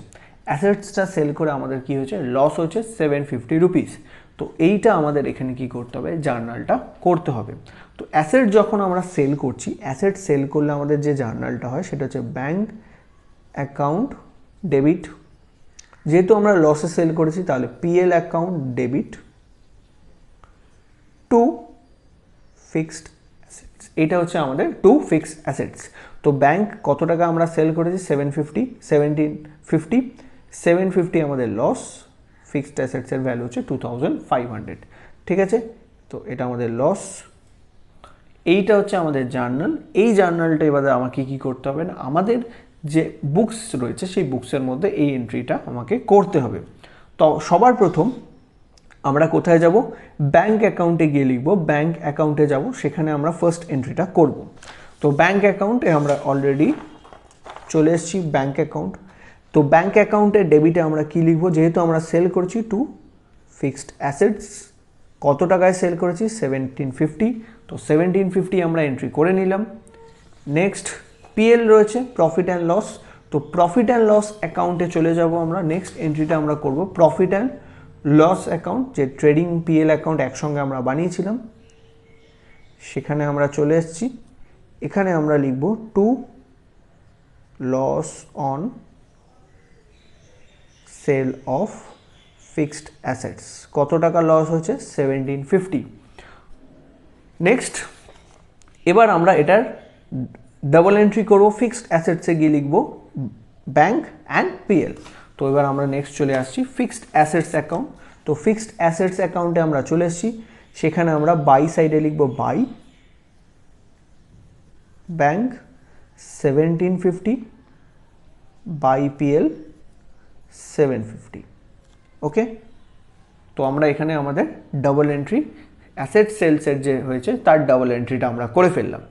অ্যাসেটসটা সেল করে আমাদের কি হয়েছে, লস হয়েছে 750 রুপিস। তো এইটা আমাদের এখানে কি করতে হবে, জার্নালটা করতে হবে। তো অ্যাসেট যখন আমরা সেল করছি, অ্যাসেট সেল করলে আমাদের যে জার্নালটা হয় সেটা হচ্ছে ব্যাংক অ্যাকাউন্ট ডেবিট। যেহেতু আমরা লসে সেল করেছি, তাহলে PL account debit two fixed assets. এটা হচ্ছে আমাদের টু ফিক্সড অ্যাসেটস। তো ব্যাংক কত টাকা আমরা সেল করেছি, 750 আমাদের লস, ফিক্সড অ্যাসেটসের ভ্যালু হচ্ছে 2,500, ঠিক আছে। তো এটা আমাদের লস, এইটা হচ্ছে আমাদের জার্নাল। এই জার্নালটা এবারে আমাকে কি করতে হবে না, আমাদের যে বুকস রয়েছে সেই বুকসের মধ্যে এই এন্ট্রিটা আমাকে করতে হবে। তো সবার প্রথম আমরা কোথায় যাব, ব্যাংক অ্যাকাউন্টে গিয়ে লিখব, ব্যাংক অ্যাকাউন্টে যাব, সেখানে আমরা ফার্স্ট এন্ট্রিটা করব। তো ব্যাংক অ্যাকাউন্টে আমরা অলরেডি চলে এসেছি, ব্যাংক অ্যাকাউন্ট। তো ব্যাংক অ্যাকাউন্টে ডেবিটে আমরা কি লিখব, যেহেতু আমরা সেল করছি টু ফিক্সড অ্যাসেটস, কত টাকায় সেল করেছি 1750, তো 1750 আমরা এন্ট্রি করে নিলাম। নেক্সট পিএল রয়েছে, প্রফিট অ্যান্ড লস। তো প্রফিট অ্যান্ড লস অ্যাকাউন্টে চলে যাব আমরা, নেক্সট এন্ট্রিটা আমরা করব প্রফিট অ্যান্ড লস অ্যাকাউন্ট, যে ট্রেডিং পিএল অ্যাকাউন্ট একসঙ্গে আমরা বানিয়েছিলাম, সেখানে আমরা চলে এসেছি। এখানে আমরা লিখব to loss on sale of fixed assets, কত টাকা লস হয়েছে 1750। নেক্সট এবার আমরা এটার ডাবল এন্ট্রি করব, ফিক্সড অ্যাসেটসে গিয়ে লিখব ব্যাংক অ্যান্ড পিএল। তো এবার আমরা নেক্সট চলে আসছি ফিক্সড অ্যাসেটস অ্যাকাউন্ট। তো ফিক্সড অ্যাসেটস অ্যাকাউন্টে আমরা চলে এসেছি, সেখানে আমরা বাই সাইডে লিখব বাই ব্যাংক 1750 বাই পিএল 750, ওকে। তো আমরা এখানে আমাদের ডাবল এন্ট্রি অ্যাসেট সেলসের যে হয়েছে তার ডাবল এন্ট্রিটা আমরা করে ফেললাম।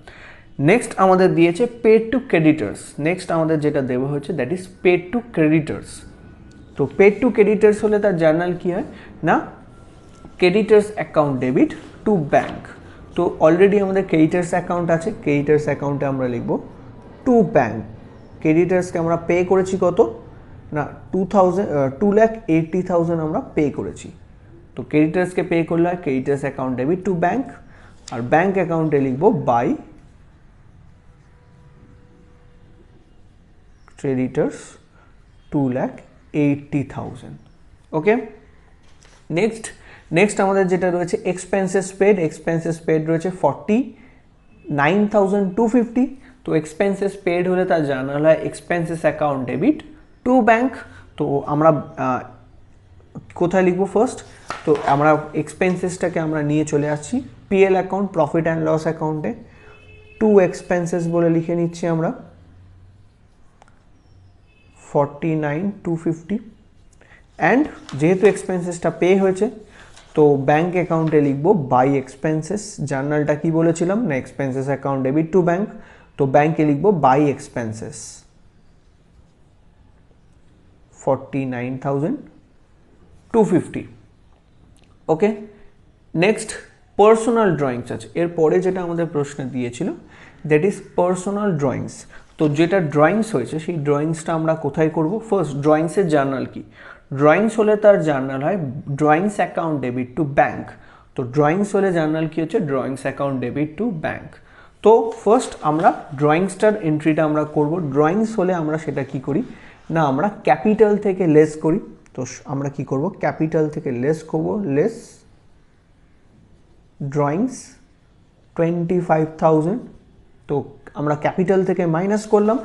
নেক্সট আমাদের দিয়েছে পেড টু ক্রেডিটার্স, নেক্সট আমাদের যেটা দেওয়া হয়েছে that is paid to creditors. তো পেড টু ক্রেডিটার্স হলে তার জার্নাল কী হয় না, creditors account debit to bank. তো অলরেডি আমাদের ক্রেডিটার্স অ্যাকাউন্ট আছে, ক্রেডিটার্স অ্যাকাউন্টে আমরা লিখব টু ব্যাংক। ক্রেডিটার্সকে আমরা পে করেছি কত না 2,80,000 আমরা পে করেছি। তো ক্রেডিটার্সকে পে করলে হয় creditors account debit to bank, আর ব্যাঙ্ক অ্যাকাউন্টে লিখবো বাই ক্রেডিটার্স 2,80,000। ওকে, নেক্সট আমাদের যেটা রয়েছে এক্সপেন্সেস পেড রয়েছে 49,250। তো এক্সপেন্সেস পেড হলে তার জার্নাল হয় expenses account debit to bank. তো আমরা কোথায় লিখবো ফার্স্ট, তো আমরা এক্সপেন্সেসটাকে আমরা নিয়ে চলে আসছি PL account, profit and loss অ্যাকাউন্টে টু এক্সপেন্সেস বলে লিখে নিচ্ছি আমরা 49,250। অ্যান্ড যেহেতু এক্সপেন্সেসটা পে হয়েছে তো ব্যাঙ্ক অ্যাকাউন্টে লিখবো বাই এক্সপেন্সেস। জার্নালটা কি বলেছিলাম না expenses account debit to bank, তো ব্যাঙ্কে লিখবো by expenses 49,250। Okay, next personal drawings আছে। এরপরে যেটা আমাদের প্রশ্নে দিয়েছিল দ্যাট ইজ পার্সোনাল ড্রয়িংস। তো যেটা ড্রয়িংস হয়েছে সেই ড্রয়িংসটা আমরা কোথায় করব? ফার্স্ট ড্রয়িংসের জার্নাল কি? ড্রয়িংস হলে তার জার্নাল হয় drawings account debit to bank. তো ড্রয়িংস হলে জার্নাল কি হচ্ছে? Drawings account debit to bank. তো ফার্স্ট আমরা ড্রয়িংসটার এন্ট্রিটা আমরা করব। ড্রয়িংস হলে আমরা সেটা কি করি না আমরা ক্যাপিটাল থেকে লেস করি। তো আমরা কি করব? ক্যাপিটাল থেকে লেস করব, লেস ড্রয়িংস 25,000। তো আমরা ক্যাপিটাল থেকে মাইনাস করলাম।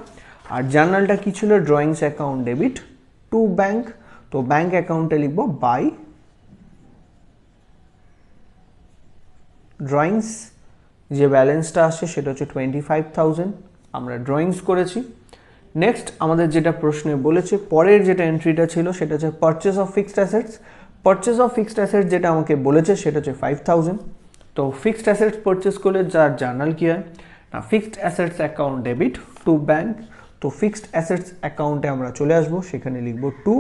আর জার্নালটা কি ছিল? Drawings account debit to bank. তো ব্যাঙ্ক অ্যাকাউন্টে লিখব বাই ড্রয়িংস, যে ব্যালেন্সটা আসছে সেটা হচ্ছে 25,000, আমরা ড্রয়িংস করেছি। নেক্সট আমাদের যেটা প্রশ্নে বলেছে পরের যেটা এন্ট্রিটা ছিল সেটা হচ্ছে purchase of fixed assets. Purchase of fixed assets যেটা আমাকে বলেছে সেটা হচ্ছে 5,000। তো ফিক্সড অ্যাসেটস পারচেস করলে যার জার্নাল কি হয় না fixed assets account debit to bank. তো ফিক্সড অ্যাসেটস অ্যাকাউন্টে আমরা চলে আসবো, সেখানে লিখব টু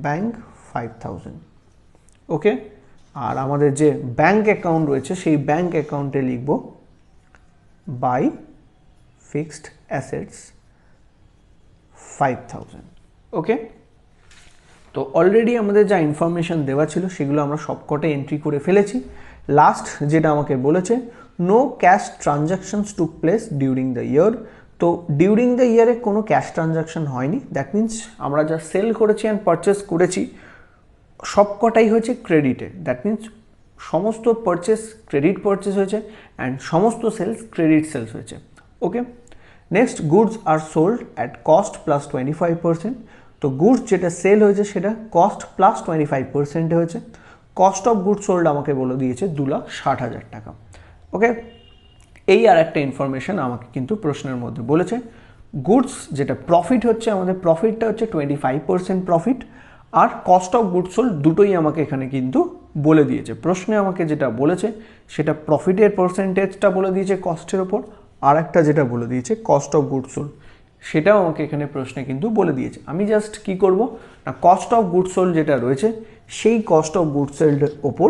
ব্যাঙ্ক 5,000। ওকে, আর আমাদের যে ব্যাঙ্ক অ্যাকাউন্ট রয়েছে সেই ব্যাঙ্ক অ্যাকাউন্টে লিখব বাই ফিক্সড অ্যাসেটস 5,000। ওকে, তো অলরেডি আমাদের যা ইনফরমেশন দেওয়া ছিল সেগুলো আমরা সবকটা এন্ট্রি করে ফেলেছি। লাস্ট যেটা আমাকে বলেছে no cash transactions took place during the year. তো ডিউরিং দ্য ইয়ারে কোনো ক্যাশ ট্রানজাকশন হয়নি। দ্যাট মিনস আমরা যা সেল করেছি অ্যান্ড পারচেস করেছি সবকটাই হয়েছে ক্রেডিটে। দ্যাট মিনস সমস্ত পারচেস ক্রেডিট পারচেস হয়েছে অ্যান্ড সমস্ত সেলস ক্রেডিট সেলস হয়েছে। Okay, next goods are sold at cost plus 25%। তো গুডস যেটা সেল হয়েছে সেটা কস্ট প্লাস 25% হয়েছে। কস্ট অফ গুডস সোল্ড আমাকে বলে দিয়েছে 2,60,000 টাকা। ওকে, এই আর একটা ইনফরমেশন আমাকে কিন্তু প্রশ্নের মধ্যে বলেছে গুডস যেটা প্রফিট হচ্ছে আমাদের প্রফিটটা হচ্ছে 25% প্রফিট, আর কস্ট অফ গুডস সোল্ড দুটোই আমাকে এখানে কিন্তু বলে দিয়েছে। প্রশ্নে আমাকে যেটা বলেছে সেটা প্রফিটের পার্সেন্টেজটা বলে দিয়েছে কস্টের ওপর, আর একটা যেটা বলে দিয়েছে কস্ট অফ গুডস সোল্ড সেটাও আমাকে এখানে প্রশ্নে কিন্তু বলে দিয়েছে। আমি জাস্ট কি করব না কস্ট অফ গুডস সোল্ড যেটা রয়েছে সেই কস্ট অফ গুডস সোল্ডের ওপর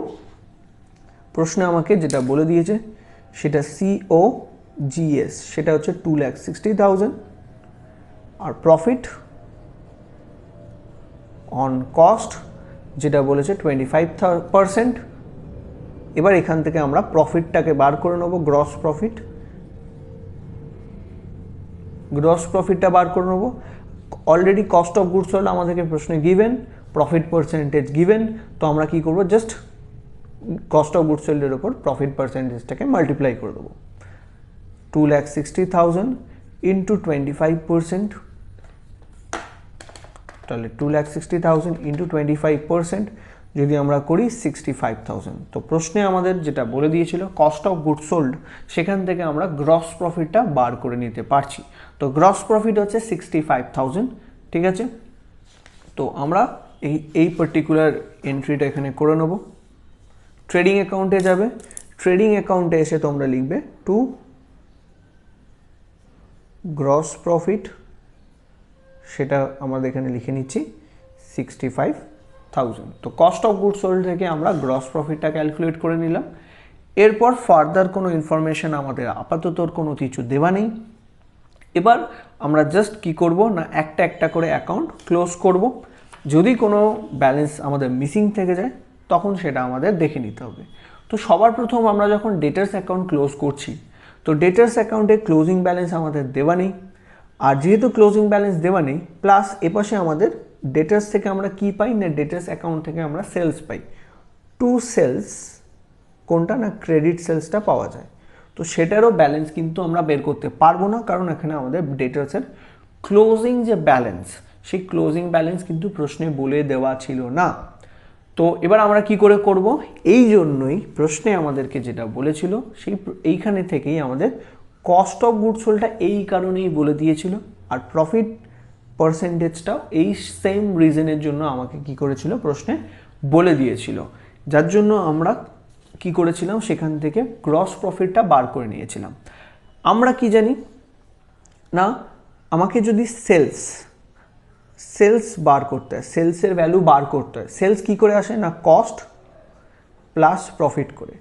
প্রশ্নে আমাকে যেটা বলে দিয়েছে সেটা COGS সেটা হচ্ছে 2,60,000, আর প্রফিট অন কস্ট যেটা বলেছে 25%। এবার এখান থেকে আমরা প্রফিটটাকে বার করে নেব, গ্রস প্রফিটটা বার করে নেব। Already cost of goods sold আমাদেরকে প্রশ্নে গিভেন, প্রফিট পার্সেন্টেজ গিভেন। তো আমরা কি করব জাস্ট কস্ট অফ গুডস সোল্ডের ওপর প্রফিট পার্সেন্টেজটাকে মাল্টিপ্লাই করে দেবো। 2,60,000 ইন্টু 25%, তাহলে 2,60,000 ইন্টু 25% যদি আমরা করি 65,000। তো প্রশ্নে আমাদের যেটা বলে দিয়েছিল কস্ট অফ গুডস সোল্ড সেখান থেকে আমরা গ্রস প্রফিটটা বার করে নিতে পারছি। তো গ্রস প্রফিট হচ্ছে 65,000। ঠিক আছে, তো আমরা এই পার্টিকুলার এন্ট্রিটা এখানে করে নেব। ট্রেডিং অ্যাকাউন্টে যাবে, ট্রেডিং অ্যাকাউন্টে এসে তোমরা লিখবে টু গ্রস প্রফিট, সেটা আমাদের এখানে লিখে নিচ্ছি 65,000। তো কস্ট অফ গুডস সোল্ড থেকে আমরা গ্রস প্রফিটটা ক্যালকুলেট করে নিলাম। এরপর ফার্দার কোনো ইনফরমেশন আমাদের আপাতত কোনো কিছু দেওয়া নেই। এবার আমরা জাস্ট কি করব না একটা একটা করে অ্যাকাউন্ট ক্লোজ করব। যদি কোনো ব্যালেন্স আমাদের মিসিং থেকে যায় তখন সেটা আমাদের দেখে নিতে হবে। তো সবার প্রথম আমরা যখন ডেটার্স অ্যাকাউন্ট ক্লোজ করছি, তো ডেটার্স অ্যাকাউন্টে ক্লোজিং ব্যালেন্স আমাদের দেওয়া নেই। আর যেহেতু ক্লোজিং ব্যালেন্স দেওয়া নেই, প্লাস এপাশে আমাদের ডেটার্স থেকে আমরা কি পাই না, ডেটার্স অ্যাকাউন্ট থেকে আমরা সেলস পাই। টু সেলস কোনটা না, ক্রেডিট সেলসটা পাওয়া যায়। তো সেটারও ব্যালেন্স কিন্তু আমরা বের করতে পারবো না, কারণ এখানে আমাদের ডেটার্সের ক্লোজিং যে ব্যালেন্স, সেই ক্লোজিং ব্যালেন্স কিন্তু প্রশ্নে বলে দেওয়া ছিল না। তো এবার আমরা কি করে করব, এই জন্যই প্রশ্নে আমাদেরকে যেটা বলেছিল এইখানে থেকেই আমাদের কস্ট অফ গুডস সোল্ডটা এই কারণেই বলে দিয়েছিল, আর প্রফিট পার্সেন্টেজটাও এই সেম রিজনের জন্য আমাকে কি করেছিল প্রশ্নে বলে দিয়েছিল, যার জন্য আমরা কি করেছিলাম সেখান থেকে গ্রস প্রফিটটা বার করে নিয়েছিলাম। আমরা কি জানি না, আমাকে যদি সেলস বার করতে হয়, সেলসের ভ্যালু বার করতে হয়, সেলস কি করে আসে না, কস্ট প্লাস প্রফিট করে।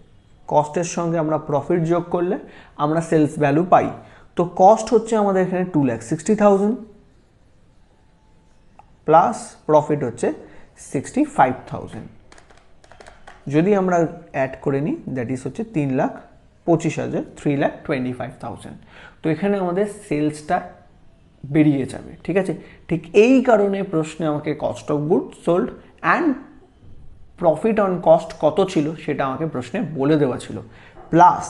কস্টের সঙ্গে আমরা প্রফিট যোগ করলে আমরা সেলস ভ্যালু পাই। তো কস্ট হচ্ছে আমাদের এখানে 2,60,000 প্লাস প্রফিট হচ্ছে 65,000। যদি আমরা অ্যাড করে নিই দ্যাট ইজ হচ্ছে 3,25,000, 3,25,000। তো এখানে আমাদের সেলসটা বেরিয়ে যাবে, ঠিক আছে। ঠিক এই কারণে প্রশ্নে আমাকে cost of goods sold and profit on cost কত ছিল সেটা আমাকে প্রশ্নে বলে দেওয়া ছিল। প্লাস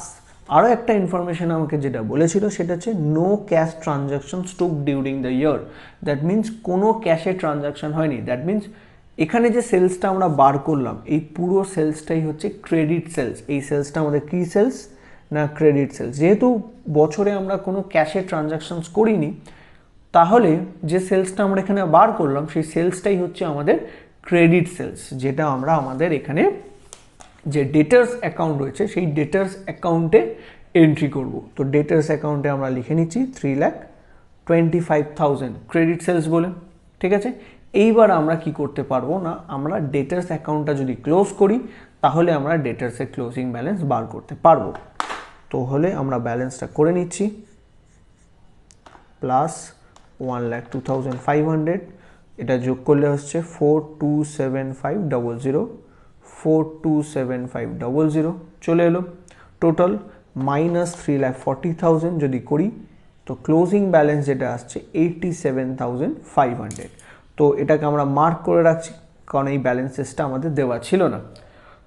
আরও একটা ইনফরমেশন আমাকে যেটা বলেছিল সেটা হচ্ছে no cash transaction took during the year. That means কোনো ক্যাশে ট্রানজাকশন হয়নি। দ্যাট মিনস এখানে যে সেলসটা আমরা বার করলাম, এই পুরো সেলসটাই হচ্ছে ক্রেডিট সেলস। এই সেলসটা আমাদের কী সেলস না, ক্রেডিট সেলস। যেহেতু বছরে আমরা কোনো ক্যাশে ট্রানজাকশনস করিনি, তাহলে যে সেলসটা আমরা এখানে বার করলাম সেই সেলসটাই হচ্ছে আমাদের ক্রেডিট সেলস, যেটা আমরা আমাদের এখানে যে ডেটার্স অ্যাকাউন্ট রয়েছে সেই ডেটার্স অ্যাকাউন্টে এন্ট্রি করব। তো ডেটার্স অ্যাকাউন্টে আমরা লিখে নিচ্ছি 3,25,000 ক্রেডিট সেলস বলে, ঠিক আছে। এইবার আমরা কি করতে পারবো না, আমরা ডেটার্স অ্যাকাউন্টটা যদি ক্লোজ করি তাহলে আমরা ডেটার্সের ক্লোজিং ব্যালেন্স বার করতে পারবো। তো হলে আমরা ব্যালেন্সটা করে নিচ্ছি, প্লাস 1,02,500, এটা যোগ করলে হচ্ছে 4,275,000, 4,275,000 চলে এলো। টোটাল মাইনাস 3,40,000 যদি করি তো ক্লোজিং ব্যালেন্স যেটা আসছে 87,500। তো এটাকে আমরা মার্ক করে রাখছি, কারণ এই ব্যালেন্সেসটা আমাদের দেওয়া ছিল না।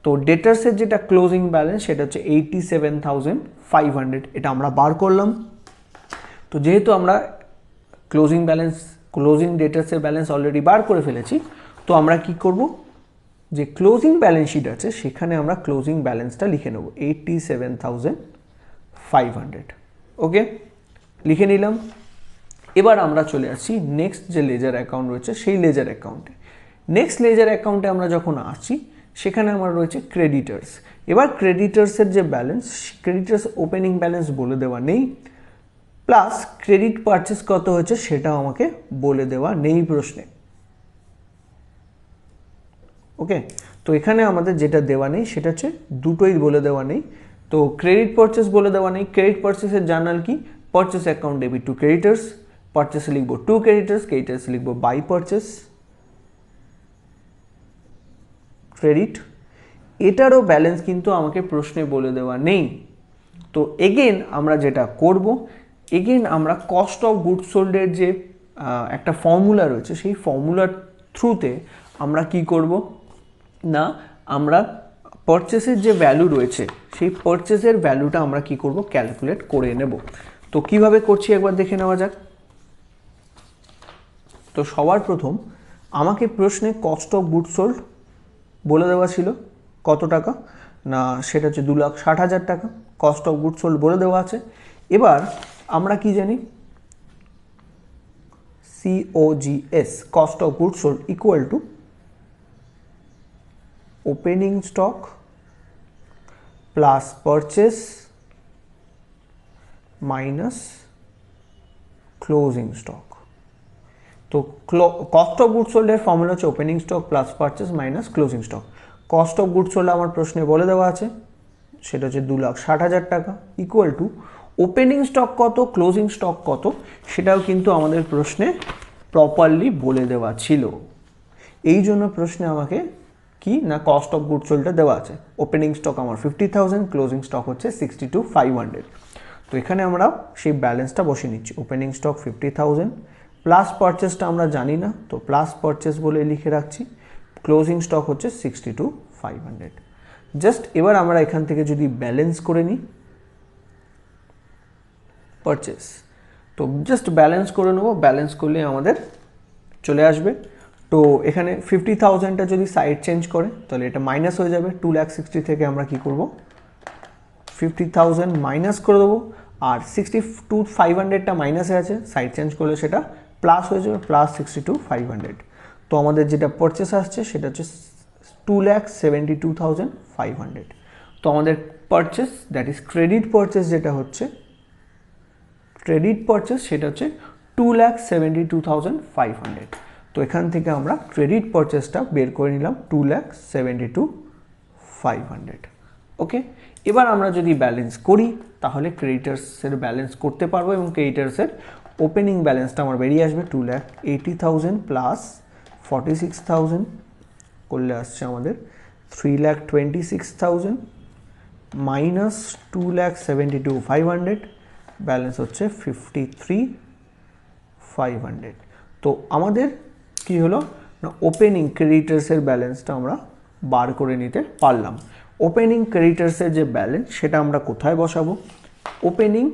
তো ডেটার্সের যেটা ক্লোজিং ব্যালেন্স সেটা হচ্ছে 87,500, এটা আমরা বার করলাম। তো যেহেতু আমরা ক্লোজিং ডেটার্সের ব্যালেন্স অলরেডি বার করে ফেলেছি, তো আমরা কি করব, যে ক্লোজিং ব্যালেন্স শিট আছে সেখানে আমরা ক্লোজিং ব্যালেন্সটা লিখে নেব 87,500। ওকে, লিখে নিলাম। এবার আমরা চলে আসছি নেক্সট যে লেজার অ্যাকাউন্ট রয়েছে সেই লেজার অ্যাকাউন্টে। নেক্সট লেজার অ্যাকাউন্টে আমরা যখন আসছি সেখানে আমার রয়েছে ক্রেডিটার্স। এবার ক্রেডিটার্সের যে ব্যালেন্স, ক্রেডিটার্স ওপেনিং ব্যালেন্স বলে দেওয়া নেই, প্লাস ক্রেডিট পারচেস কত হয়েছে সেটাও আমাকে বলে দেওয়া নেই প্রশ্নে। ওকে, তো এখানে আমাদের যেটা দেওয়া নেই সেটা হচ্ছে দুটোই বলে দেওয়া নেই। তো ক্রেডিট পারচেস বলে দেওয়া নেই। ক্রেডিট পারচেসের জার্নাল কি, purchase account debit to creditors, পারচেসে লিখবো টু ক্রেডিটার্স, ক্রেডিটার্স লিখবো বাই পারচেস ক্রেডিট। এটারও ব্যালেন্স কিন্তু আমাকে প্রশ্নে বলে দেওয়া নেই। তো এগেন আমরা যেটা করব, এগেন আমরা কস্ট অফ গুডস সোল্ডের যে একটা ফর্মুলা রয়েছে সেই ফর্মুলার থ্রুতে আমরা কি করব না, আমরা পারচেসের যে ভ্যালু রয়েছে সেই পারচেসের ভ্যালুটা আমরা কি করব, ক্যালকুলেট করে নেব। তো কিভাবে করছি একবার দেখে নেওয়া যাক। তো সবার প্রথম আমাকে প্রশ্নে কস্ট অফ গুডস সোল্ড বলে দেওয়া ছিল কত টাকা না, সেটা হচ্ছে 2,60,000 টাকা কস্ট অফ গুডস সোল্ড বলে দেওয়া আছে। এবার আমরা কি জানি, COGS cost of goods sold equal to opening stock plus purchase minus closing stock. তো কস্ট অফ গুডস সোল্ডের ফর্মুলা হচ্ছে opening stock plus purchase minus closing stock. Cost of goods sold আমার প্রশ্নে বলে দেওয়া আছে সেটা হচ্ছে 2,60,000 টাকা ইকুয়াল টু ওপেনিং স্টক কত, ক্লোজিং স্টক কত, সেটাও কিন্তু আমাদের প্রশ্নে প্রপারলি বলে দেওয়া ছিল। এই জন্য প্রশ্নে আমাকে কি না কস্ট অফ গুড সোল্ডটা দেওয়া আছে। ওপেনিং স্টক আমার 50,000, ক্লোজিং স্টক হচ্ছে 62,500। তো এখানে আমরা সেই ব্যালেন্সটা বসিয়ে নিচ্ছি। ওপেনিং স্টক 50,000, প্লাস পারচেসটা আমরা জানি না, তো প্লাস পারচেস বলে লিখে রাখছি। ক্লোজিং স্টক হচ্ছে 62,500। জাস্ট এবার আমরা এখান থেকে যদি ব্যালেন্স করে নিই পারচেস, তো জাস্ট ব্যালেন্স করে নেবো। ব্যালেন্স করলে আমাদের চলে আসবে। তো এখানে 50,000টা যদি সাইড চেঞ্জ করে তাহলে এটা মাইনাস হয়ে যাবে। 2,60,000 থেকে আমরা কি করব, 50,000 মাইনাস করে দেবো, আর 62,500টা মাইনাসে আছে, সাইড চেঞ্জ করলে সেটা প্লাস হয়ে যাবে, প্লাস 62,500। তো আমাদের যেটা পারচেস আসছে সেটা হচ্ছে 2,72,500। তো আমাদের purchase, that is credit purchase, যেটা হচ্ছে ক্রেডিট পারচেস, সেটা হচ্ছে 2,72,500। তো এখান থেকে আমরা ক্রেডিট পারচেসটা বের করে নিলাম 2,72,500। ওকে, এবার আমরা যদি ব্যালেন্স করি তাহলে ক্রেডিটার্সের ব্যালেন্স করতে পারবো, এবং ক্রেডিটার্সের ওপেনিং ব্যালেন্সটা আমার বেরিয়ে আসবে 2,80,000 প্লাস 46,000 করলে আসছে আমাদের 3,26,000 মাইনাস 2,72,500, ব্যালেন্স হচ্ছে 53,500। তো আমাদের কি হলো না ওপেনিং ক্রেডিটার্সের ব্যালেন্সটা আমরা বার করে নিতে পারলাম। ওপেনিং ক্রেডিটার্সের যে ব্যালেন্স সেটা আমরা কোথায় বসাবো, ওপেনিং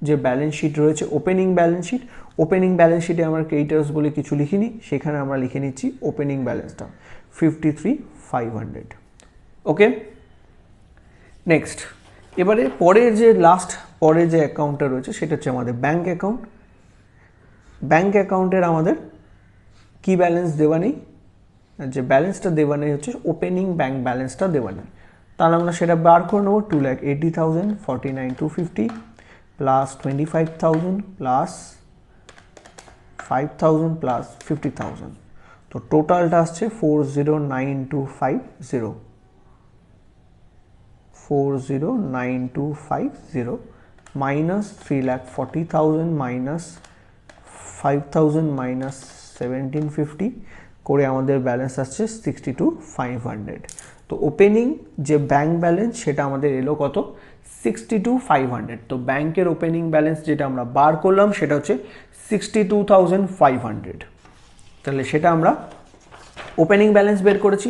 যে ব্যালেন্স শিট রয়েছে, opening balance sheet, opening balance শিটে আমরা ক্রেডিটার্স বলে কিছু লিখিনি, সেখানে আমরা লিখে নিচ্ছি ওপেনিং ব্যালেন্সটা 53,500। ওকে, নেক্সট এবারে পরের যে অ্যাকাউন্টটা রয়েছে সেটা হচ্ছে আমাদের ব্যাঙ্ক অ্যাকাউন্ট। ব্যাঙ্ক অ্যাকাউন্টের আমাদের কি ব্যালেন্স দেওয়া নেই, যে ব্যালেন্সটা দেওয়া নেই হচ্ছে ওপেনিং ব্যাঙ্ক ব্যালেন্সটা দেওয়া নেই, তাহলে আমরা সেটা বার করে নেবো। 2,80,000 49,250 প্লাস 25,000 প্লাস 5,000 প্লাস 50,000। তো টোটালটা আসছে 40,9250, 40,9250 মাইনাস 3,40,000 মাইনাস 5,000 মাইনাস 1,750 করে আমাদের ব্যালেন্স আসছে 62,500। তো ওপেনিং যে ব্যাঙ্ক ব্যালেন্স সেটা আমাদের এলো কত, 62,500। তো ব্যাংকের ওপেনিং ব্যালেন্স যেটা আমরা বার করলাম সেটা হচ্ছে 62,500। তাহলে সেটা আমরা ওপেনিং ব্যালেন্স বের করেছি।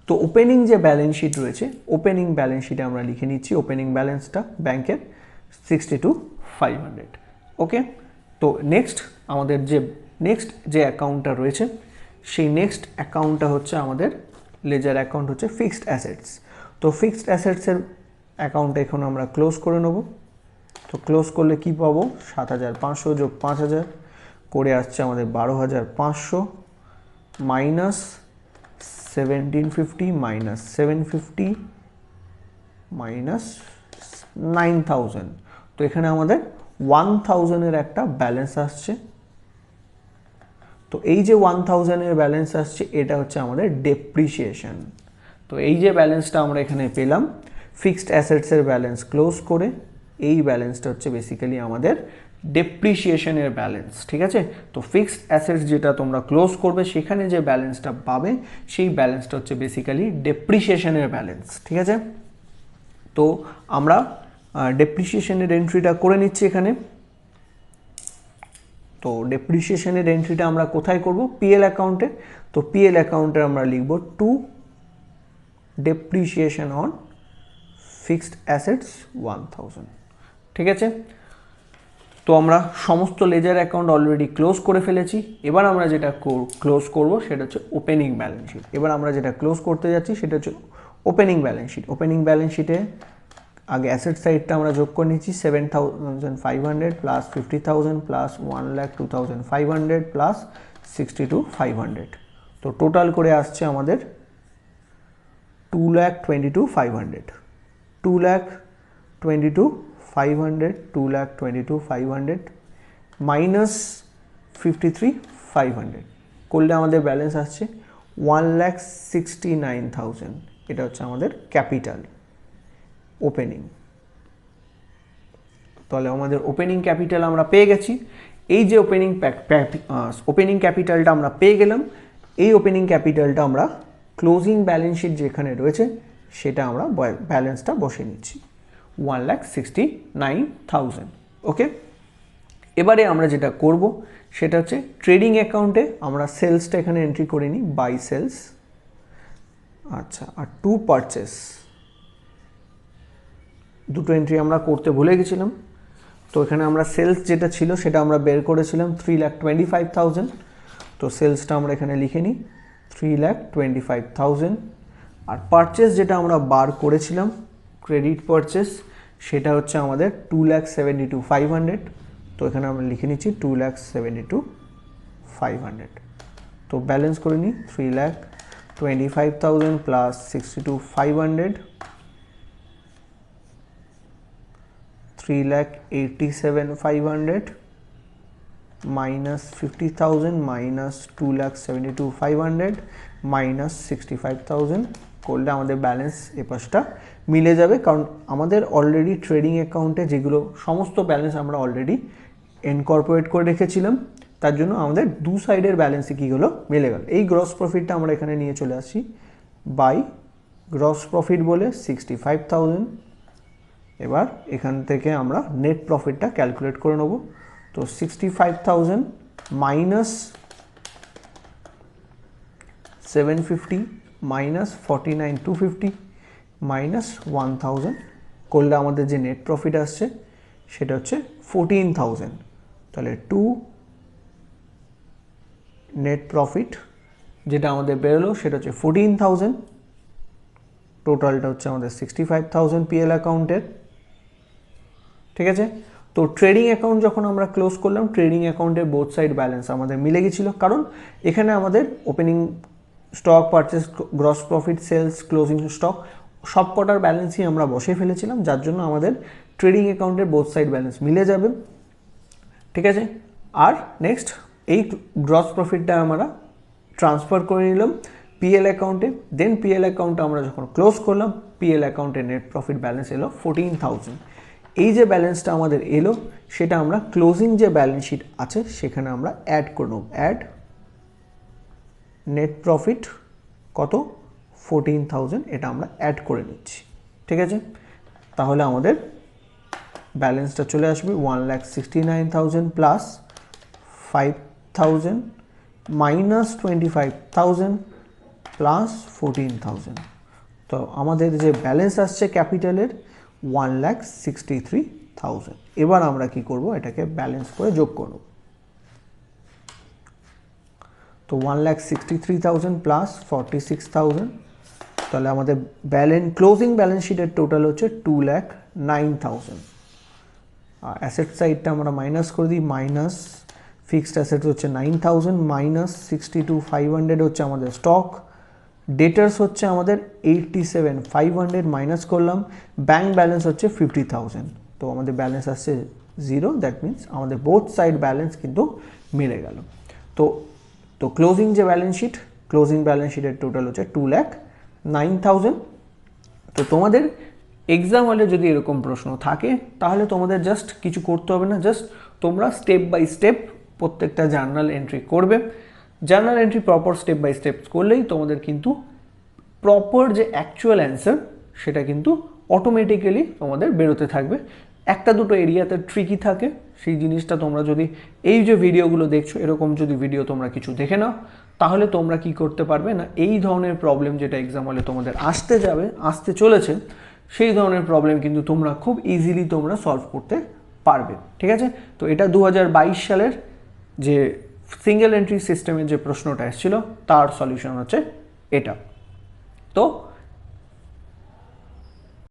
তো ওপেনিং যে ব্যালেন্স শিট রয়েছে, ওপেনিং ব্যালেন্স শিটে আমরা লিখে নিচ্ছি ওপেনিং ব্যালেন্সটা ব্যাংকের 62,500। ওকে, তো আমাদের নেক্সট যে অ্যাকাউন্টটা রয়েছে সেই নেক্সট অ্যাকাউন্টটা হচ্ছে আমাদের লেজার অ্যাকাউন্ট, হচ্ছে ফিক্সড অ্যাসেটস। তো ফিক্সড অ্যাসেটসের অ্যাকাউন্টটা এখন আমরা ক্লোজ করে নেব। তো ক্লোজ করলে কি পাবো, 7,500 যোগ 5,000 করে আসছে আমাদের 12,500 মাইনাস 1,750 মাইনাস 750 মাইনাস 9,000। তো এখানে আমাদের 1,000-এর একটা ব্যালেন্স আসছে। তো এই যে 1,000-এর ব্যালেন্স আসছে এটা হচ্ছে আমাদের ডেপ্রিসিয়েশন। তো এই যে ব্যালেন্সটা আমরা এখানে পেলাম ফিক্সড অ্যাসেটসের ব্যালেন্স ক্লোজ করে, এই ব্যালেন্সটা হচ্ছে বেসিক্যালি আমাদের ডেপ্রিসিয়েশনের ব্যালেন্স। ঠিক আছে, তো ফিক্সড অ্যাসেটস যেটা তোমরা ক্লোজ করবে সেখানে যে ব্যালেন্সটা পাবে সেই ব্যালেন্সটা হচ্ছে বেসিক্যালি ডেপ্রিসিয়েশনের ব্যালেন্স। ঠিক আছে, তো আমরা ডেপ্রিসিয়েশনের এন্ট্রিটা করে নিচ্ছি এখানে। তো ডেপ্রিসিয়েশনের এন্ট্রিটা আমরা কোথায় করব, পিএল অ্যাকাউন্টে। তো পিএল অ্যাকাউন্টে আমরা লিখব to depreciation on fixed assets 1,000। ঠিক আছে, তো আমরা সমস্ত লেজার অ্যাকাউন্ট অলরেডি ক্লোজ করে ফেলেছি। এবার আমরা যেটা ক্লোজ করব সেটা হচ্ছে ওপেনিং ব্যালেন্স শিট। এবার আমরা যেটা ক্লোজ করতে যাচ্ছি সেটা হচ্ছে opening balance sheet. Opening balance শিটে আগে অ্যাসেট সাইডটা আমরা যোগ করে নিচ্ছি 7,500 প্লাস 50,000 প্লাস 1,02,500 প্লাস 62,500। তো টোটাল করে আসছে আমাদের 2,22,500, 2,22,500, 2,22,500 মাইনাস 53,500 করলে আমাদের ব্যালেন্স আসছে 1,69,000। এটা হচ্ছে আমাদের ক্যাপিটাল ওপেনিং। তাহলে আমাদের ওপেনিং ক্যাপিটাল আমরা পেয়ে গেছি। এই যে ওপেনিং ক্যাপিটালটা আমরা পেয়ে গেলাম, এই ওপেনিং ক্যাপিটালটা আমরা ক্লোজিং ব্যালেন্স শিট যেখানে রয়েছে সেটা আমরা ব্যালেন্সটা বসে নিচ্ছি 1,69,000। ওকে, এবারে আমরা যেটা করব সেটা হচ্ছে ট্রেডিং অ্যাকাউন্টে আমরা সেলসটা এখানে এন্ট্রি করে নিই, বাই সেলস। আচ্ছা, আর টু পারচেস দুটো এন্ট্রি আমরা করতে ভুলে গেছিলাম। তো এখানে আমরা সেলস যেটা ছিল সেটা আমরা বের করেছিলাম 3,25,000। তো সেলসটা আমরা এখানে লিখে নিই 3,25,000। আর পারচেস যেটা আমরা বার করেছিলাম ক্রেডিট পারচেস সেটা হচ্ছে আমাদের 2,72,500। তো এখানে আমরা লিখে নিচ্ছি 2,72,500। তো ব্যালেন্স করে নিই 3,25,000 প্লাস 62,500, 3,87,500 মাইনাস 50,000 মাইনাস 2,72,500 মাইনাস 65,000 করলে আমাদের ব্যালেন্স এ পাশটা মিলে যাবে, কারণ আমাদের অলরেডি ট্রেডিং অ্যাকাউন্টে যেগুলো সমস্ত ব্যালেন্স আমরা অলরেডি ইনকর্পোরেট করে রেখেছিলাম, তার জন্য আমাদের দু সাইডের ব্যালেন্সে কী হলো, মিলে গেল। এই গ্রস প্রফিটটা আমরা এখানে নিয়ে চলে আসি বাই গ্রস প্রফিট বলে 65,000। এবার এখান থেকে আমরা নেট প্রফিটটা ক্যালকুলেট করে নেব। তো 65,000 মাইনাস 750 মাইনাস 49,250 মাইনাস 1,000 করলে আমাদের যে নেট প্রফিট আসছে সেটা হচ্ছে 14,000। তাহলে টু নেট প্রফিট যেটা আমাদের বেরোলো সেটা হচ্ছে 14,000। টোটালটা হচ্ছে আমাদের 65,000 পিএল অ্যাকাউন্টের। ঠিক আছে, তো ট্রেডিং অ্যাকাউন্ট যখন আমরা ক্লোজ করলাম, ট্রেডিং অ্যাকাউন্টের বোথ সাইড ব্যালেন্স আমাদের মিলে গেছিলো, কারণ এখানে আমাদের opening stock, purchase, gross profit, sales, closing stock সব কটার ব্যালেন্সই আমরা বসে ফেলেছিলাম, যার জন্য আমাদের ট্রেডিং অ্যাকাউন্টের বোথ সাইড ব্যালেন্স মিলে যাবে। ঠিক আছে, আর নেক্সট এই গ্রস প্রফিটটা আমরা ট্রান্সফার করে নিলাম পিএল অ্যাকাউন্টে। দেন পিএল অ্যাকাউন্টে আমরা যখন ক্লোজ করলাম, পিএল অ্যাকাউন্টে নেট প্রফিট ব্যালেন্স এলো 14,000। এই যে ব্যালেন্সটা আমাদের এলো সেটা আমরা ক্লোজিং যে ব্যালেন্স শিট আছে সেখানে আমরা অ্যাড করে নেব। অ্যাড নেট প্রফিট কত, 14,000, এটা আমরা অ্যাড করে নিচ্ছি। ঠিক আছে, তাহলে আমাদের ব্যালেন্সটা চলে আসবে 1,69,000 প্লাস 5,000 মাইনাস 25,000 প্লাস 14,000। তো আমাদের যে ব্যালেন্স আসছে ক্যাপিটালের 1,63,000। এবার আমরা কি করব, এটাকে ব্যালেন্স করে যোগ করব। তো 1,63,000 প্লাস 46,000, তাহলে আমাদের ক্লোজিং ব্যালেন্স শিটের টোটাল হচ্ছে 2,09,000। আর অ্যাসেট সাইডটা আমরা মাইনাস করে দিই, মাইনাস ফিক্সড অ্যাসেট হচ্ছে 9,000 মাইনাস 62,500 হচ্ছে আমাদের স্টক, ডেটার্স হচ্ছে আমাদের 87,500 মাইনাস করলাম, ব্যাংক ব্যালেন্স হচ্ছে 50,000। তো আমাদের ব্যালেন্স আসছে 0, দ্যাট মিনস আমাদের বোথ সাইড ব্যালেন্স কিন্তু মিলে গেল। তো ক্লোজিং যে ব্যালেন্স শিট, ক্লোজিং ব্যালেন্স শিটের টোটাল হচ্ছে 2,09,000। তো তোমাদের এক্সাম হলে যদি এরকম প্রশ্ন থাকে তাহলে তোমাদের জাস্ট কিছু করতে হবে না, জাস্ট তোমরা স্টেপ বাই স্টেপ প্রত্যেকটা জার্নাল এন্ট্রি করবে। Journal entry proper step by step করলেই তোমাদের কিন্তু প্রপার যে অ্যাকচুয়াল অ্যান্সার সেটা কিন্তু অটোমেটিক্যালি তোমাদের বেরোতে থাকবে। একটা দুটো এরিয়াতে ট্রিকি থাকে, সেই জিনিসটা তোমরা যদি এই যে ভিডিওগুলো দেখছো এরকম যদি ভিডিও তোমরা কিছু দেখে নাও তাহলে তোমরা কি করতে পারবে না, এই ধরনের প্রবলেম যেটা এক্সাম হলে তোমাদের আসতে চলেছে সেই ধরনের প্রবলেম কিন্তু তোমরা খুব ইজিলি তোমরা সলভ করতে পারবে। ঠিক আছে, তো এটা 2022 সালের যে সিঙ্গেল এন্ট্রি সিস্টেমের যে প্রশ্নটা এসেছিল তার সলিউশন হচ্ছে এটা। তো